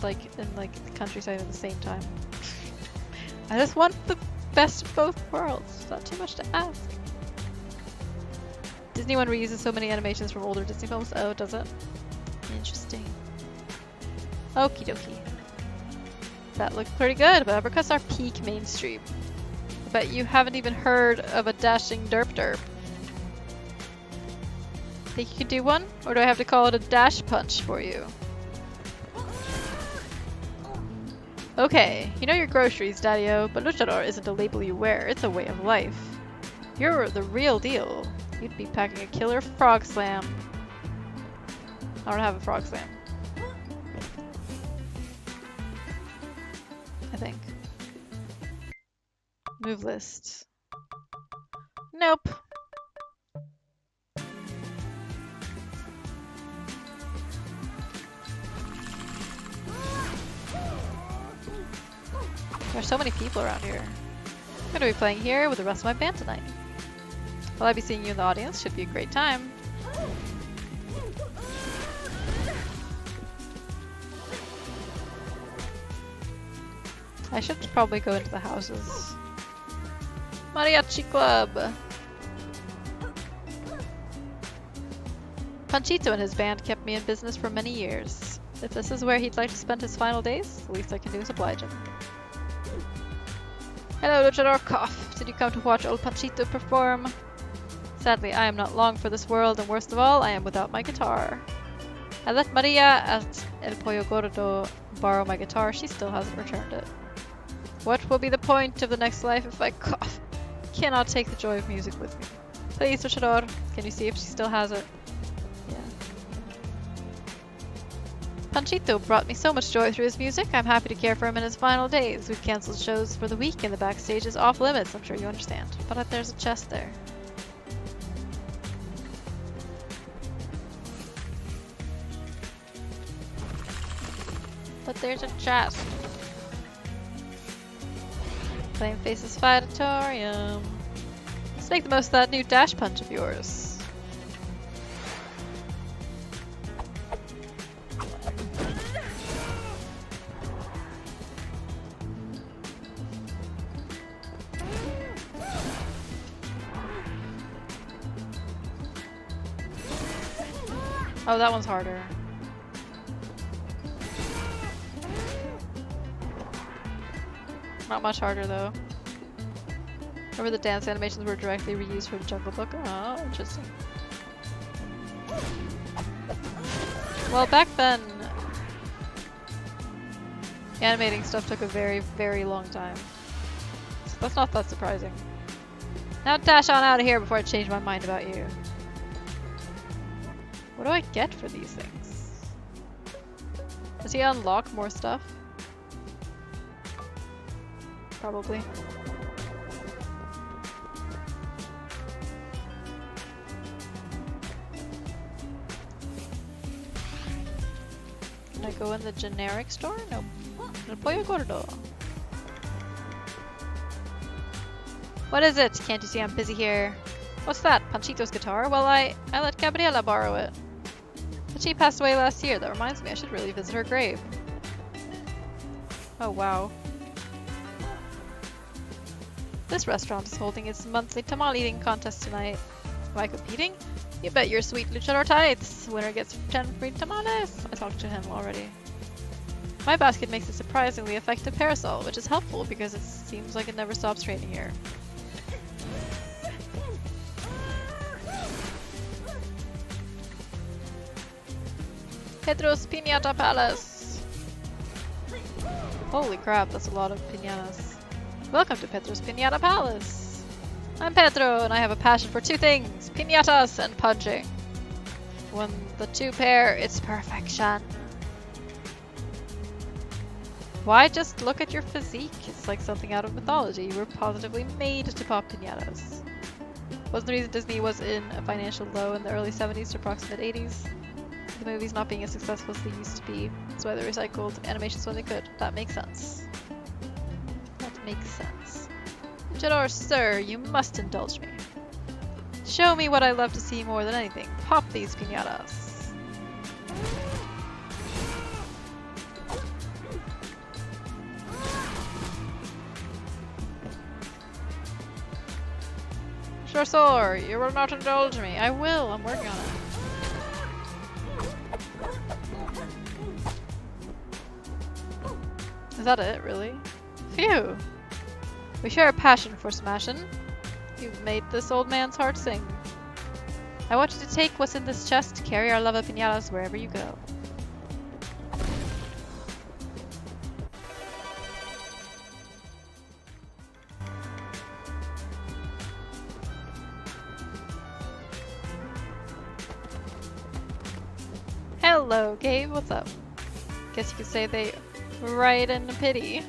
like in like the countryside at the same time. I just want the best of both worlds. Not too much to ask. Disney One reuses so many animations from older Disney films. Oh, does it? Interesting. Okie dokie. That looked pretty good, but uppercuts are peak mainstream. I bet you haven't even heard of a dashing derp derp. Think you can do one? Or do I have to call it a dash punch for you? Okay, you know your groceries, Daddy-O, but luchador isn't a label you wear, it's a way of life. You're the real deal. You'd be packing a killer frog slam. I don't have a frog slam. I think. Move list. Nope. There's so many people around here. I'm gonna be playing here with the rest of my band tonight. Will I be seeing you in the audience? Should be a great time. I should probably go into the houses. Mariachi Club! Panchito and his band kept me in business for many years. If this is where he'd like to spend his final days, the least I can do is oblige him. Hello, luchador cough. Did you come to watch old Panchito perform? Sadly, I am not long for this world, and worst of all, I am without my guitar. I let Maria at El Pollo Gordo borrow my guitar. She still hasn't returned it. What will be the point of the next life if I cough? Cannot take the joy of music with me. Please, luchador, can you see if she still has it? Yeah. Panchito brought me so much joy through his music. I'm happy to care for him in his final days. We've cancelled shows for the week and the backstage is off limits, I'm sure you understand. But there's a chest there. But there's a chest. Flame Faces Fightatorium. Let's make the most of that new dash punch of yours. Oh, that one's harder. Not much harder though. Remember the dance animations were directly reused from Jungle Book? Oh, interesting. Well, back then, animating stuff took a very, very long time. So that's not that surprising. Now dash on out of here before I change my mind about you. What do I get for these things? Does he unlock more stuff? Probably. Can I go in the generic store? Nope. El pollo gordo. What is it? Can't you see I'm busy here? What's that? Panchito's guitar? Well, I let Gabriela borrow it. But she passed away last year. That reminds me, I should really visit her grave. Oh, wow. This restaurant is holding its monthly tamale eating contest tonight. Am I competing? You bet your sweet luchador tights. Winner gets 10 free tamales. I talked to him already. My basket makes a surprisingly effective parasol, which is helpful because it seems like it never stops raining here. Pedro's Piñata Palace! Holy crap, that's a lot of piñatas. Welcome to Pedro's Piñata Palace! I'm Pedro, and I have a passion for two things, piñatas and punching. When the two pair, it's perfection. Why just look at your physique? It's like something out of mythology. You were positively made to pop piñatas. Wasn't the reason Disney was in a financial low in the early 70s to approximate 80s? The movies not being as successful as they used to be. That's why they recycled animations when they could. That makes sense. That makes sense. Luchador, sir, you must indulge me. Show me what I love to see more than anything. Pop these piñatas. Sure, you will not indulge me. I will. I'm working on it. Is that it, really? Phew! We share a passion for smashing. You've made this old man's heart sing. I want you to take what's in this chest to carry our love of piñatas wherever you go. Hello, Gabe. What's up? Guess you could say they right in a pity.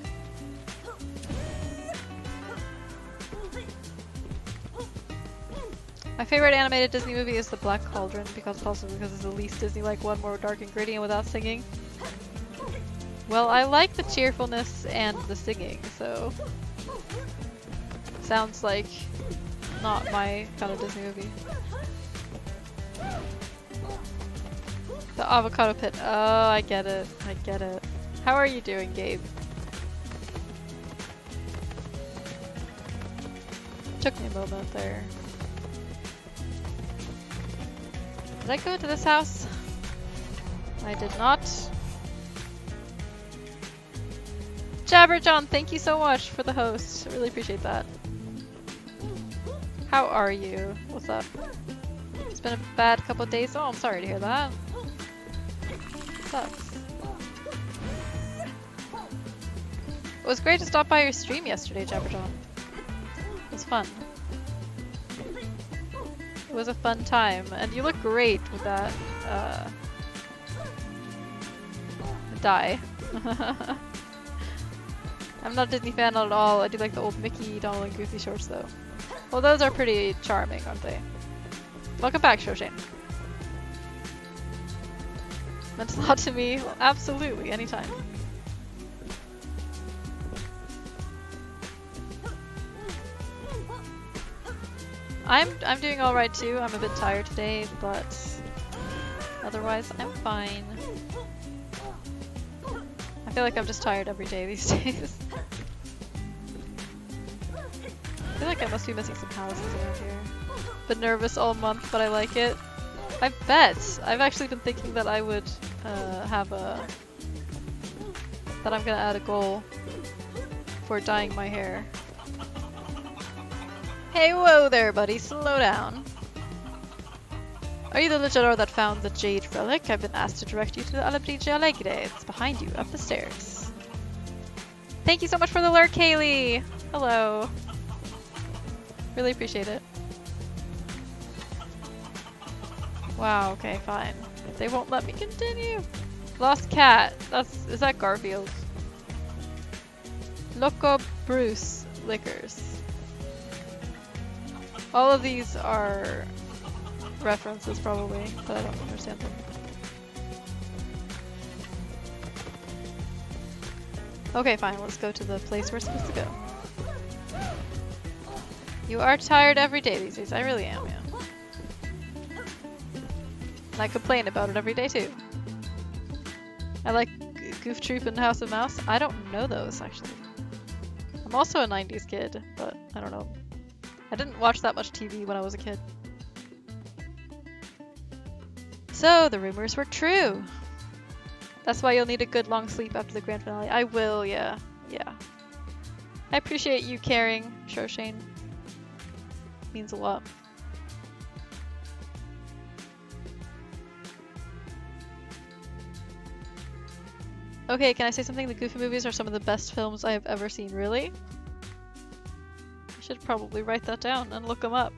My favorite animated Disney movie is The Black Cauldron, because it's the least Disney-like one, more dark and gritty and without singing. Well, I like the cheerfulness and the singing, so sounds like not my kind of Disney movie. The avocado pit. Oh, I get it. I get it. How are you doing, Gabe? Took me a moment there. Did I go to this house? I did not. Jabberjohn, thank you so much for the host. I really appreciate that. How are you? What's up? It's been a bad couple of days. Oh, I'm sorry to hear that. Sucks. It was great to stop by your stream yesterday, Jabberjohn. It was fun. It was a fun time, and you look great with that, dye. I'm not a Disney fan at all. I do like the old Mickey, Donald, and Goofy shorts, though. Well, those are pretty charming, aren't they? Welcome back, Shoshane. Meant a lot to me. Well, absolutely, anytime. I'm doing all right too. I'm a bit tired today, but otherwise I'm fine. I feel like I'm just tired every day these days. I feel like I must be missing some houses around here. Been nervous all month, but I like it. I bet. I've actually been thinking that I would have a... that I'm gonna add a goal for dyeing my hair. Hey, whoa there, buddy. Slow down. Are you the luchador that found the jade relic? I've been asked to direct you to the Alabrija Alegre. It's behind you, up the stairs. Thank you so much for the lurk, Kaylee! Hello. Really appreciate it. Wow, okay, fine. They won't let me continue. Lost cat. Is that Garfield? Loco Bruce Liquors. All of these are references probably, but I don't understand them. Okay, fine, let's go to the place we're supposed to go. You are tired every day these days. I really am, yeah. And I complain about it every day too. I like Goof Troop and House of Mouse. I don't know those, actually. I'm also a 90s kid, but I don't know. I didn't watch that much TV when I was a kid. So, the rumors were true. That's why you'll need a good long sleep after the grand finale. I will, yeah. Yeah. I appreciate you caring, Shoshane. Means a lot. Okay, can I say something? The Goofy movies are some of the best films I have ever seen. Really? I should probably write that down and look them up.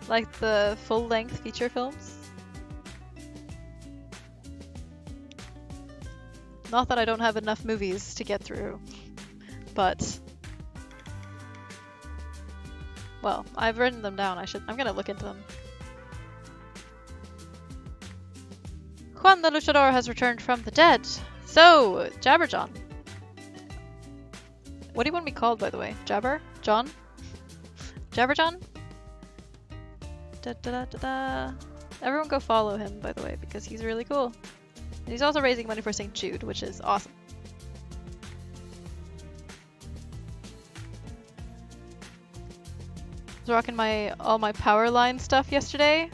Like the full-length feature films. Not that I don't have enough movies to get through, but... well, I've written them down. I'm gonna look into them. Juan the Luchador has returned from the dead. So, Jabberjohn. What do you want me called, by the way? Jabber? John? Jabberjohn? Da, da, da, da, da. Everyone go follow him, by the way, because he's really cool. And he's also raising money for St. Jude, which is awesome. I was rocking all my Powerline stuff yesterday.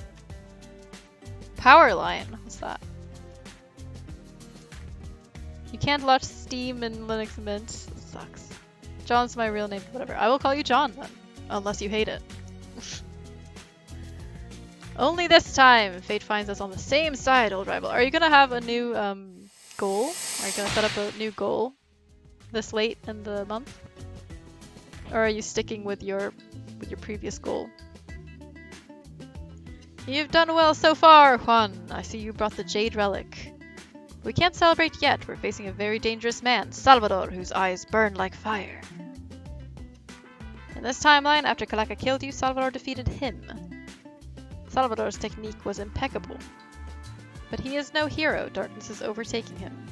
Powerline? What's that? You can't launch Steam in Linux Mint. It sucks. John's my real name, whatever. I will call you John then, unless you hate it. Only this time, fate finds us on the same side, old rival. Are you gonna have a new goal? Are you gonna set up a new goal this late in the month? Or are you sticking with your previous goal? You've done well so far, Juan. I see you brought the jade relic. We can't celebrate yet. We're facing a very dangerous man, Salvador, whose eyes burn like fire. In this timeline, after Kalaka killed you, Salvador defeated him. Salvador's technique was impeccable. But he is no hero. Darkness is overtaking him.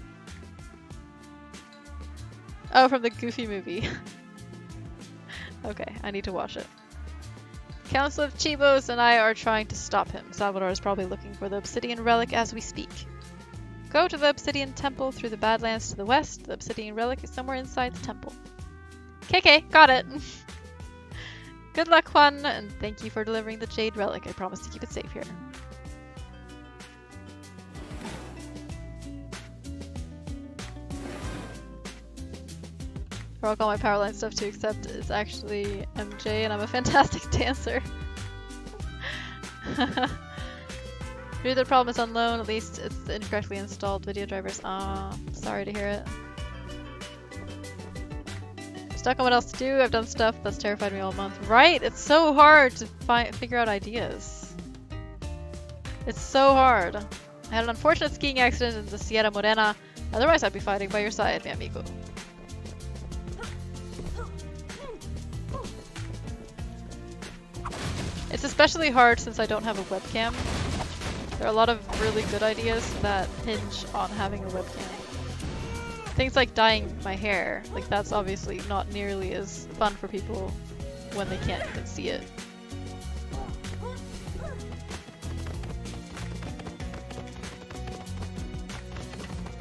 Oh, from the Goofy movie. Okay, I need to watch it. Council of Chibos and I are trying to stop him. Salvador is probably looking for the obsidian relic as we speak. Go to the obsidian temple through the Badlands to the west. The obsidian relic is somewhere inside the temple. KK, got it! Good luck, Juan, and thank you for delivering the jade relic. I promise to keep it safe here. I rock all my Powerline stuff too, except it's actually MJ and I'm a fantastic dancer. Maybe the problem is unknown, at least it's the incorrectly installed video drivers. Sorry to hear it. Stuck on what else to do. I've done stuff that's terrified me all month. Right? It's so hard to figure out ideas. It's so hard. I had an unfortunate skiing accident in the Sierra Morena. Otherwise I'd be fighting by your side, mi amigo. It's especially hard since I don't have a webcam. There are a lot of really good ideas that hinge on having a webcam. Things like dyeing my hair, like that's obviously not nearly as fun for people when they can't even see it.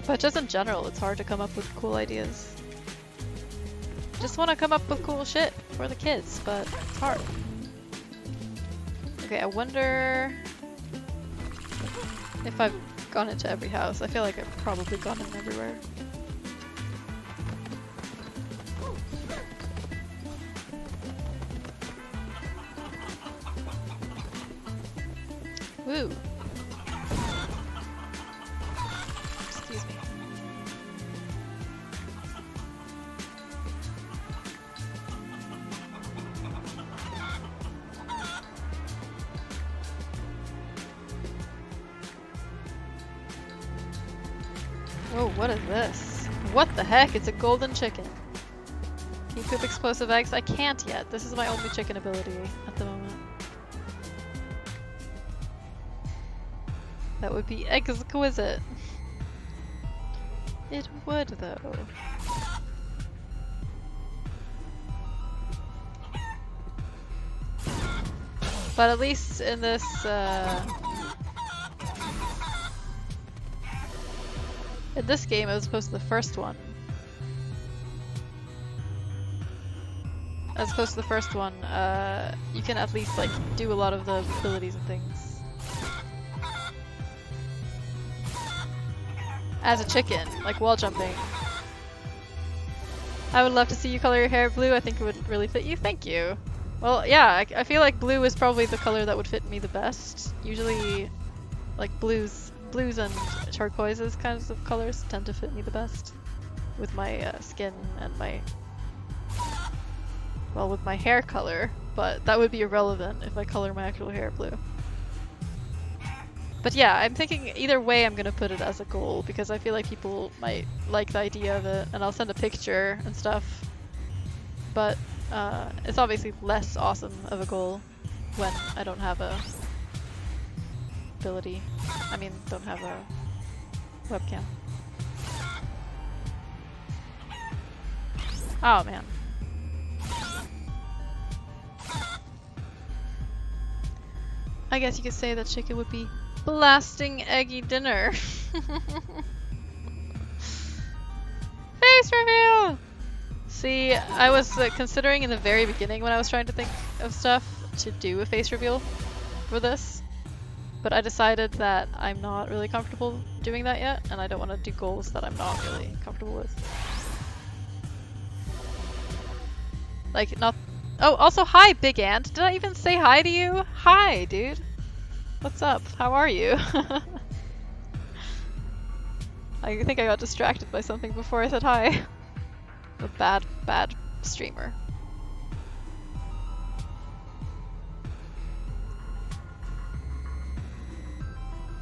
But just in general, it's hard to come up with cool ideas. Just want to come up with cool shit for the kids, but it's hard. Okay, I wonder if I've gone into every house. I feel like I've probably gone in everywhere. Woo! Excuse me. Oh, what is this? What the heck? It's a golden chicken. Can you poop explosive eggs? I can't yet. This is my only chicken ability at the moment. That would be exquisite. It would, though. But at least in this, in this game, as opposed to the first one. As opposed to the first one, you can at least, like, do a lot of the abilities and things. As a chicken, like wall jumping. I would love to see you color your hair blue. I think it would really fit you. Thank you. Well, yeah, I feel like blue is probably the color that would fit me the best. Usually, like blues and turquoises kinds of colors tend to fit me the best. With my skin and my... well, with my hair color. But that would be irrelevant if I color my actual hair blue. But yeah, I'm thinking either way I'm gonna put it as a goal because I feel like people might like the idea of it, and I'll send a picture and stuff. But it's obviously less awesome of a goal when I don't have a ability. I mean, don't have a webcam. Oh man. I guess you could say that chicken would be blasting eggy dinner. Face reveal! See, I was considering in the very beginning when I was trying to think of stuff to do a face reveal for this, but I decided that I'm not really comfortable doing that yet, and I don't want to do goals that I'm not really comfortable with. Like, not... Oh, also hi, Big Ant! Did I even say hi to you? Hi, dude! What's up? How are you? I think I got distracted by something before I said hi. A bad streamer.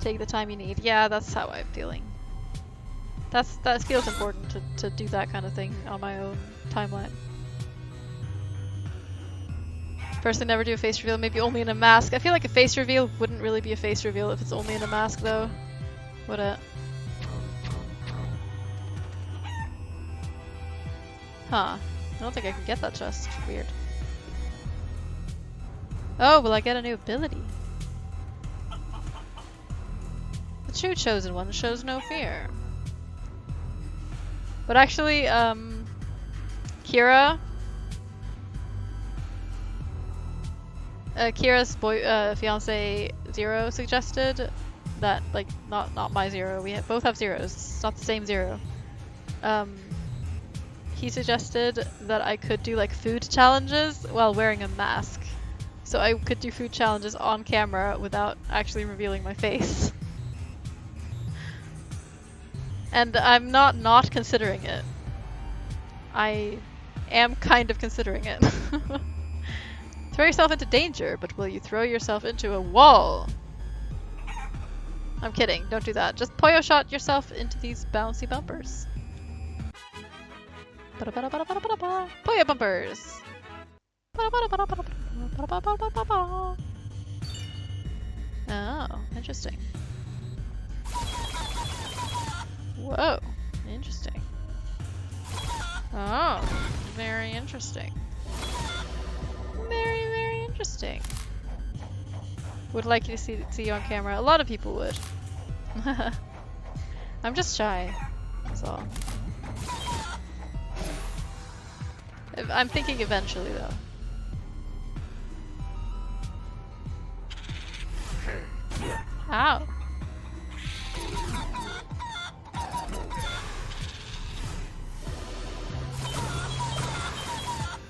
Take the time you need. Yeah, that's how I'm feeling. That feels important to do that kind of thing on my own timeline. Personally, never do a face reveal, maybe only in a mask. I feel like a face reveal wouldn't really be a face reveal if it's only in a mask, though. Would it? Huh. I don't think I can get that chest. Weird. Oh, will I get a new ability? The true chosen one shows no fear. But actually, Kira's fiance Zero suggested that, like, not my Zero. We both have zeros. It's not the same Zero. He suggested that I could do like food challenges while wearing a mask, so I could do food challenges on camera without actually revealing my face. And I'm not considering it. I am kind of considering it. Throw yourself into danger, but will you throw yourself into a wall? I'm kidding, don't do that. Just Poyo shot yourself into these bouncy bumpers. Poyo bumpers! Oh, interesting. Whoa, interesting. Oh, very interesting. Very interesting. Would like you to see you on camera. A lot of people would. I'm just shy. That's all. I'm thinking eventually, though. Ow.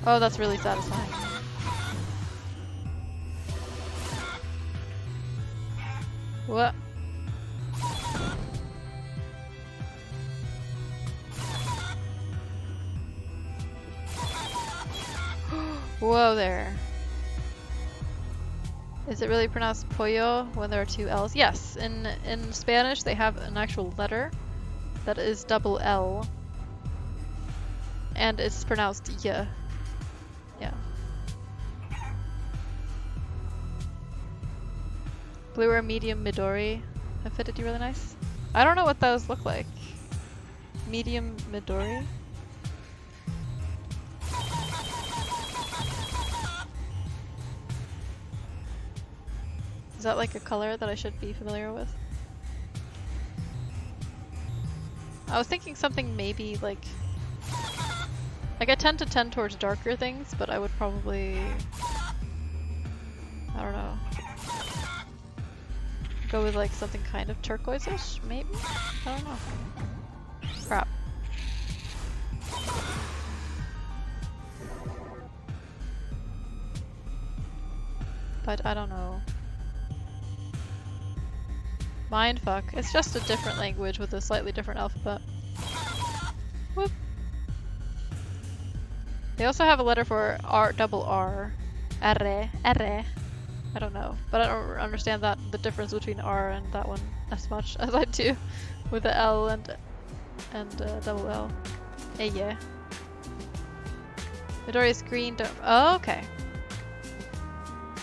Oh, that's really satisfying. What? Whoa there. Is it really pronounced pollo when there are two L's? Yes, in Spanish they have an actual letter that is double L. And it's pronounced y. Yeah. Blue or medium Midori have fitted you really nice. I don't know what those look like. Medium Midori? Is that like a color that I should be familiar with? I was thinking something maybe like I tend to tend towards darker things, but I would probably, I don't know, go with like something kind of turquoise-ish, maybe? I don't know. Crap. But I don't know. Mindfuck. It's just a different language with a slightly different alphabet. Whoop. They also have a letter for R, double R. R. R. I don't know. But I don't understand the difference between R and that one as much as I do with the L and double L. Yeah. Midori is green. Oh, okay.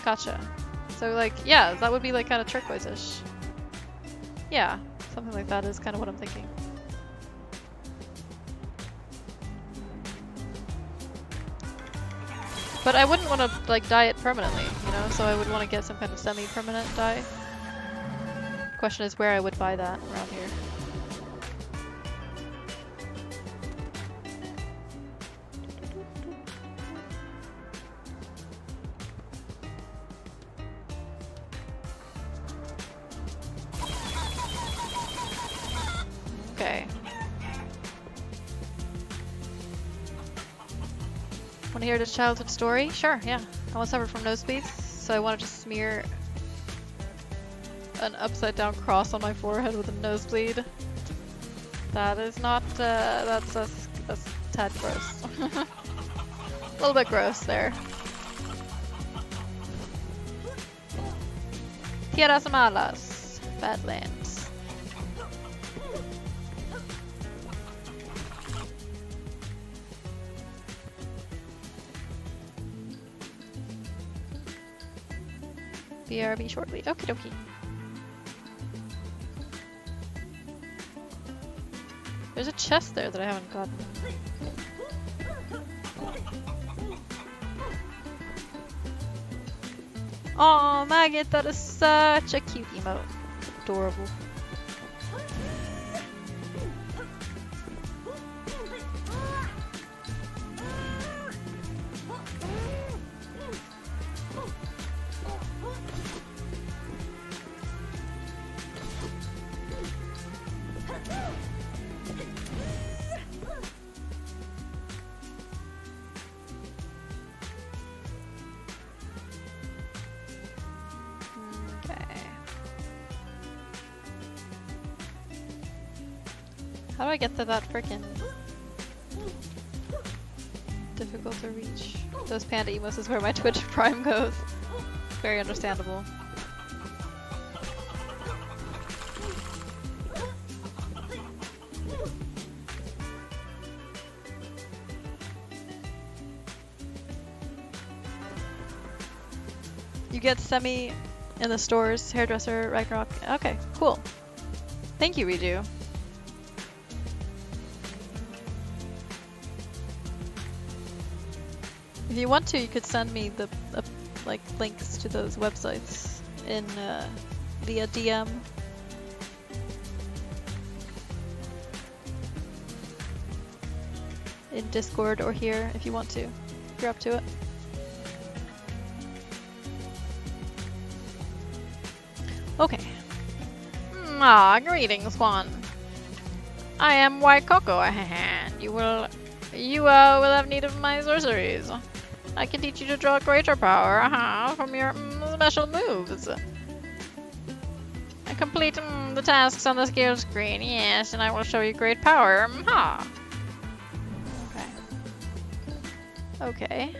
Gotcha. So like, yeah, that would be like kind of turquoise-ish. Yeah, something like that is kind of what I'm thinking. But I wouldn't want to like dye it permanently, you know, so I would want to get some kind of semi-permanent dye. Question is where I would buy that around here. Okay. Want to hear this childhood story? Sure, yeah. I once suffered from nosebleeds, so I wanted to smear an upside down cross on my forehead with a nosebleed. That is not, that's tad gross. A little bit gross there. Tierras Malas, Badlands. BRB shortly. Okie dokie. There's a chest there that I haven't gotten. Aw, Maggot, that is such a cute emote. Adorable. How do I get to that frickin' difficult to reach? Those panda emos is where my Twitch Prime goes. Very understandable. You get semi in the stores, hairdresser, Ragnarok. Okay, cool. Thank you, Redo. If you want to, you could send me the like links to those websites in via DM. In Discord or here if you want to, if you're up to it. Okay, Ah, greetings, Juan. I am White Cocoa. You will have need of my sorceries. I can teach you to draw greater power from your special moves. And complete the tasks on the skill screen. Yes, and I will show you great power. Okay.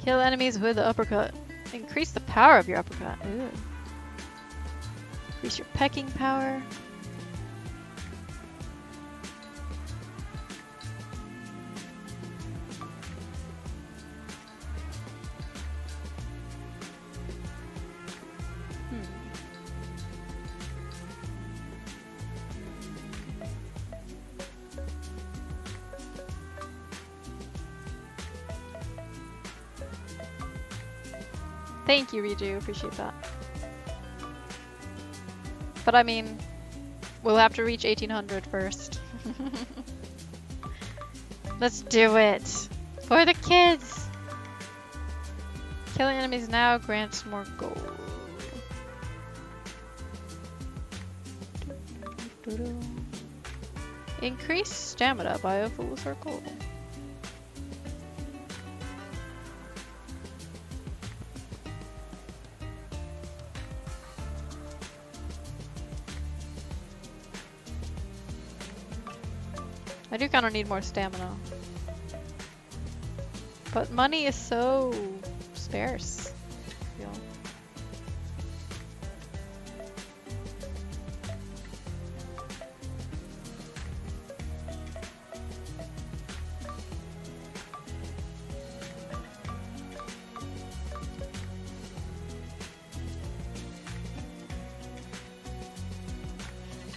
Kill enemies with the uppercut. Increase the power of your uppercut. Ooh. Increase your pecking power. Thank you, Riju. Appreciate that. But I mean, we'll have to reach 1800 first. Let's do it! For the kids! Killing enemies now grants more gold. Increase stamina by a full circle. I do kind of need more stamina. But money is so sparse. I feel.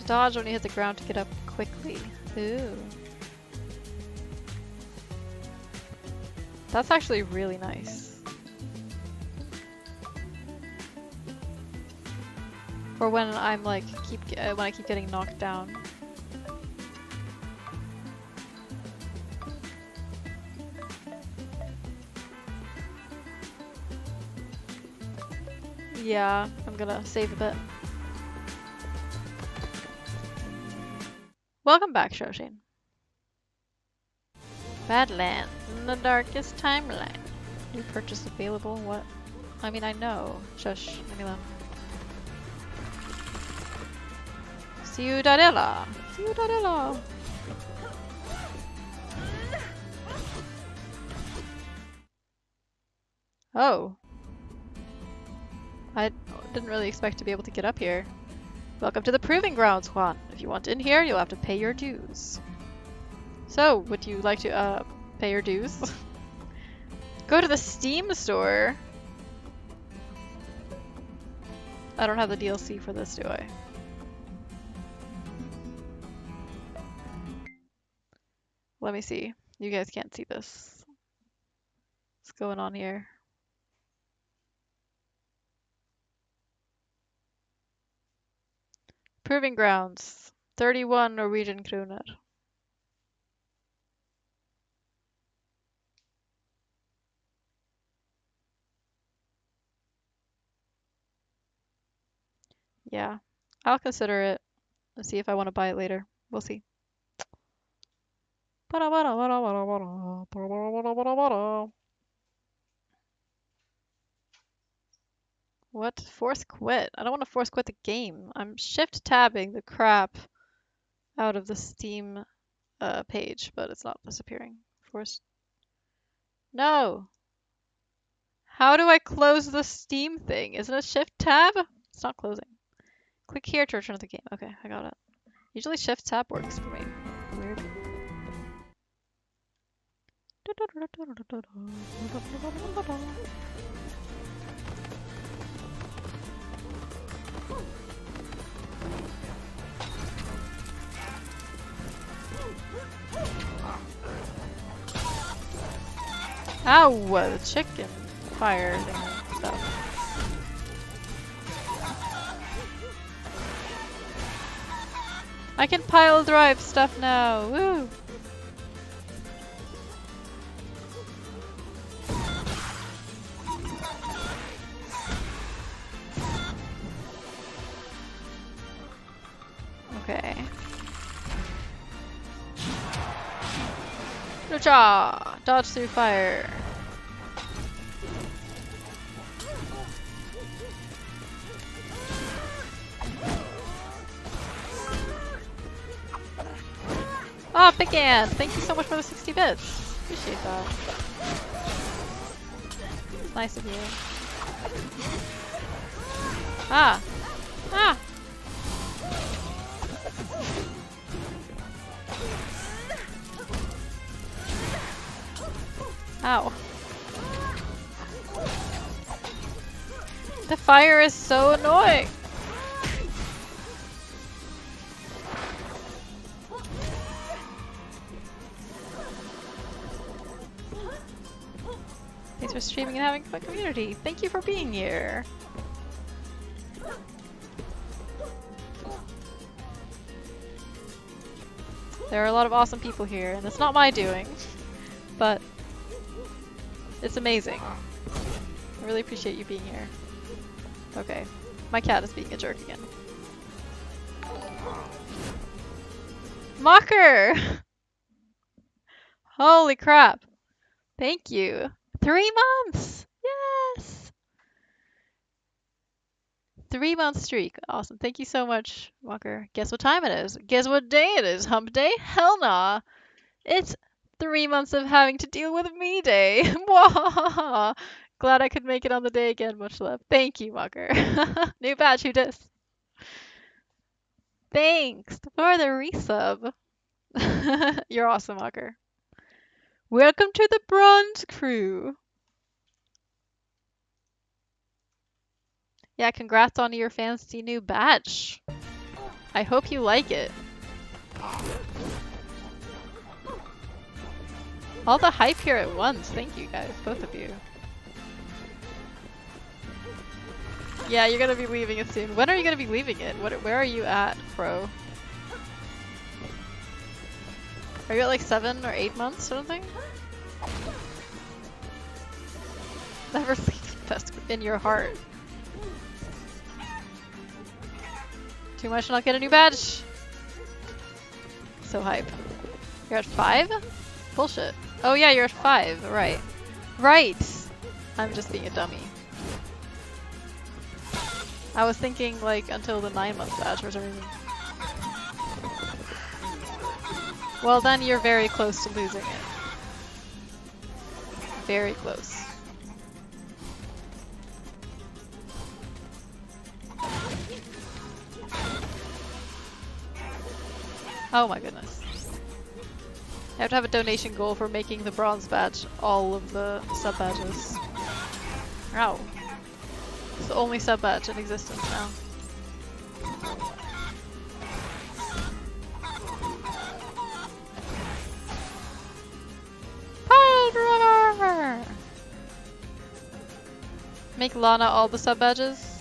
Dodge when you hit the ground to get up quickly. Ooh. That's actually really nice. For when I'm like when I keep getting knocked down. Yeah, I'm gonna save a bit. Welcome back, Shoshin. Badlands in the darkest timeline. New purchase available. What? I mean, I know. Shush. Leave me alone. Ciudadela. Ciudadela. Oh. I didn't really expect to be able to get up here. Welcome to the Proving Grounds, Juan. If you want in here, you'll have to pay your dues. So, would you like to pay your dues? Go to the Steam store. I don't have the DLC for this, do I? Let me see. You guys can't see this. What's going on here? Proving Grounds. 31 Norwegian kroner. Yeah, I'll consider it and see if I want to buy it later. We'll see. What? Force quit? I don't want to force quit the game. I'm shift tabbing the crap out of the Steam page, but it's not disappearing. Force. No! How do I close the Steam thing? Isn't it shift tab? It's not closing. Click here to return to the game. Okay, I got it. Usually shift tab works for me. Weird. Ow! The chicken fire thing and stuff. I can pile drive stuff now. Woo! Lucha! Dodge through fire. Oh, Pican! Thank you so much for the 60 bits. Appreciate that. It's nice of you. Ah! Ah! Ow. The fire is so annoying! Thanks for streaming and having a fun community. Thank you for being here. There are a lot of awesome people here, and it's not my doing, but it's amazing. I really appreciate you being here. Okay, my cat is being a jerk again. Mocker! Holy crap. Thank you. 3 months! Yes! 3-month streak. Awesome. Thank you so much, Walker. Guess what time it is? Guess what day it is? Hump day? Hell nah. It's 3 months of having to deal with me day. Wahahaha. Glad I could make it on the day again. Much love. Thank you, Walker. New badge. Who dis? Thanks for the resub. You're awesome, Walker. Welcome to the Bronze Crew. Yeah, congrats on your fancy new badge. I hope you like it. All the hype here at once. Thank you guys, both of you. Yeah, you're gonna be leaving it soon. When are you gonna be leaving it? Where are you at, bro? Are you at like 7 or 8 months or something? Never leave best in your heart. Too much to not get a new badge. So hype. You're at 5? Bullshit. Oh yeah, you're at 5. Right. Right! I'm just being a dummy. I was thinking like until the 9-month badge or something. Well then you're very close to losing it. Very close. Oh my goodness. I have to have a donation goal for making the bronze badge all of the sub badges. Ow. It's the only sub badge in existence now. Make Lana all the sub badges.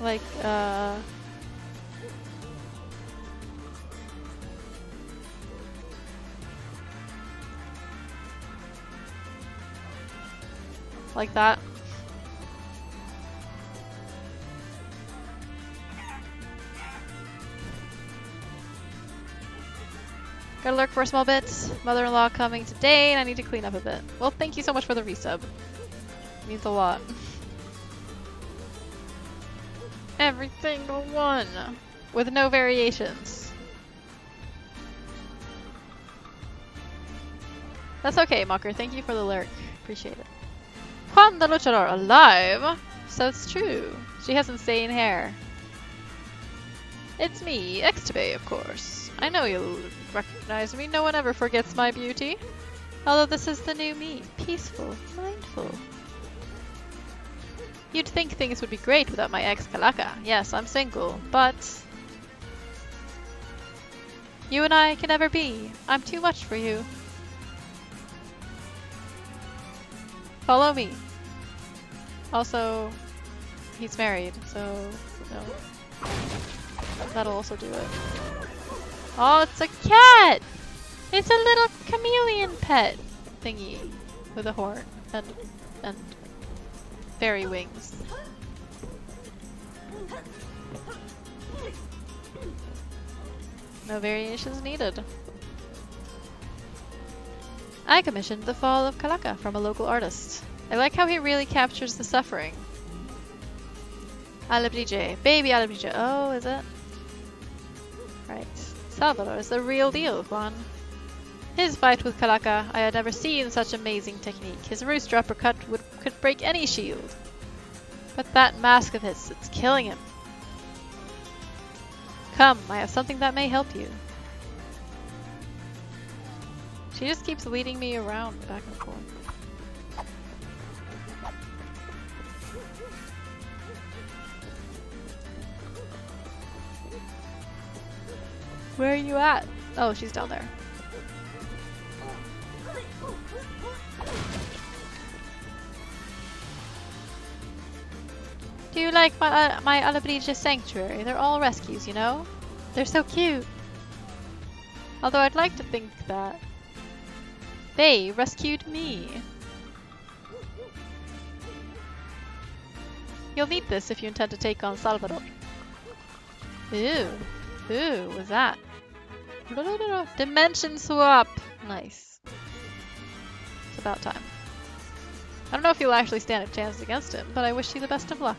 Like, like that. Gotta lurk for a small bit. Mother-in-law coming today, and I need to clean up a bit. Well, thank you so much for the resub. Means a lot. Every single one, with no variations. That's okay, Mocker. Thank you for the lurk. Appreciate it. Juan the Luchador alive? So it's true. She has insane hair. It's me, Xtabe, of course. I know you'll recognize me. No one ever forgets my beauty. Although this is the new me. Peaceful, mindful. You'd think things would be great without my ex Kalaka. Yes, I'm single, but you and I can never be. I'm too much for you. Follow me. Also, he's married, so no. That'll also do it. Oh, it's a cat! It's a little chameleon pet thingy with a horn and fairy wings. No variations needed. I commissioned The Fall of Kalaka from a local artist. I like how he really captures the suffering. Alabdije. Baby Alabdije. Oh, is it? Right. Salvador is the real deal, Juan. His fight with Kalaka, I had never seen such amazing technique. His rooster uppercut could break any shield. But that mask of his, it's killing him. Come, I have something that may help you. She just keeps leading me around back and forth. Where are you at? Oh, she's down there. Do you like my Alabrija sanctuary? They're all rescues, you know? They're so cute. Although I'd like to think that they rescued me. You'll need this if you intend to take on Salvador. Ooh. Ooh, what's that? Dimension swap! Nice. It's about time. I don't know if you'll actually stand a chance against him, but I wish you the best of luck.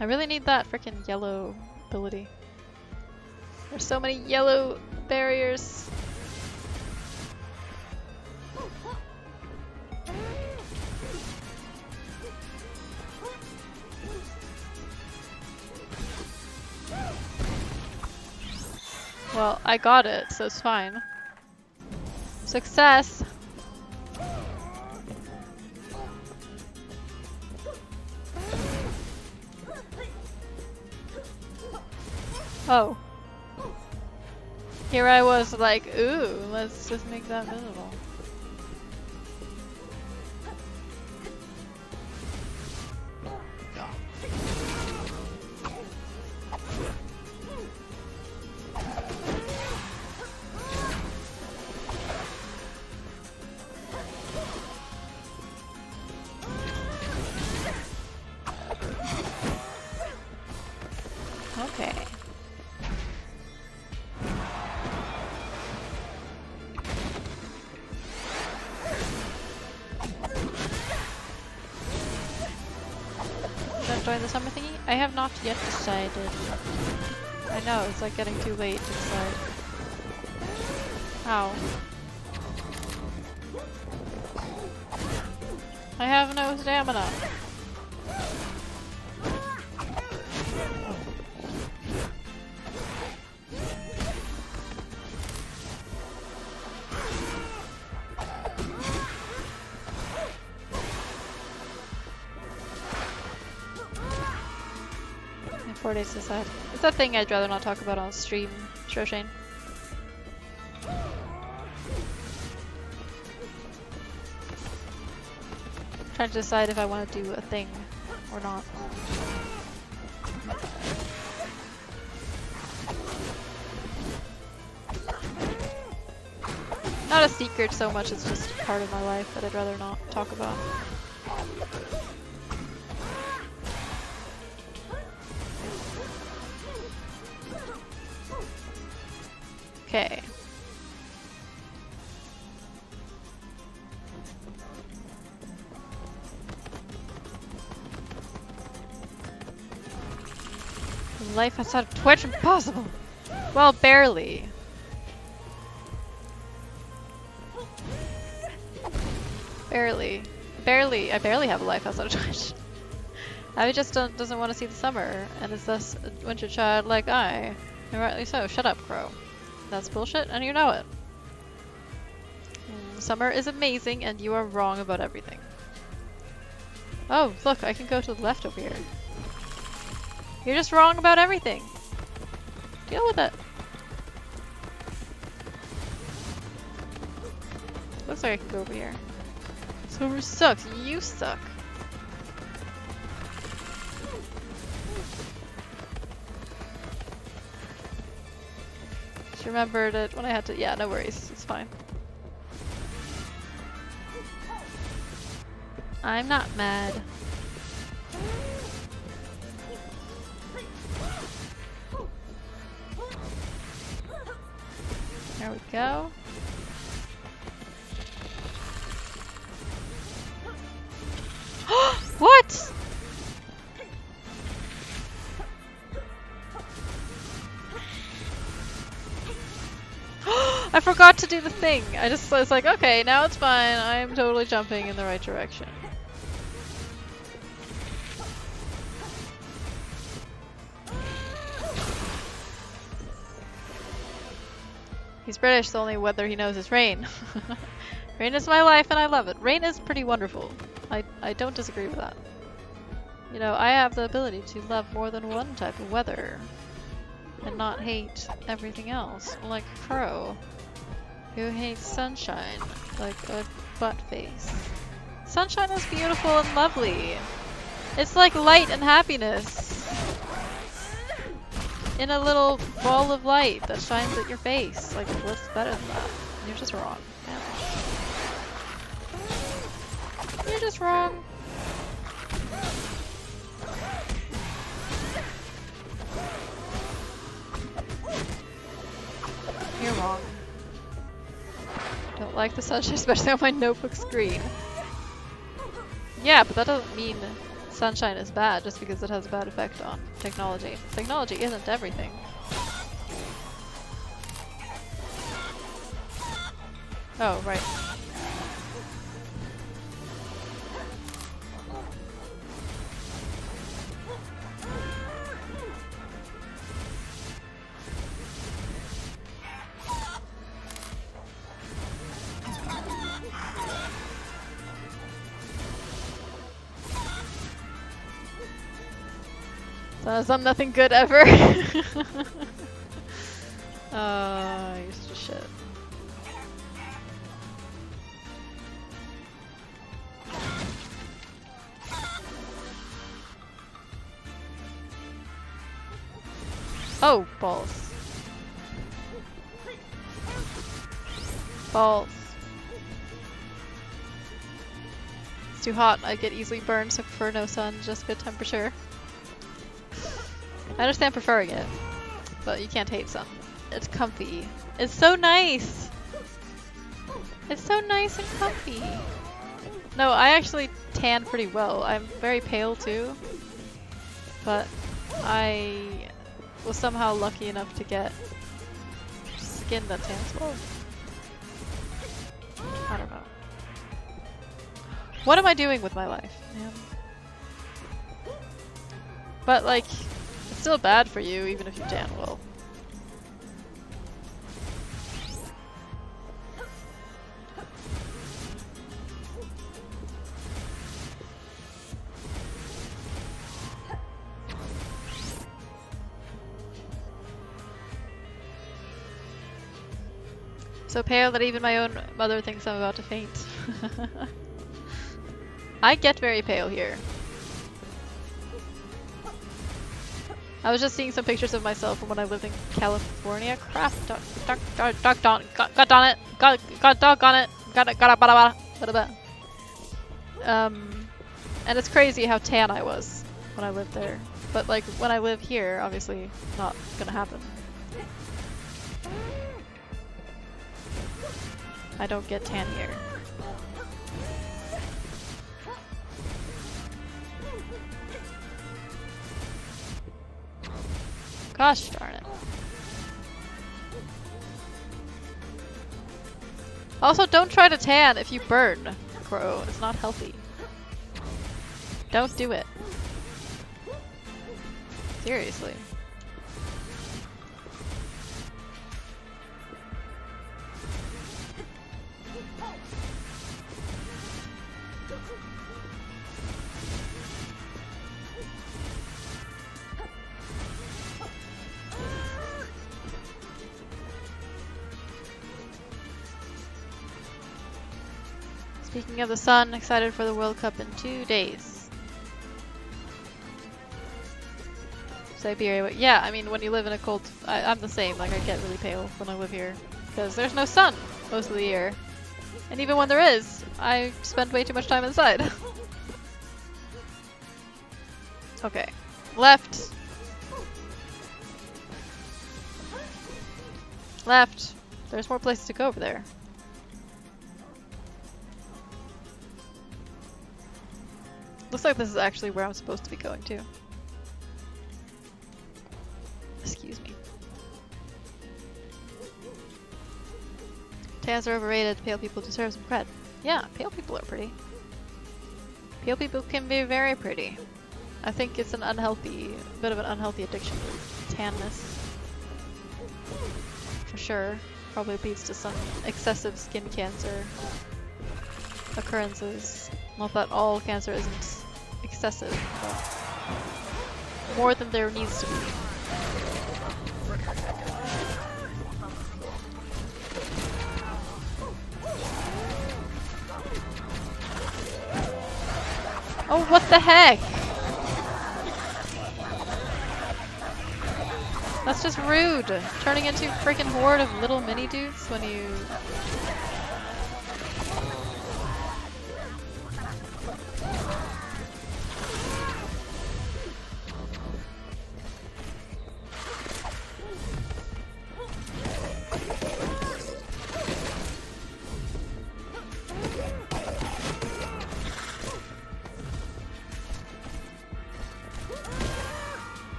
I really need that frickin' yellow ability. There's so many yellow barriers. Well, I got it, so it's fine. Success! Oh. Here I was like, ooh, let's just make that visible. Okay. Should I join the summer thingy? I have not yet decided. I know, it's like getting too late to decide. Ow. I have no stamina. In 4 days to decide. It's a thing I'd rather not talk about on stream, Shoshain. Trying to decide if I want to do a thing or not. Not a secret so much, it's just part of my life that I'd rather not talk about. Okay. Life outside of Twitch impossible. Well, barely. Barely. I barely have a life outside of Twitch. Abby just doesn't want to see the summer, and is thus a winter child like I. And rightly so. Shut up, Crow. That's bullshit, and you know it. Summer is amazing, and you are wrong about everything. Oh, look, I can go to the left over here. You're just wrong about everything. Deal with it. Looks like I can go over here. Summer sucks. You suck. Just remembered it when I had to. Yeah, no worries. It's fine. I'm not mad. There we go. What? I forgot to do the thing. I was like, okay, now it's fine. I'm totally jumping in the right direction. He's British, the only weather he knows is rain. Rain is my life and I love it. Rain is pretty wonderful. I don't disagree with that. You know, I have the ability to love more than one type of weather and not hate everything else, like Crow, who hates sunshine like a butt face. Sunshine is beautiful and lovely. It's like light and happiness in a little ball of light that shines at your face. Like, what's better than that? You're just wrong. You're just wrong. You're wrong. Don't like the sunshine, especially on my notebook screen. Yeah, but that doesn't mean sunshine is bad just because it has a bad effect on technology. Technology isn't everything. Oh, right. Some nothing good ever. You're such a shit. Oh, balls. Balls. It's too hot. I get easily burned, so I prefer no sun, just good temperature. I understand preferring it, but you can't hate sun. It's comfy. It's so nice! It's so nice and comfy. No, I actually tan pretty well. I'm very pale too, but I was somehow lucky enough to get skin that tans well. I don't know. What am I doing with my life, man? But like, it's still bad for you, even if you tan well. So pale that even my own mother thinks I'm about to faint. I get very pale here. I was just seeing some pictures of myself from when I lived in California. Crap, doggone it, and it's crazy how tan I was when I lived there. But like when I live here, obviously not gonna happen. I don't get tan here. Gosh darn it. Also, don't try to tan if you burn, Crow. It's not healthy. Don't do it. Seriously. Speaking of the sun, excited for the World Cup in 2 days. Siberia, yeah, I mean when you live in a cold, I'm the same, like I get really pale when I live here. Because there's no sun most of the year. And even when there is, I spend way too much time inside. Okay. Left. Left. There's more places to go over there. Looks like this is actually where I'm supposed to be going to. Excuse me. Tans are overrated. Pale people deserve some cred. Yeah, pale people are pretty. Pale people can be very pretty. I think it's an unhealthy, bit of an unhealthy addiction to tanness. For sure. Probably leads to some excessive skin cancer occurrences. Not that all cancer isn't excessive, but more than there needs to be. Oh, what the heck? That's just rude. Turning into a freaking horde of little mini dudes when you...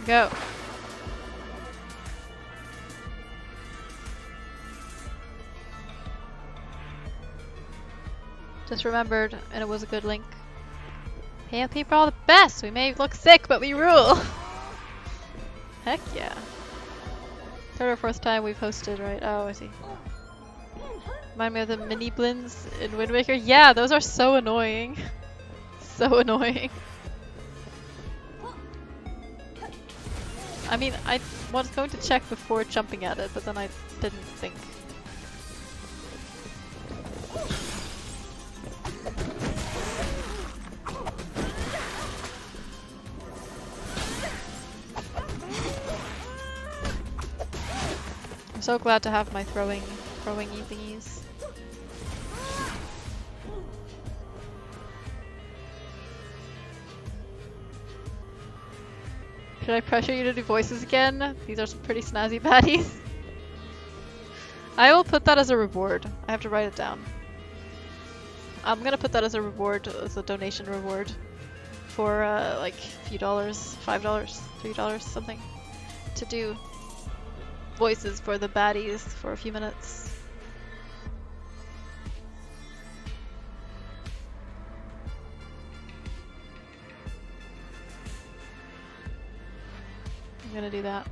Go. Just remembered, and it was a good link. Pale people are the best! We may look sick, but we rule! Heck yeah. Third or fourth time we've hosted, right? Oh, I see. Remind me of the mini blins in Wind Waker? Yeah, those are so annoying. So annoying. I mean, I was going to check before jumping at it, but then I didn't think. I'm so glad to have my throwing thingies. Should I pressure you to do voices again? These are some pretty snazzy baddies. I will put that as a reward. I have to write it down. I'm gonna put that as a reward, as a donation reward. For like a few dollars, $5, $3, something. To do voices for the baddies for a few minutes. I'm gonna do that.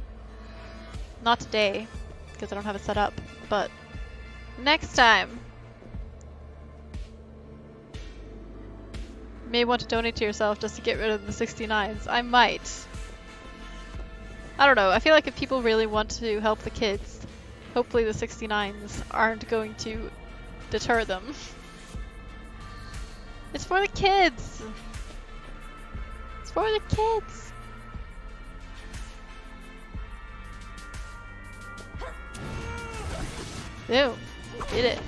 Not today, because I don't have it set up, but next time. You may want to donate to yourself just to get rid of the 69s. I might. I don't know, I feel like if people really want to help the kids, hopefully the 69s aren't going to deter them. It's for the kids! It's for the kids! Boom. Did it.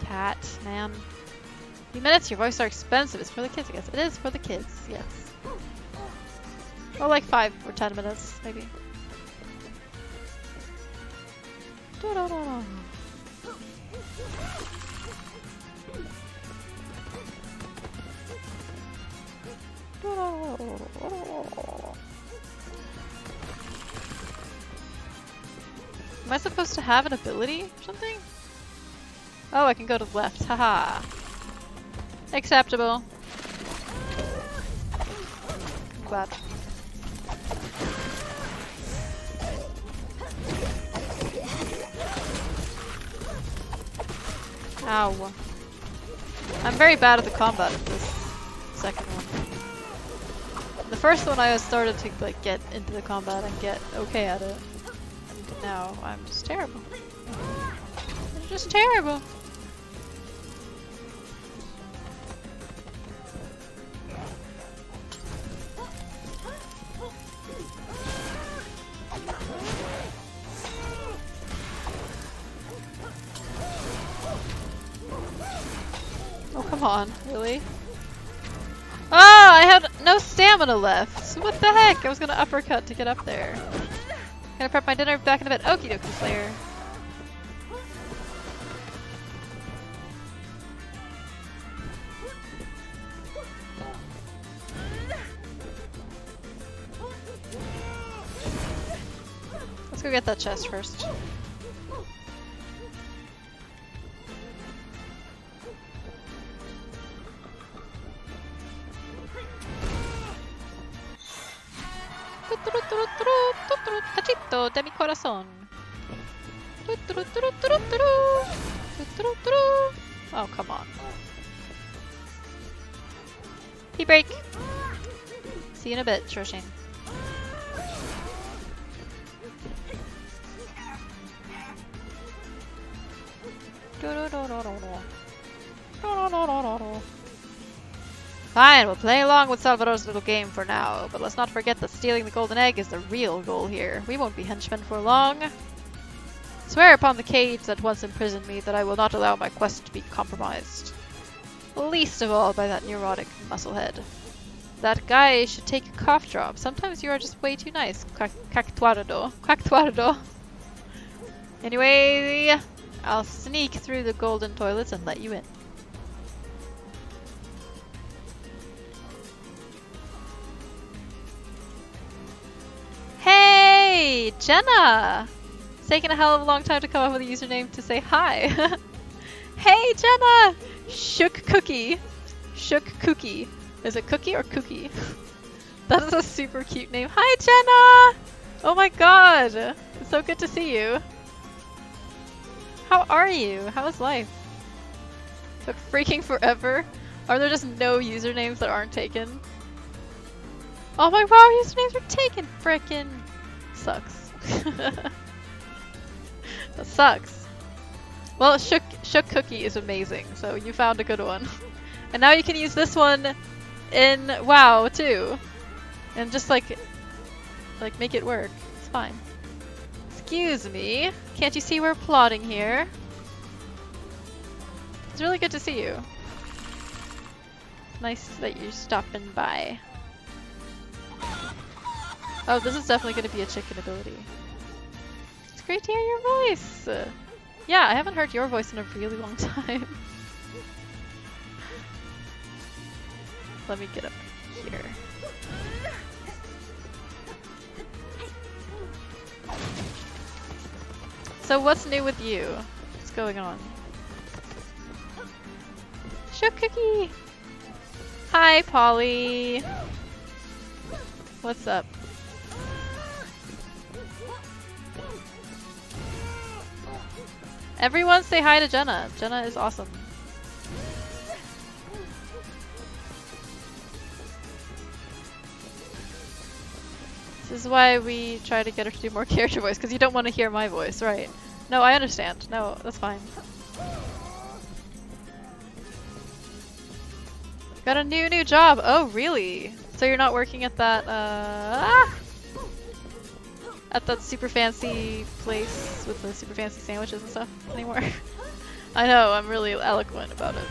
Cat, man. Few minutes, your voices are expensive. It's for the kids, I guess. It is for the kids, yes. Or like 5 or 10 minutes, maybe. Da-da-da-da. Am I supposed to have an ability or something? Oh, I can go to the left. Haha. Acceptable. I'm glad. Ow. I'm very bad at the combat of this second one. The first one I started to like get into the combat and get okay at it. And now I'm just terrible. I'm just terrible. come on, really? Oh, I had no stamina left. What the heck? I was gonna uppercut to get up there. Gonna prep my dinner back in a bit. Okie dokie, Slayer. Let's go get that chest first. Cachito de mi corazón. Oh, come on. Pee break. See you in a bit, Shoshin. Fine, we'll play along with Salvador's little game for now, but let's not forget that stealing the golden egg is the real goal here. We won't be henchmen for long. Swear upon the cage that once imprisoned me that I will not allow my quest to be compromised. Least of all by that neurotic musclehead. That guy should take a cough drop. Sometimes you are just way too nice, Cactuardo. Cactuardo. Anyway, I'll sneak through the golden toilets and let you in. Hey, Jenna! It's taken a hell of a long time to come up with a username to say hi. Hey, Jenna! Shook Cookie. Shook Cookie. Is it Cookie or Cookie? That is a super cute name. Hi, Jenna! Oh my god! It's so good to see you. How are you? How is life? Took freaking forever? Are there just no usernames that aren't taken? Oh my wow, usernames are taken! Frickin' sucks. That sucks. Well, Shook Cookie is amazing, so you found a good one. And now you can use this one in WoW too. And just like make it work. It's fine. Excuse me. Can't you see we're plotting here? It's really good to see you. Nice that you're stopping by. Oh, this is definitely going to be a chicken ability. It's great to hear your voice! Yeah, I haven't heard your voice in a really long time. Let me get up here. So what's new with you? What's going on? Shook Cookie! Hi, Polly! What's up? Everyone say hi to Jenna. Jenna is awesome. This is why we try to get her to do more character voice, because you don't want to hear my voice, right? No, I understand. No, that's fine. Got a new job. Oh, really? So you're not working at that, at that super fancy place with the super fancy sandwiches and stuff anymore? I know, I'm really eloquent about it.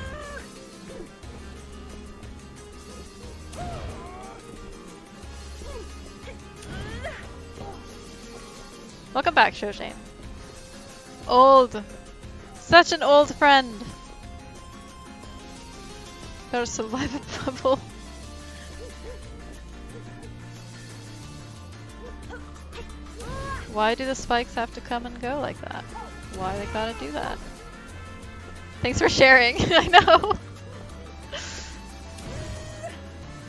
Welcome back, Shoshin. Old. Such an old friend. Got a saliva bubble. Why do the spikes have to come and go like that? Why they gotta do that? Thanks for sharing. I know.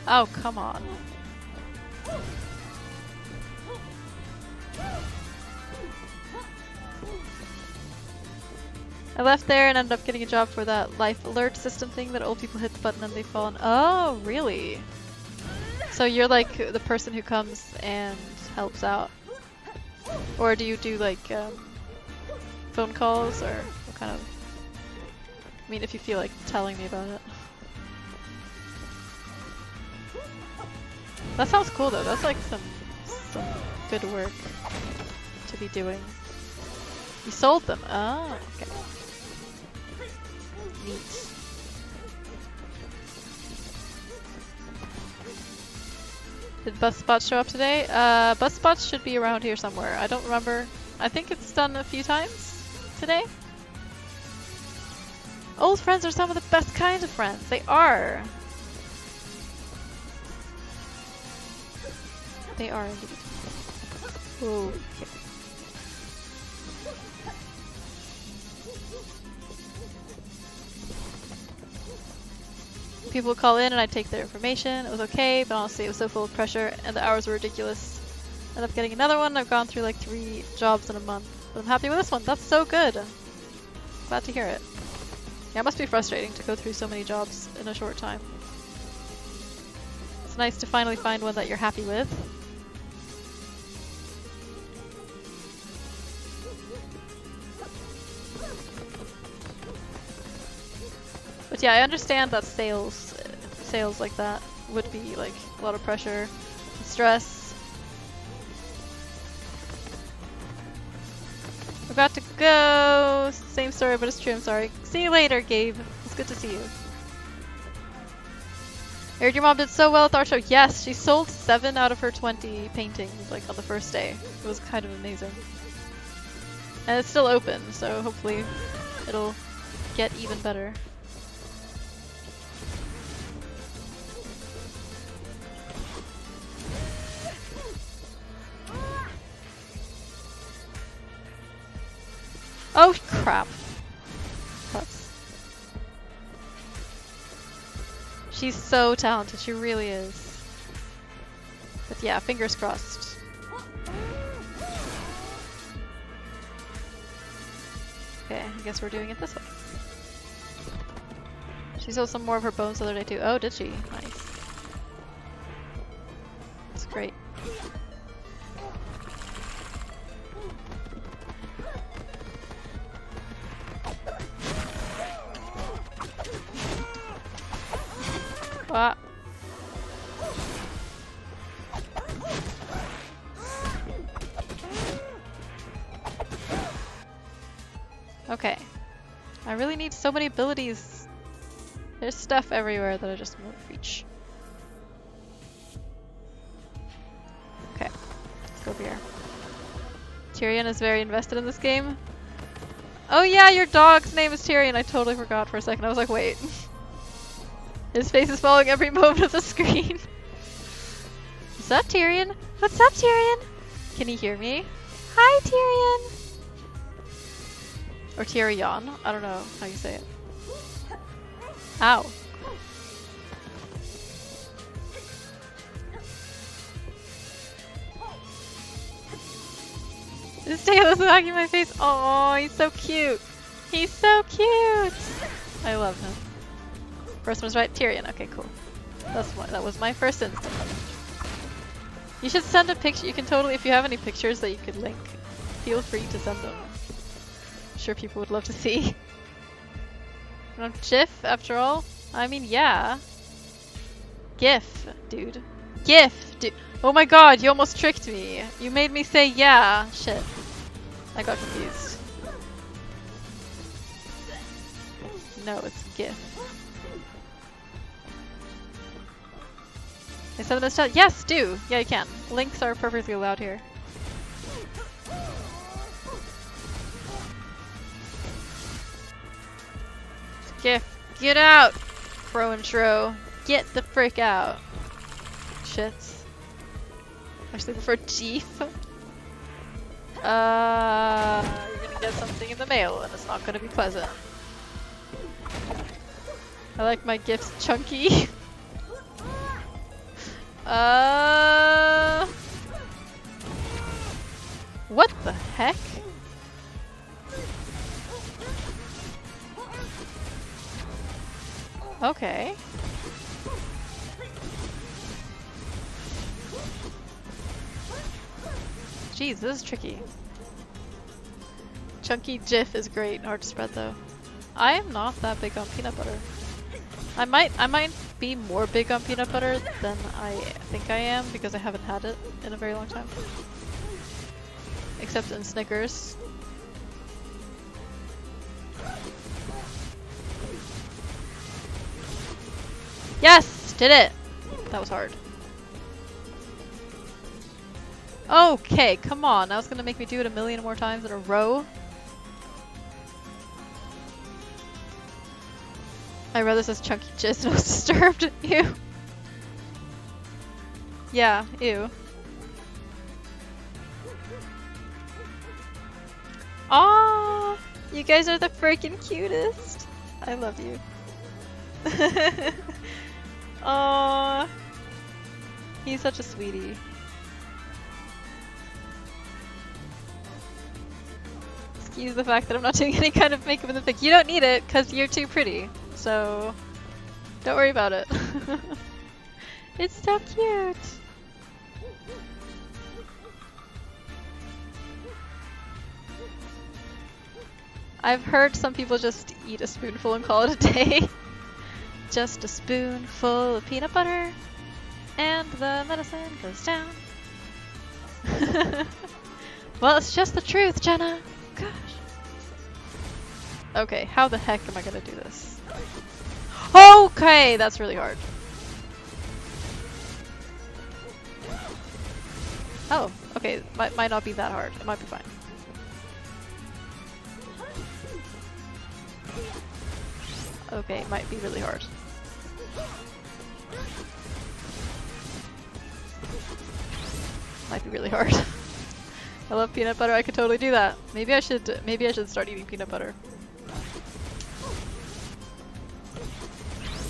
Oh, come on. I left there and ended up getting a job for that life alert system thing that old people hit the button and they fall on. Oh, really? So you're like the person who comes and helps out? Or do you do like phone calls, or what kind of... I mean, if you feel like telling me about it. That sounds cool though. That's like some good work to be doing. You sold them. Oh, okay. Neat. Did bus spots show up today? Bus spots should be around here somewhere. I don't remember. I think it's done a few times today. Old friends are some of the best kinds of friends. They are. They are indeed. Okay. People would call in and I'd take their information. It was okay, but honestly it was so full of pressure and the hours were ridiculous. Ended up getting another one. I've gone through like 3 jobs in a month. But I'm happy with this one. That's so good. Glad to hear it. Yeah, it must be frustrating to go through so many jobs in a short time. It's nice to finally find one that you're happy with. But yeah, I understand that sales like that would be like a lot of pressure, stress. I've got to go. Same story, but it's true. I'm sorry. See you later, Gabe. It's good to see you. I heard your mom did so well at the art show. Yes, she sold 7 out of her 20 paintings like on the first day. It was kind of amazing. And it's still open, so hopefully it'll get even better. Oh crap. That's... She's so talented, she really is. But yeah, fingers crossed. Okay, I guess we're doing it this way. She sold some more of her bones the other day too. Oh, did she? Nice. That's great. Ah. Okay. I really need so many abilities. There's stuff everywhere that I just won't reach. Okay. Let's go over here. Tyrion is very invested in this game. Oh yeah, your dog's name is Tyrion. I totally forgot for a second. I was like, wait. His face is following every movement of the screen. What's up, Tyrion? What's up, Tyrion? Can he hear me? Hi, Tyrion! Or Tyrion. I don't know how you say it. Ow. This tail is wagging my face. Oh, he's so cute. He's so cute. I love him. First one's right, Tyrion. Okay, cool. That was my first instinct. You should send a picture. You can totally, if you have any pictures that you could link, feel free to send them. I'm sure people would love to see. You know, GIF, after all? I mean, yeah. GIF, dude. GIF, dude. Oh my god, you almost tricked me. You made me say yeah. Shit. I got confused. No, it's GIF. I send them this chat? Yes, do! Yeah, you can. Links are perfectly allowed here. GIF, get out! Crow and Shro. Get the frick out. Shits. Actually prefer Chief. You're gonna get something in the mail and it's not gonna be pleasant. I like my gifts chunky. What the heck? Okay. Jeez, this is tricky. Chunky GIF is great, hard to spread though. I am not that big on peanut butter. I might be more big on peanut butter than I think I am because I haven't had it in a very long time. Except in Snickers. Yes! Did it! That was hard. Okay, come on. Now it's gonna make me do it a million more times in a row. I read this as chunky jizz and I was disturbed. Ew. Yeah, ew. Aww! You guys are the freaking cutest. I love you. Aww. He's such a sweetie. Excuse the fact that I'm not doing any kind of makeup in the pic. You don't need it because you're too pretty. So don't worry about it. It's so cute. I've heard some people just eat a spoonful and call it a day. Just a spoonful of peanut butter and the medicine goes down. Well, it's just the truth, Jenna. Gosh. Okay, how the heck am I gonna do this? Okay, that's really hard. Oh, okay, might not be that hard. It might be fine. Okay, it might be really hard. Might be really hard. I love peanut butter. I could totally do that. Maybe I should start eating peanut butter.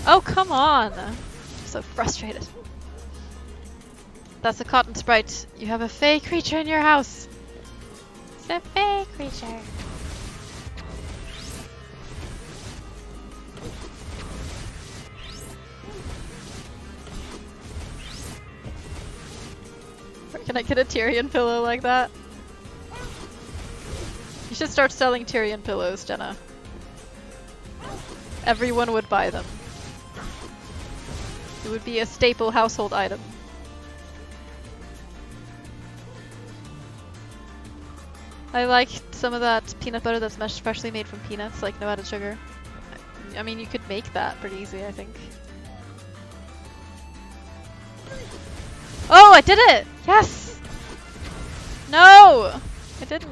Oh, come on! I'm so frustrated. That's a cotton sprite. You have a fey creature in your house. It's a fey creature. Can I get a Tyrion pillow like that? You should start selling Tyrion pillows, Jenna. Everyone would buy them. It would be a staple household item. I like some of that peanut butter that's freshly made from peanuts, like no added sugar. I mean, you could make that pretty easy, I think. Oh, I did it! Yes! No! I didn't.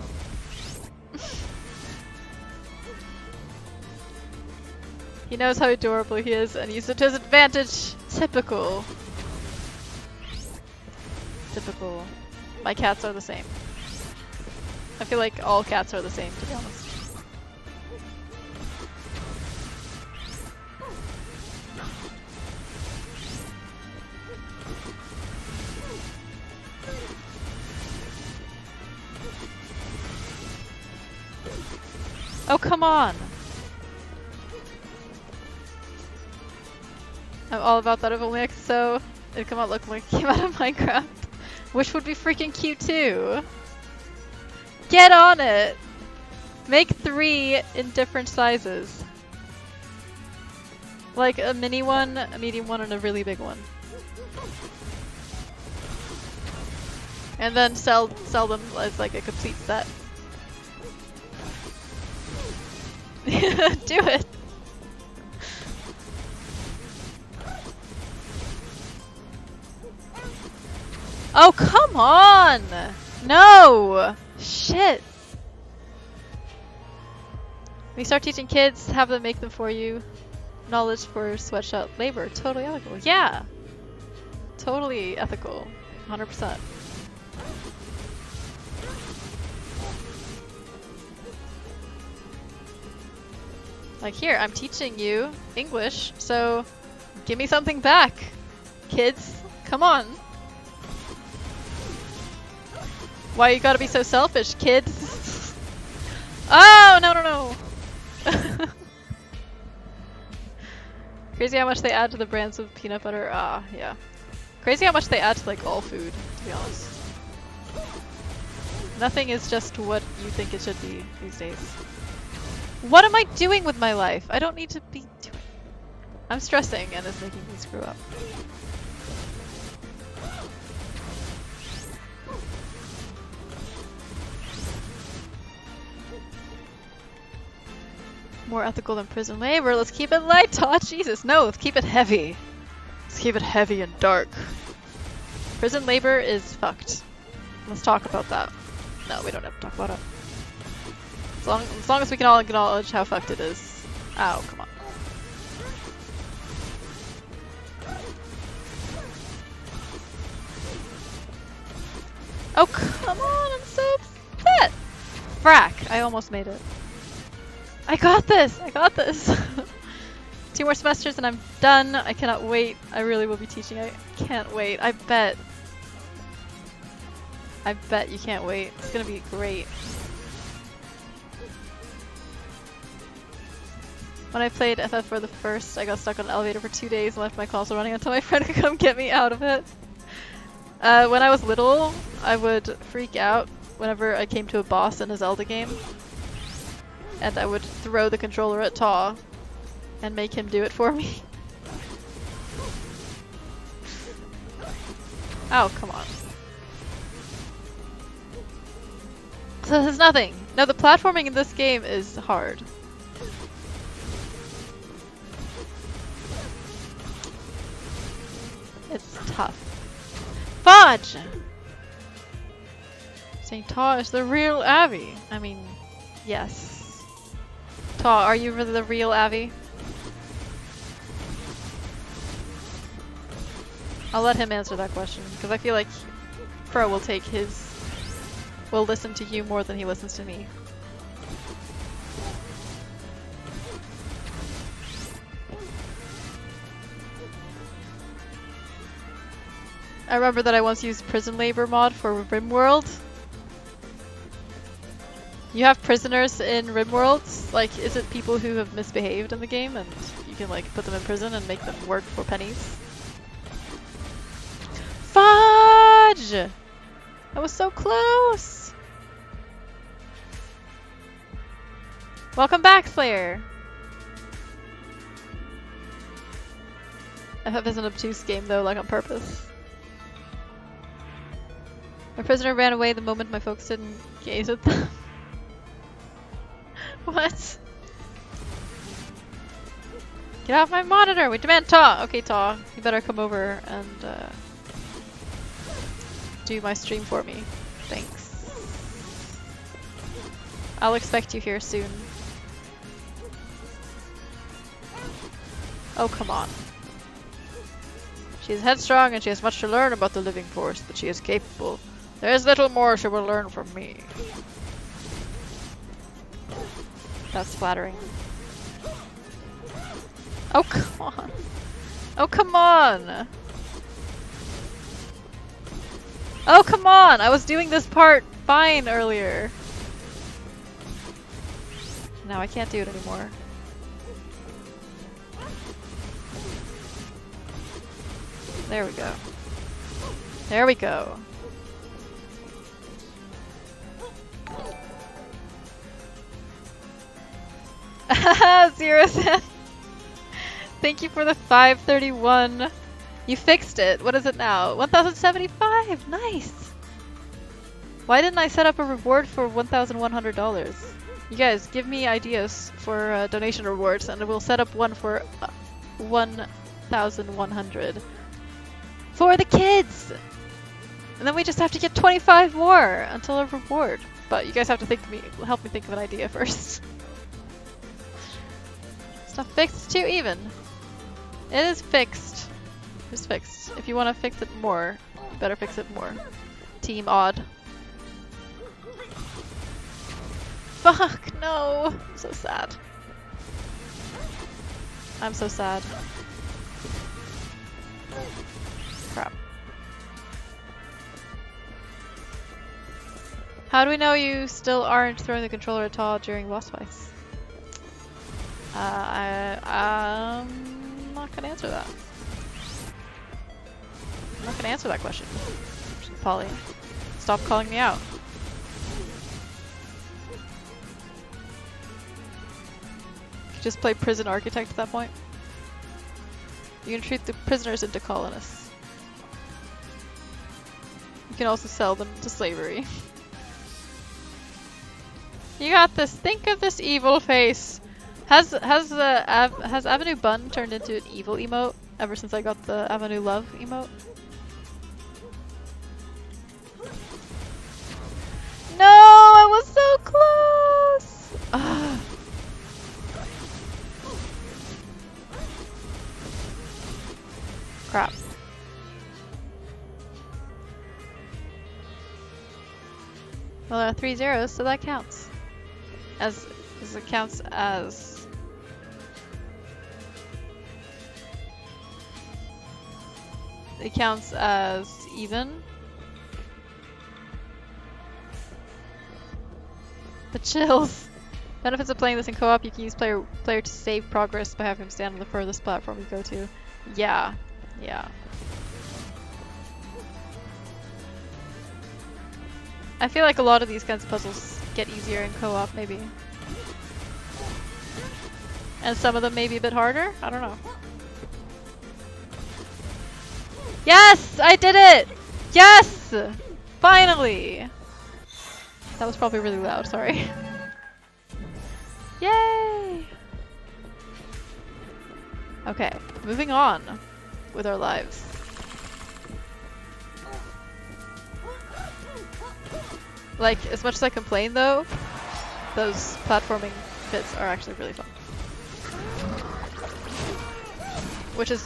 He knows how adorable he is and used it to his advantage. Typical. Typical. My cats are the same. I feel like all cats are the same, to be honest. Oh, come on! I'm all about that if only so it'd come out looking like it came out of Minecraft. Which would be freaking cute too. Get on it! Make 3 in different sizes. Like a mini one, a medium one, and a really big one. And then sell them as like a complete set. Do it! Oh, come on! No! Shit! When you start teaching kids, have them make them for you. Knowledge for sweatshop labor. Totally ethical. Yeah! Totally ethical. 100%. Like, here, I'm teaching you English, so give me something back, kids. Come on. Why you gotta be so selfish, kids? Oh, no, no, no. Crazy how much they add to the brands of peanut butter. Ah, yeah. Crazy how much they add to, like, all food, to be honest. Nothing is just what you think it should be these days. What am I doing with my life? I don't need to be doing. I'm stressing and it's making me screw up. More ethical than prison labor. Let's keep it light, Todd. Jesus, no, let's keep it heavy. Let's keep it heavy and dark. Prison labor is fucked. Let's talk about that. No, we don't have to talk about it. As long as we can all acknowledge how fucked it is. Ow, come on. Oh, come on, I'm so upset! Frack, I almost made it. I got this! I got this! 2 more semesters and I'm done. I cannot wait. I really will be teaching. I can't wait. I bet you can't wait. It's gonna be great. When I played FF for the first, I got stuck on an elevator for 2 days and left my console running until my friend could come get me out of it. When I was little, I would freak out whenever I came to a boss in a Zelda game. And I would throw the controller at Taw and make him do it for me. Oh, come on. So this is nothing. No, the platforming in this game is hard. It's tough. Fudge! Saying Taw is the real Abby. I mean, yes. Taw, are you the real Abby? I'll let him answer that question, because I feel like Pro will will listen to you more than he listens to me. I remember that I once used prison labor mod for RimWorld. You have prisoners in RimWorld? Like, is it people who have misbehaved in the game and you can like put them in prison and make them work for pennies? Fudge! I was so close! Welcome back, Slayer! FF is an obtuse game though, like on purpose. My prisoner ran away the moment my folks didn't gaze at them. What? Get off my monitor! We demand Taw! Okay, Taw, you better come over and do my stream for me. Thanks. I'll expect you here soon. Oh, come on. She is headstrong and she has much to learn about the living force, but she is capable. There is little more she will learn from me. That's flattering. Oh, come on. Oh, come on! Oh, come on! I was doing this part fine earlier. Now I can't do it anymore. There we go. There we go. Zero cent. Thank you for the 531. You fixed it. What is it now? 1,075. Nice. Why didn't I set up a reward for $1,100? You guys, give me ideas for donation rewards, and we'll set up one for 1,100 for the kids. And then we just have to get 25 more until a reward. But you guys have to help me think of an idea first. It's not fixed, it's too even. It is fixed. It's fixed. If you want to fix it more, you better fix it more. Team Odd. Fuck, no! I'm so sad. I'm so sad. Crap. How do we know you still aren't throwing the controller at all during boss fights? I'm not gonna answer that. I'm not gonna answer that question. Polly, stop calling me out. You just play prison architect at that point. You can treat the prisoners into colonists. You can also sell them to slavery. You got this. Think of this evil face. Has Avenue Bun turned into an evil emote ever since I got the Avenue Love emote? 3 zeros, so that counts. As it counts as... It counts as even. The chills. Benefits of playing this in co-op, you can use player to save progress by having him stand on the furthest platform you go to. Yeah. Yeah. I feel like a lot of these kinds of puzzles get easier in co-op, maybe. And some of them may be a bit harder? I don't know. Yes! I did it! Yes! Finally! That was probably really loud, sorry. Yay! Okay, moving on with our lives. Like, as much as I complain though, those platforming bits are actually really fun. Which is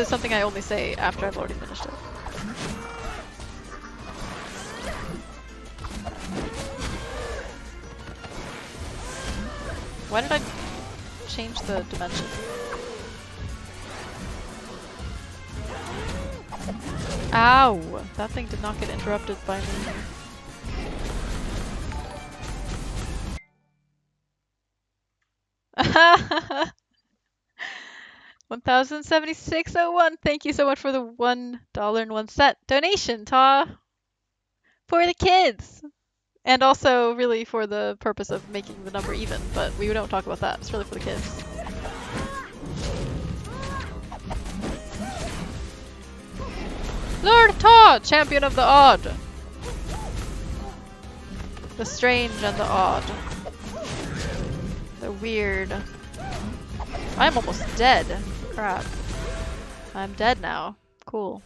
something I only say after I've already finished it. Why did I change the dimension? Ow! That thing did not get interrupted by me. 1076.01. Thank you so much for the $1.01 donation, Ta! For the kids! And also, really, for the purpose of making the number even, but we don't talk about that. It's really for the kids. Lord Ta! Champion of the odd! The strange and the odd. The weird. I'm almost dead. Crap. I'm dead now. Cool.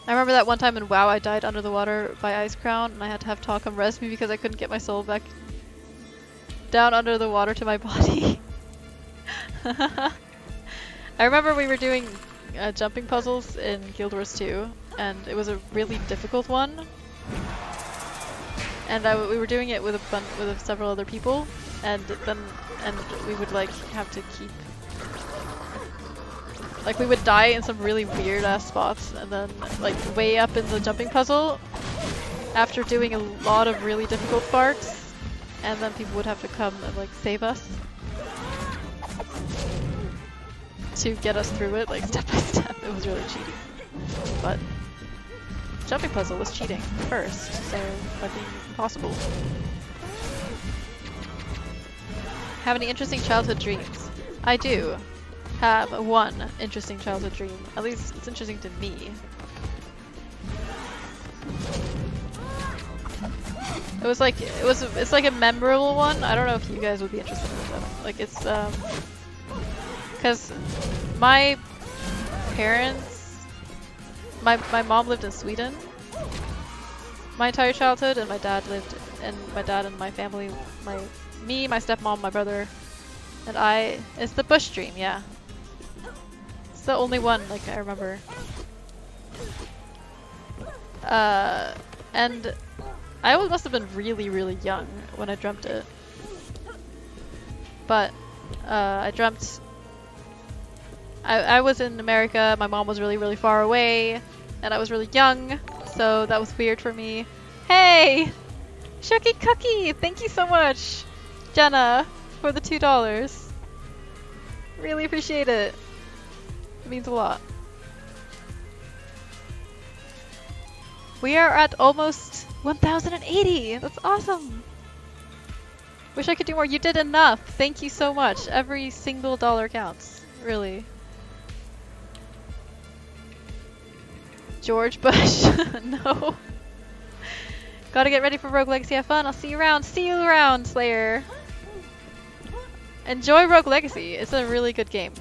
I remember that one time in WoW I died under the water by Ice Crown and I had to have Ta come res me because I couldn't get my soul back down under the water to my body. I remember we were doing jumping puzzles in Guild Wars 2 and it was a really difficult one. And we were doing it with several other people, and we would like have to keep, like we would die in some really weird ass spots, and then like way up in the jumping puzzle, after doing a lot of really difficult parts, and then people would have to come and like save us to get us through it, like step by step. It was really cheating, but. Jumping puzzle was cheating first, so that being impossible. Have any interesting childhood dreams? I do have one interesting childhood dream. At least it's interesting to me. It's like a memorable one. I don't know if you guys would be interested in it though. Like it's because my parents. My mom lived in Sweden my entire childhood, and my dad and my family, me, my stepmom, my brother, and I. It's the bush dream, yeah. It's the only one like I remember. And I must have been really, really young when I dreamt it. But I dreamt. I was in America. My mom was really, really far away. And I was really young, so that was weird for me. Hey! Shucky Cookie! Thank you so much, Jenna, for the $2. Really appreciate it. It means a lot. We are at almost 1,080! That's awesome! Wish I could do more. You did enough! Thank you so much. Every single dollar counts. Really. George Bush. No. Gotta get ready for Rogue Legacy. Have fun. I'll see you around. See you around, Slayer. Enjoy Rogue Legacy. It's a really good game.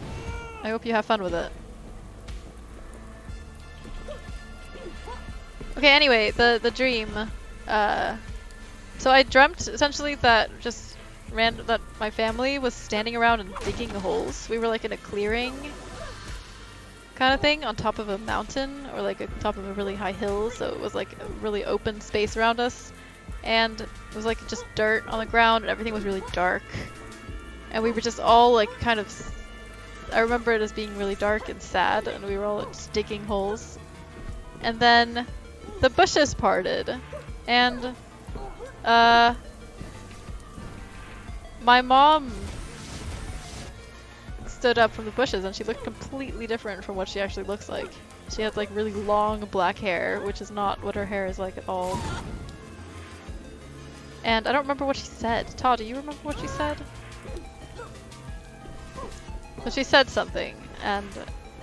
I hope you have fun with it. Okay, anyway, the dream. So I dreamt essentially that that my family was standing around and digging holes. We were like in a clearing. kind of thing on top of a mountain or like on top of a really high hill, so it was like a really open space around us, and it was like just dirt on the ground and everything was really dark, and we were just all like kind of, I remember it as being really dark and sad, and we were all just digging holes, and then the bushes parted, and my mom stood up from the bushes and she looked completely different from what she actually looks like. She had like really long black hair, which is not what her hair is like at all. And I don't remember what she said. Todd, do you remember what she said? But she said something, and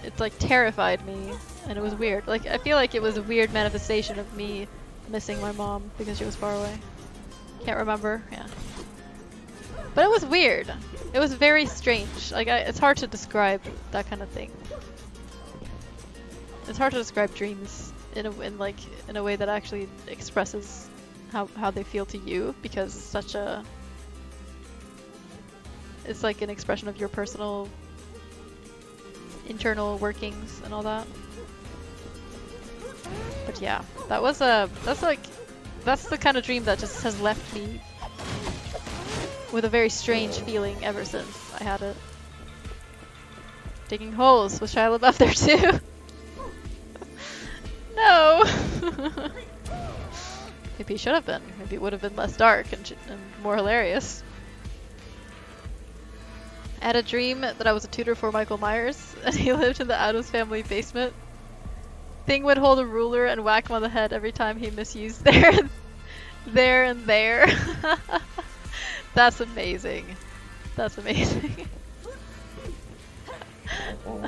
it like terrified me, and it was weird. Like, I feel like it was a weird manifestation of me missing my mom because she was far away. Can't remember, yeah. But it was weird. It was very strange. Like, it's hard to describe that kind of thing. It's hard to describe dreams in a way that actually expresses how they feel to you, because it's such a, it's like an expression of your personal internal workings and all that. But yeah, that's the kind of dream that just has left me with a very strange feeling ever since I had it. Digging holes. Was Shia LaBeouf there too? No! Maybe he should have been. Maybe it would have been less dark and more hilarious. I had a dream that I was a tutor for Michael Myers, and he lived in the Addams Family basement. Thing would hold a ruler and whack him on the head every time he misused there and there. That's amazing. That's amazing. You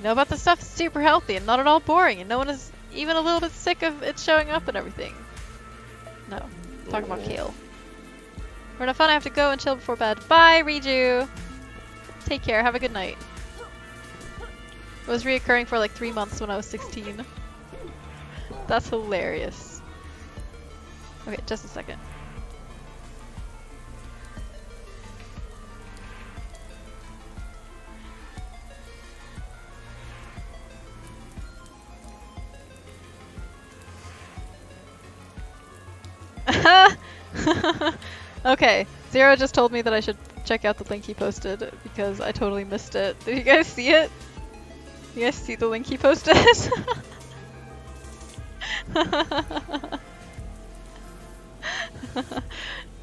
know about this stuff? It's super healthy and not at all boring, and no one is even a little bit sick of it showing up and everything. No. I'm talking about kale. We're gonna fun. I have to go and chill before bed. Bye, Riju! Take care. Have a good night. It was reoccurring for like 3 months when I was 16. That's hilarious. Okay, just a second. Okay, Zero just told me that I should check out the link he posted because I totally missed it. Did you guys see it? You guys see the link he posted?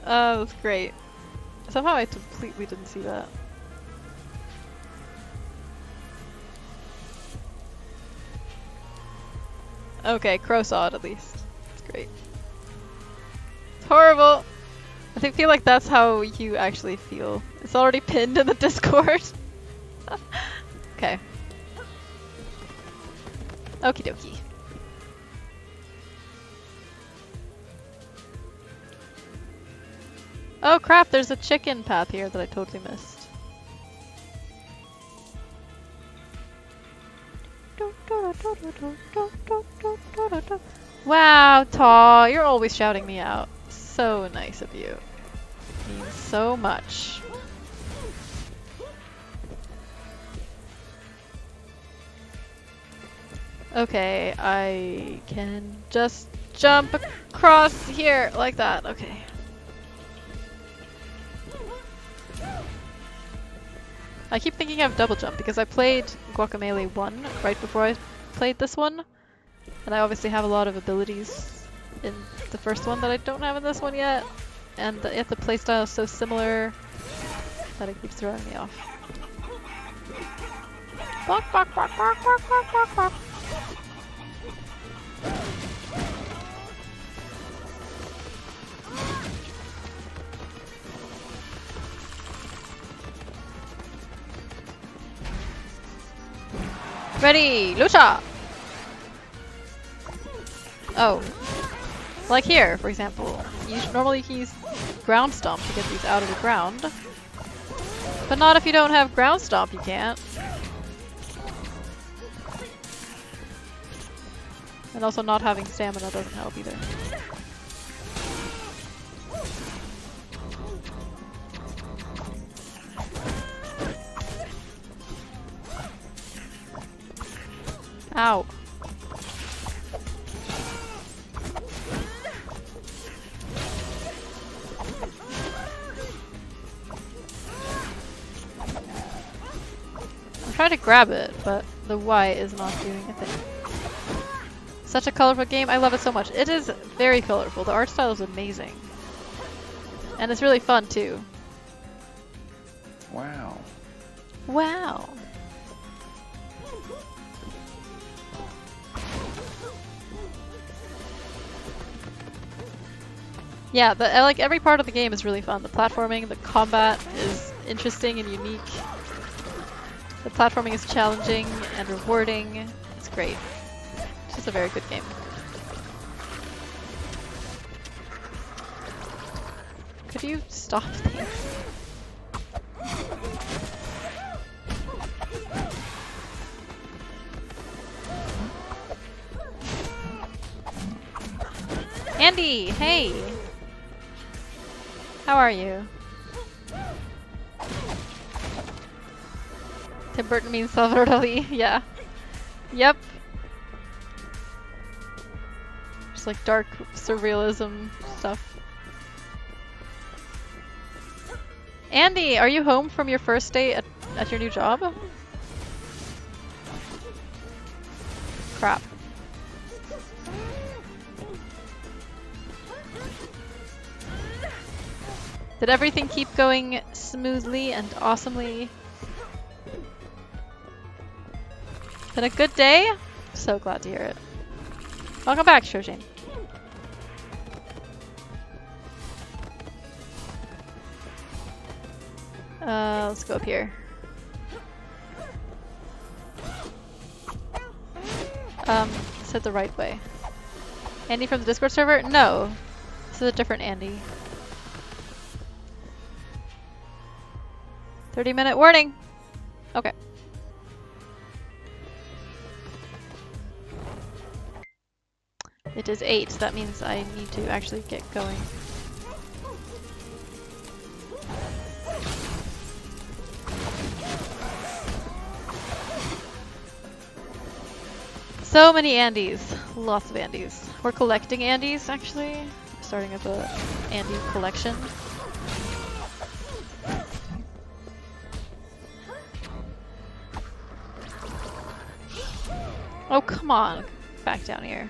Oh, that's great. Somehow I completely didn't see that. Okay, Crow saw it at least. It's great. It's horrible! I feel like that's how you actually feel. It's already pinned in the Discord. Okay. Okie dokie. Oh crap, there's a chicken path here that I totally missed. Wow, Taw, you're always shouting me out. So nice of you. It means so much. Okay, I can just jump across here like that. Okay. I keep thinking of double jump because I played Guacamelee 1 right before I played this one. And I obviously have a lot of abilities in the first one that I don't have in this one yet. And yet the playstyle is so similar that it keeps throwing me off. Bark, bark, bark, bark, bark, bark, bark, bark. Ready, lucha! Oh. Like here, for example. Normally you can use ground stomp to get these out of the ground. But not if you don't have ground stomp, you can't. And also not having stamina doesn't help either. Ow. I'm trying to grab it, but the Y is not doing a thing. Such a colorful game. I love it so much. It is very colorful. The art style is amazing. And it's really fun too. Wow. Wow. Yeah, like every part of the game is really fun. The platforming, the combat is interesting and unique. The platforming is challenging and rewarding. It's great. It's just a very good game. Could you stop things? Andy, hey! How are you? Tim Burton means Salvador Dali, yeah. Yep. Just like dark surrealism stuff. Andy, are you home from your first day at your new job? Crap. Did everything keep going smoothly and awesomely? Been a good day? So glad to hear it. Welcome back, Shojin. Let's go up here. Said the right way. Andy from the Discord server? No. This is a different Andy. 30-minute warning! Okay. It is 8, that means I need to actually get going. So many Andys. Lots of Andys. We're collecting Andys, actually. Starting up a Andy collection. Oh, come on. Back down here.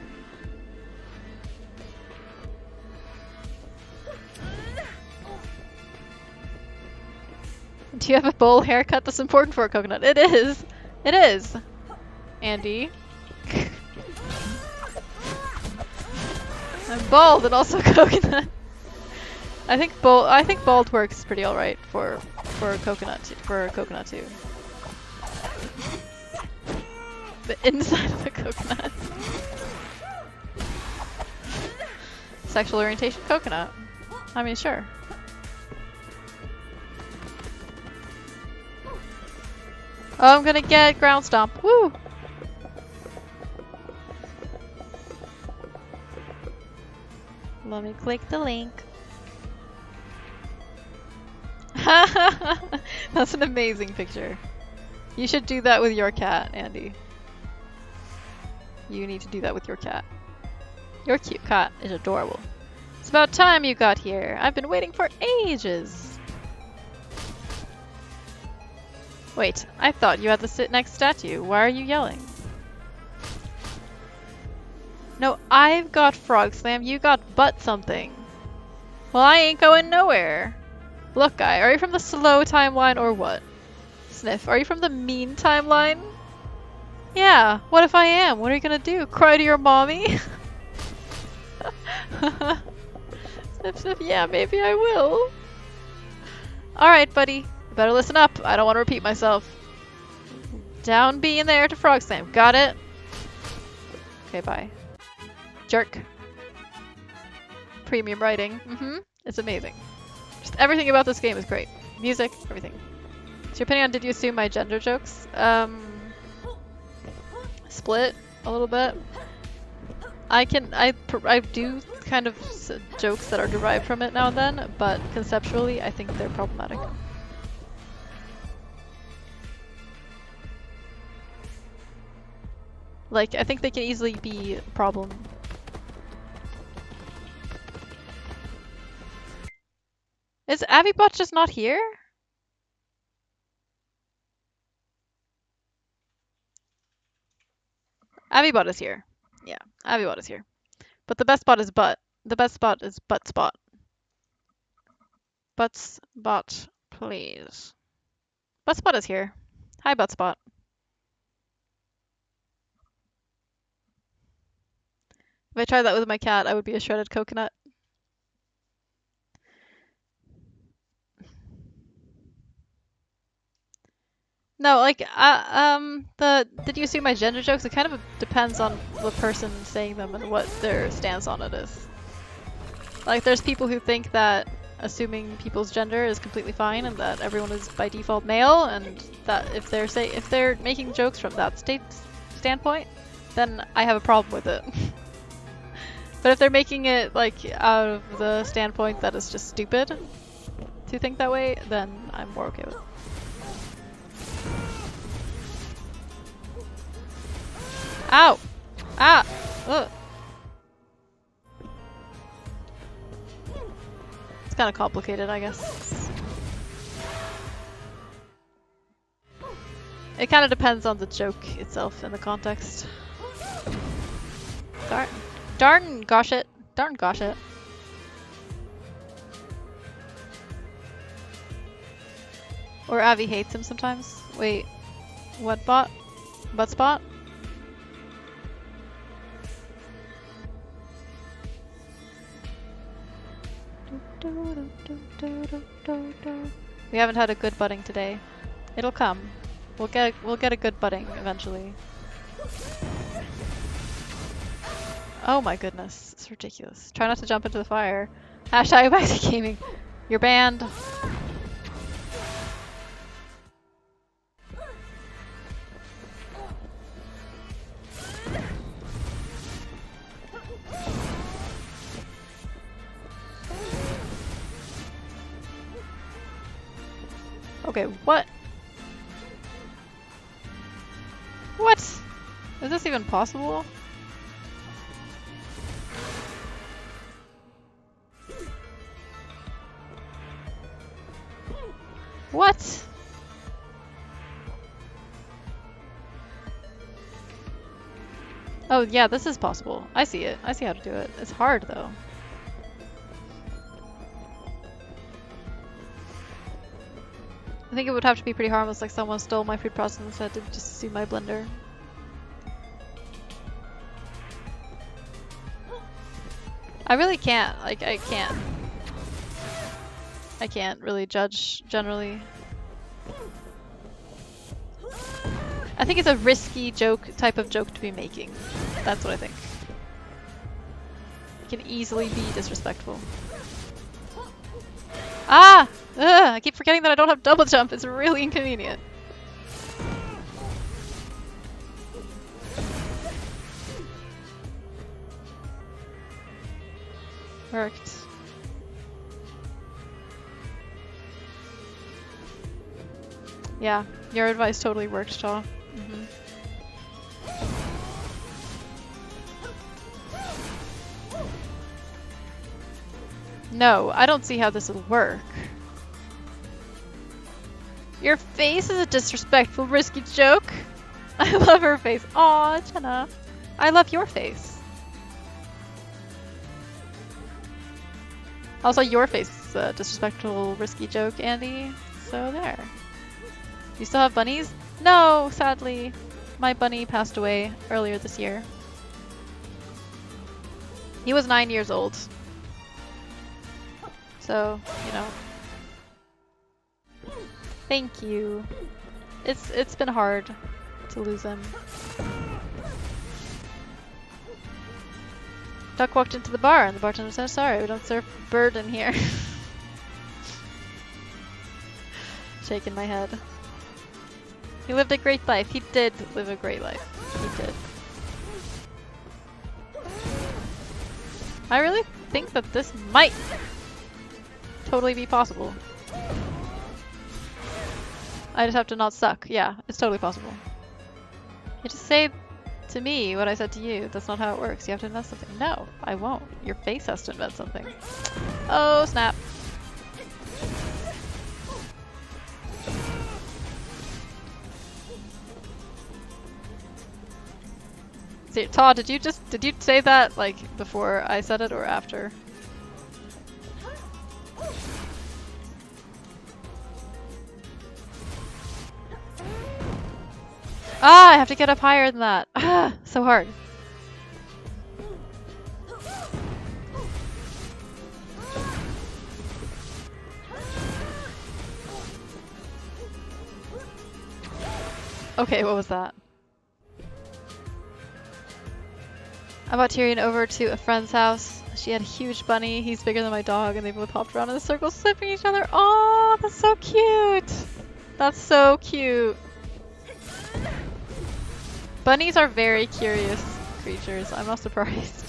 Do you have a bowl haircut that's important for a coconut? It is! It is! Andy. I'm bald and also coconut. I think bald works pretty alright for a coconut too. The inside of the coconut. Sexual orientation coconut. I mean, sure. Oh, I'm gonna get ground stomp. Woo! Let me click the link. That's an amazing picture. You should do that with your cat, Andy. You need to do that with your cat. Your cute cat is adorable. It's about time you got here. I've been waiting for ages. Wait, I thought you had the sit next statue. Why are you yelling? No, I've got frog slam, you got butt something. Well, I ain't going nowhere. Look, guy, are you from the slow timeline or what? Sniff, are you from the mean timeline? Yeah, what if I am? What are you gonna do? Cry to your mommy? Sniff, sniff, yeah, maybe I will. Alright, buddy. You better listen up. I don't want to repeat myself. Down B in there to frog slam. Got it? Okay, bye. Jerk. Premium writing. It's amazing. Just everything about this game is great. Music, everything. So your opinion on did you assume my gender jokes? Split a little bit. I do kind of jokes that are derived from it now and then, but conceptually I think they're problematic. Like, I think they can easily be a problem. Is Abibot just not here? Abibot is here. Yeah, Abibot is here. But the best spot is butt. The best spot is butt spot. Butt spot, please. Butt spot is here. Hi, butt spot. If I tried that with my cat, I would be a shredded coconut. No, like, did you see my gender jokes? It kind of depends on the person saying them and what their stance on it is. Like, there's people who think that assuming people's gender is completely fine and that everyone is by default male, and that if they're making jokes from that standpoint, then I have a problem with it. But if they're making it like out of the standpoint that it's just stupid to think that way, then I'm more okay with it. Ow! Ah! Ugh. It's kind of complicated, I guess. It kind of depends on the joke itself and the context. Darn gosh it. Darn gosh it. Or Avi hates him sometimes. Wait. What bot? Butt spot? We haven't had a good budding today. It'll come. We'll get a good budding eventually. Oh my goodness, it's ridiculous. Try not to jump into the fire. Hashtag back to gaming. You're banned. Okay, what? What? Is this even possible? What? Oh yeah, this is possible. I see it. I see how to do it. It's hard though. I think it would have to be pretty harmless, like someone stole my food processor and said to just sue my blender. I really can't, like, I can't really judge, generally. I think it's a risky type of joke to be making. That's what I think. It can easily be disrespectful. Ah! Ugh, I keep forgetting that I don't have double jump. It's really inconvenient. Worked. Yeah, your advice totally worked, Shaw. No, I don't see how this will work. Your face is a disrespectful, risky joke. I love her face. Aw, Jenna. I love your face. Also, your face is a disrespectful, risky joke, Andy. So there. You still have bunnies? No, sadly. My bunny passed away earlier this year. He was 9 years old. So, you know. Thank you. It's been hard to lose him. Duck walked into the bar and the bartender said, "Sorry, we don't serve bird in here." Shaking my head. He lived a great life. He did live a great life. He did. I really think that this might totally be possible. I just have to not suck. Yeah, it's totally possible. You just say To me, what I said to you, that's not how it works. You have to invent something. No, I won't. Your face has to invent something. Oh, snap. See, Todd, did you say that, like, before I said it or after? Ah, I have to get up higher than that. Ah, so hard. Okay, what was that? I brought Tyrion over to a friend's house. She had a huge bunny. He's bigger than my dog, and they both hopped around in a circle, sniffing each other. Oh, that's so cute. That's so cute. Bunnies are very curious creatures. I'm not surprised.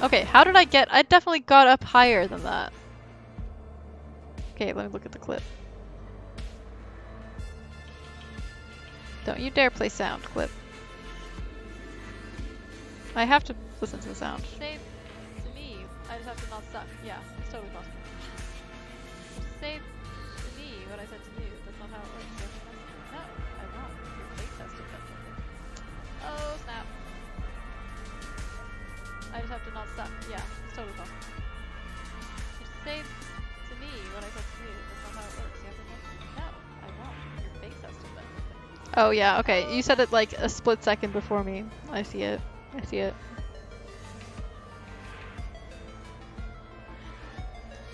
Okay, how did I get? I definitely got up higher than that. Okay, let me look at the clip. Don't you dare play sound clip. I have to listen to the sound. Say to me, I just have to not suck. Yeah, it's totally possible. Say to me what I said to you. That's not how it works. No, I won't. Your face has to fit something. Oh, snap. I just have to not suck. Yeah, it's totally possible. Just say to me what I said to you. That's not how it works. You have to no, I won't. Your face has to fit something. Oh yeah, okay. You said it like a split second before me. I see it. I see it.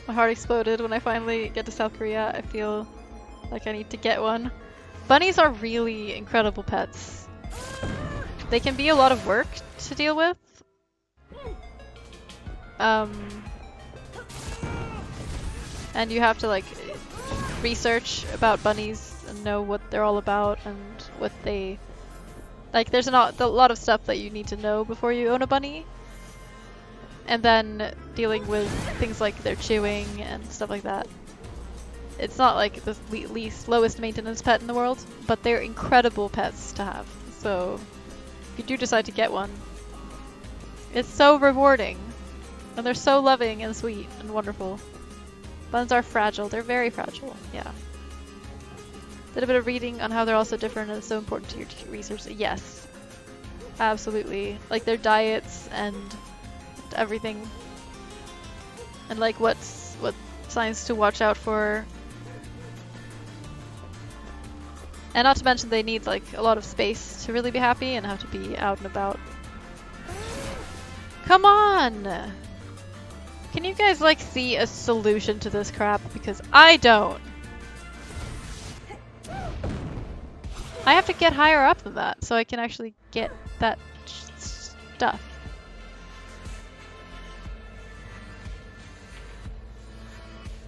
My heart exploded when I finally get to South Korea. I feel like I need to get one. Bunnies are really incredible pets. They can be a lot of work to deal with. And you have to like research about bunnies and know what they're all about and what they like. There's a lot of stuff that you need to know before you own a bunny. And then dealing with things like their chewing and stuff like that. It's not like the lowest maintenance pet in the world, but they're incredible pets to have. So if you do decide to get one, it's so rewarding. And they're so loving and sweet and wonderful. Buns are fragile. They're very fragile. Yeah. Did a bit of reading on how they're also different and it's so important to your research. Yes. Absolutely. Like their diets and everything. And like what signs to watch out for. And not to mention they need like a lot of space to really be happy and have to be out and about. Come on! Can you guys like see a solution to this crap? Because I don't. I have to get higher up than that so I can actually get that stuff.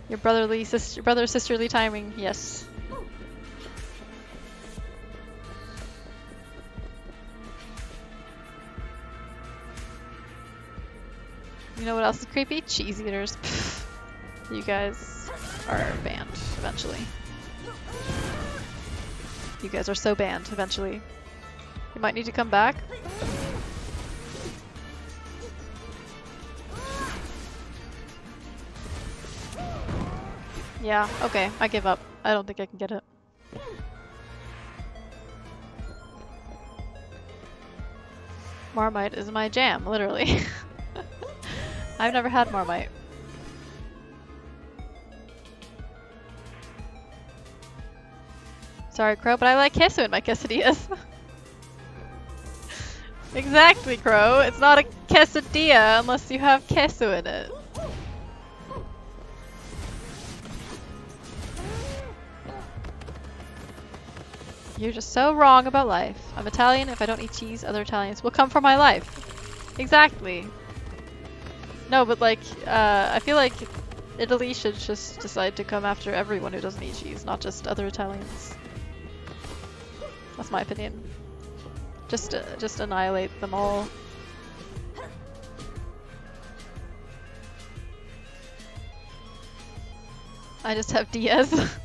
Your brother-sisterly timing, yes. You know what else is creepy? Cheese eaters. Pfft. You guys are banned eventually. You guys are so banned eventually. You might need to come back. Yeah, okay, I give up. I don't think I can get it. Marmite is my jam, literally. I've never had Marmite. Sorry, Crow, but I like queso in my quesadillas. Exactly, Crow. It's not a quesadilla unless you have queso in it. You're just so wrong about life. I'm Italian. If I don't eat cheese, other Italians will come for my life. Exactly. No, but like, I feel like Italy should just decide to come after everyone who doesn't eat cheese, not just other Italians. That's my opinion. Just annihilate them all. I just have Diaz.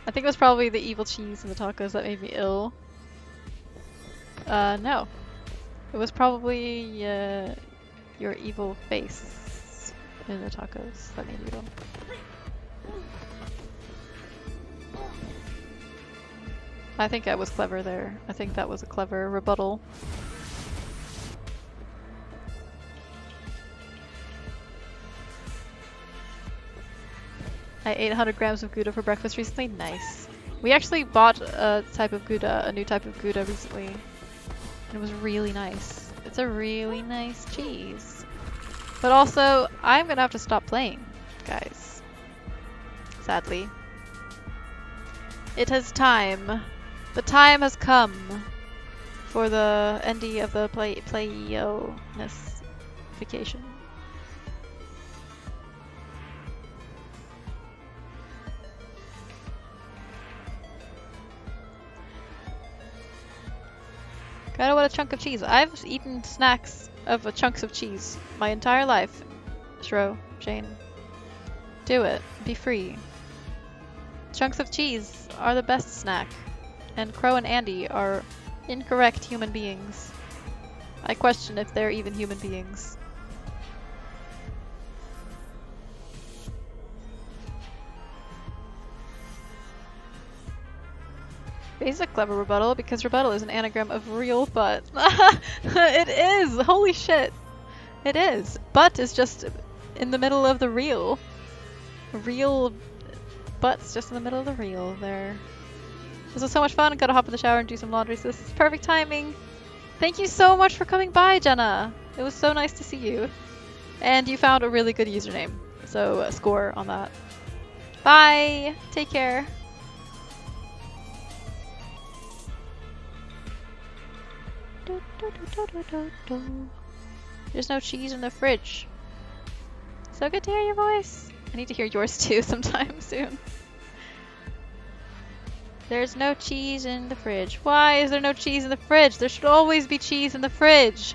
I think it was probably the evil cheese in the tacos that made me ill. No. It was probably your evil face in the tacos that made you ill. I think I was clever there. I think that was a clever rebuttal. I ate 100 grams of Gouda for breakfast recently. Nice. We actually bought a type of Gouda, a new type of Gouda recently. And it was really nice. It's a really nice cheese. But also, I'm gonna have to stop playing, guys. Sadly. It has time. The time has come for the ending of the playo-ness vacation. God, what a chunk of cheese. I've eaten snacks of chunks of cheese my entire life. Shro, Jane. Do it. Be free. Chunks of cheese are the best snack. And Crow and Andy are incorrect human beings. I question if they're even human beings. It's a clever rebuttal because rebuttal is an anagram of real butt. It is! Holy shit! It is. Butt is just in the middle of the reel. Real butt's just in the middle of the reel there. This was so much fun. Gotta hop in the shower and do some laundry, so this is perfect timing. Thank you so much for coming by, Jenna. It was so nice to see you. And you found a really good username, so score on that. Bye! Take care. There's no cheese in the fridge. So good to hear your voice. I need to hear yours too sometime soon. There's no cheese in the fridge. Why is there no cheese in the fridge? There should always be cheese in the fridge.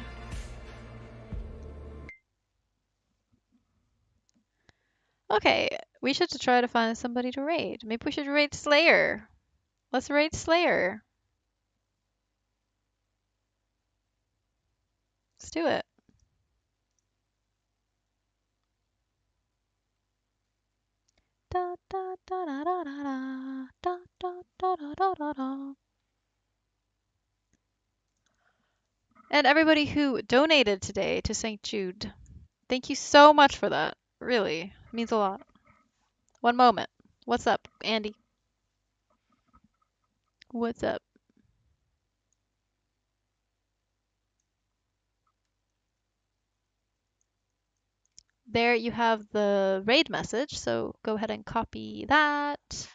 Okay, we should try to find somebody to raid. Maybe we should raid Slayer. Let's raid Slayer. Let's do it. Da, da, da, da, da, da, da, da, da, da, da, da, da. And everybody who donated today to St. Jude, thank you so much for that. Really, it means a lot. One moment. What's up, Andy? What's up? There you have the raid message, so go ahead and copy that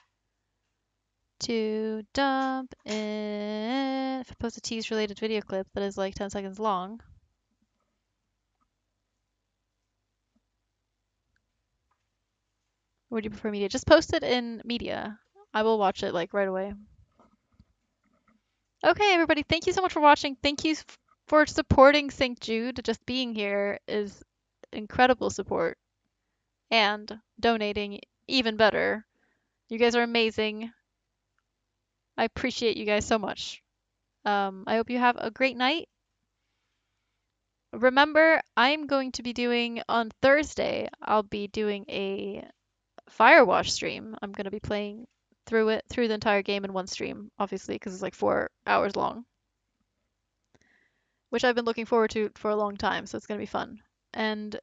to dump in. If I post a tease related video clip that is like 10 seconds long. Or do you prefer media? Just post it in media. I will watch it like right away. Okay, everybody, thank you so much for watching. Thank you for supporting St. Jude. Just being here is incredible support. And donating even better. You guys are amazing. I appreciate you guys so much. I hope you have a great night. Remember, I'm going to be doing on Thursday, I'll be doing a Firewash stream. I'm going to be playing through the entire game in one stream, obviously, because it's like 4 hours long. Which I've been looking forward to for a long time, so it's going to be fun. And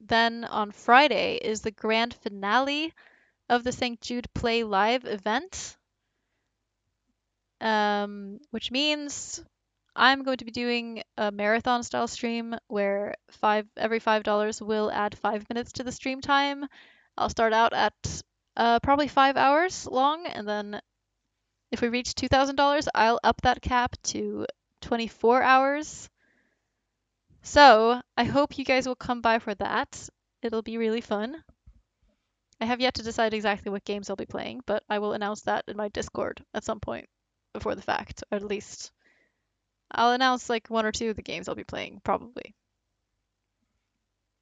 then on Friday is the grand finale of the St. Jude Play Live event. Which means I'm going to be doing a marathon style stream where every $5 will add 5 minutes to the stream time. I'll start out at probably 5 hours long, and then if we reach $2,000, I'll up that cap to 24 hours. So I hope you guys will come by for that. It'll be really fun. I have yet to decide exactly what games I'll be playing, but I will announce that in my Discord at some point before the fact, or at least I'll announce like 1 or 2 of the games I'll be playing, probably.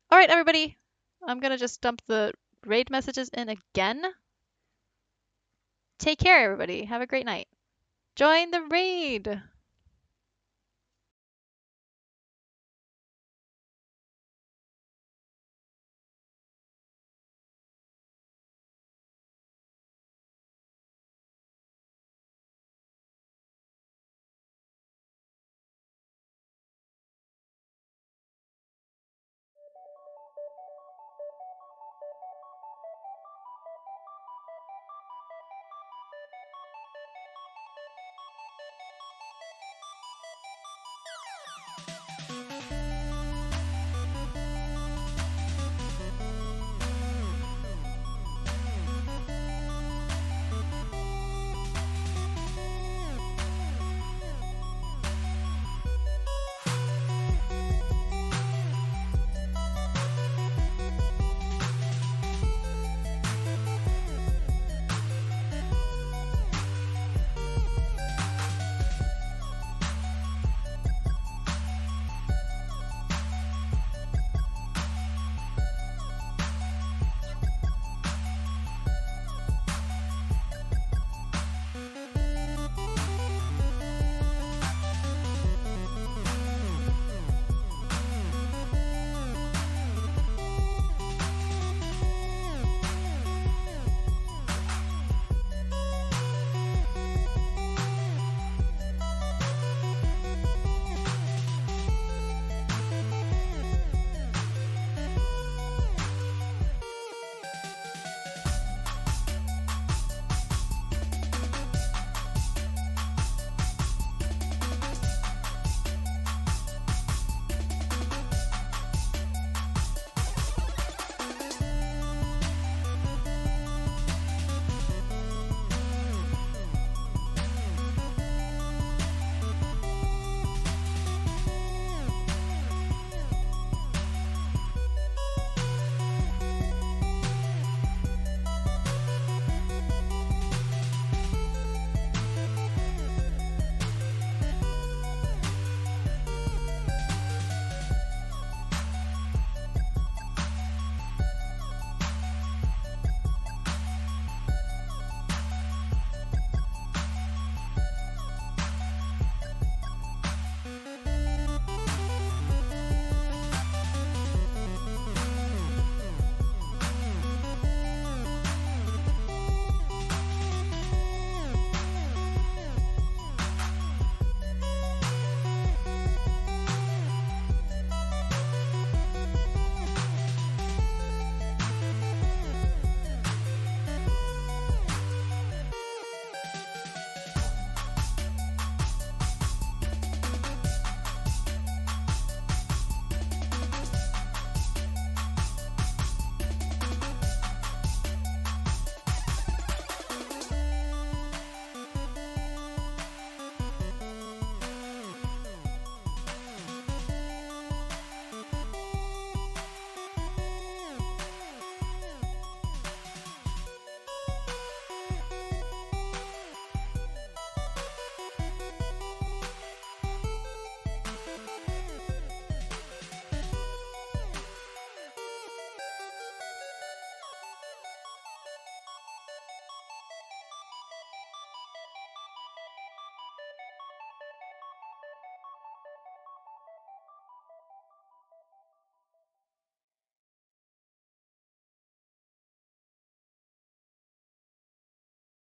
All right, everybody, I'm gonna just dump the raid messages in again. take care, everybody. Have a great night. Join the raid!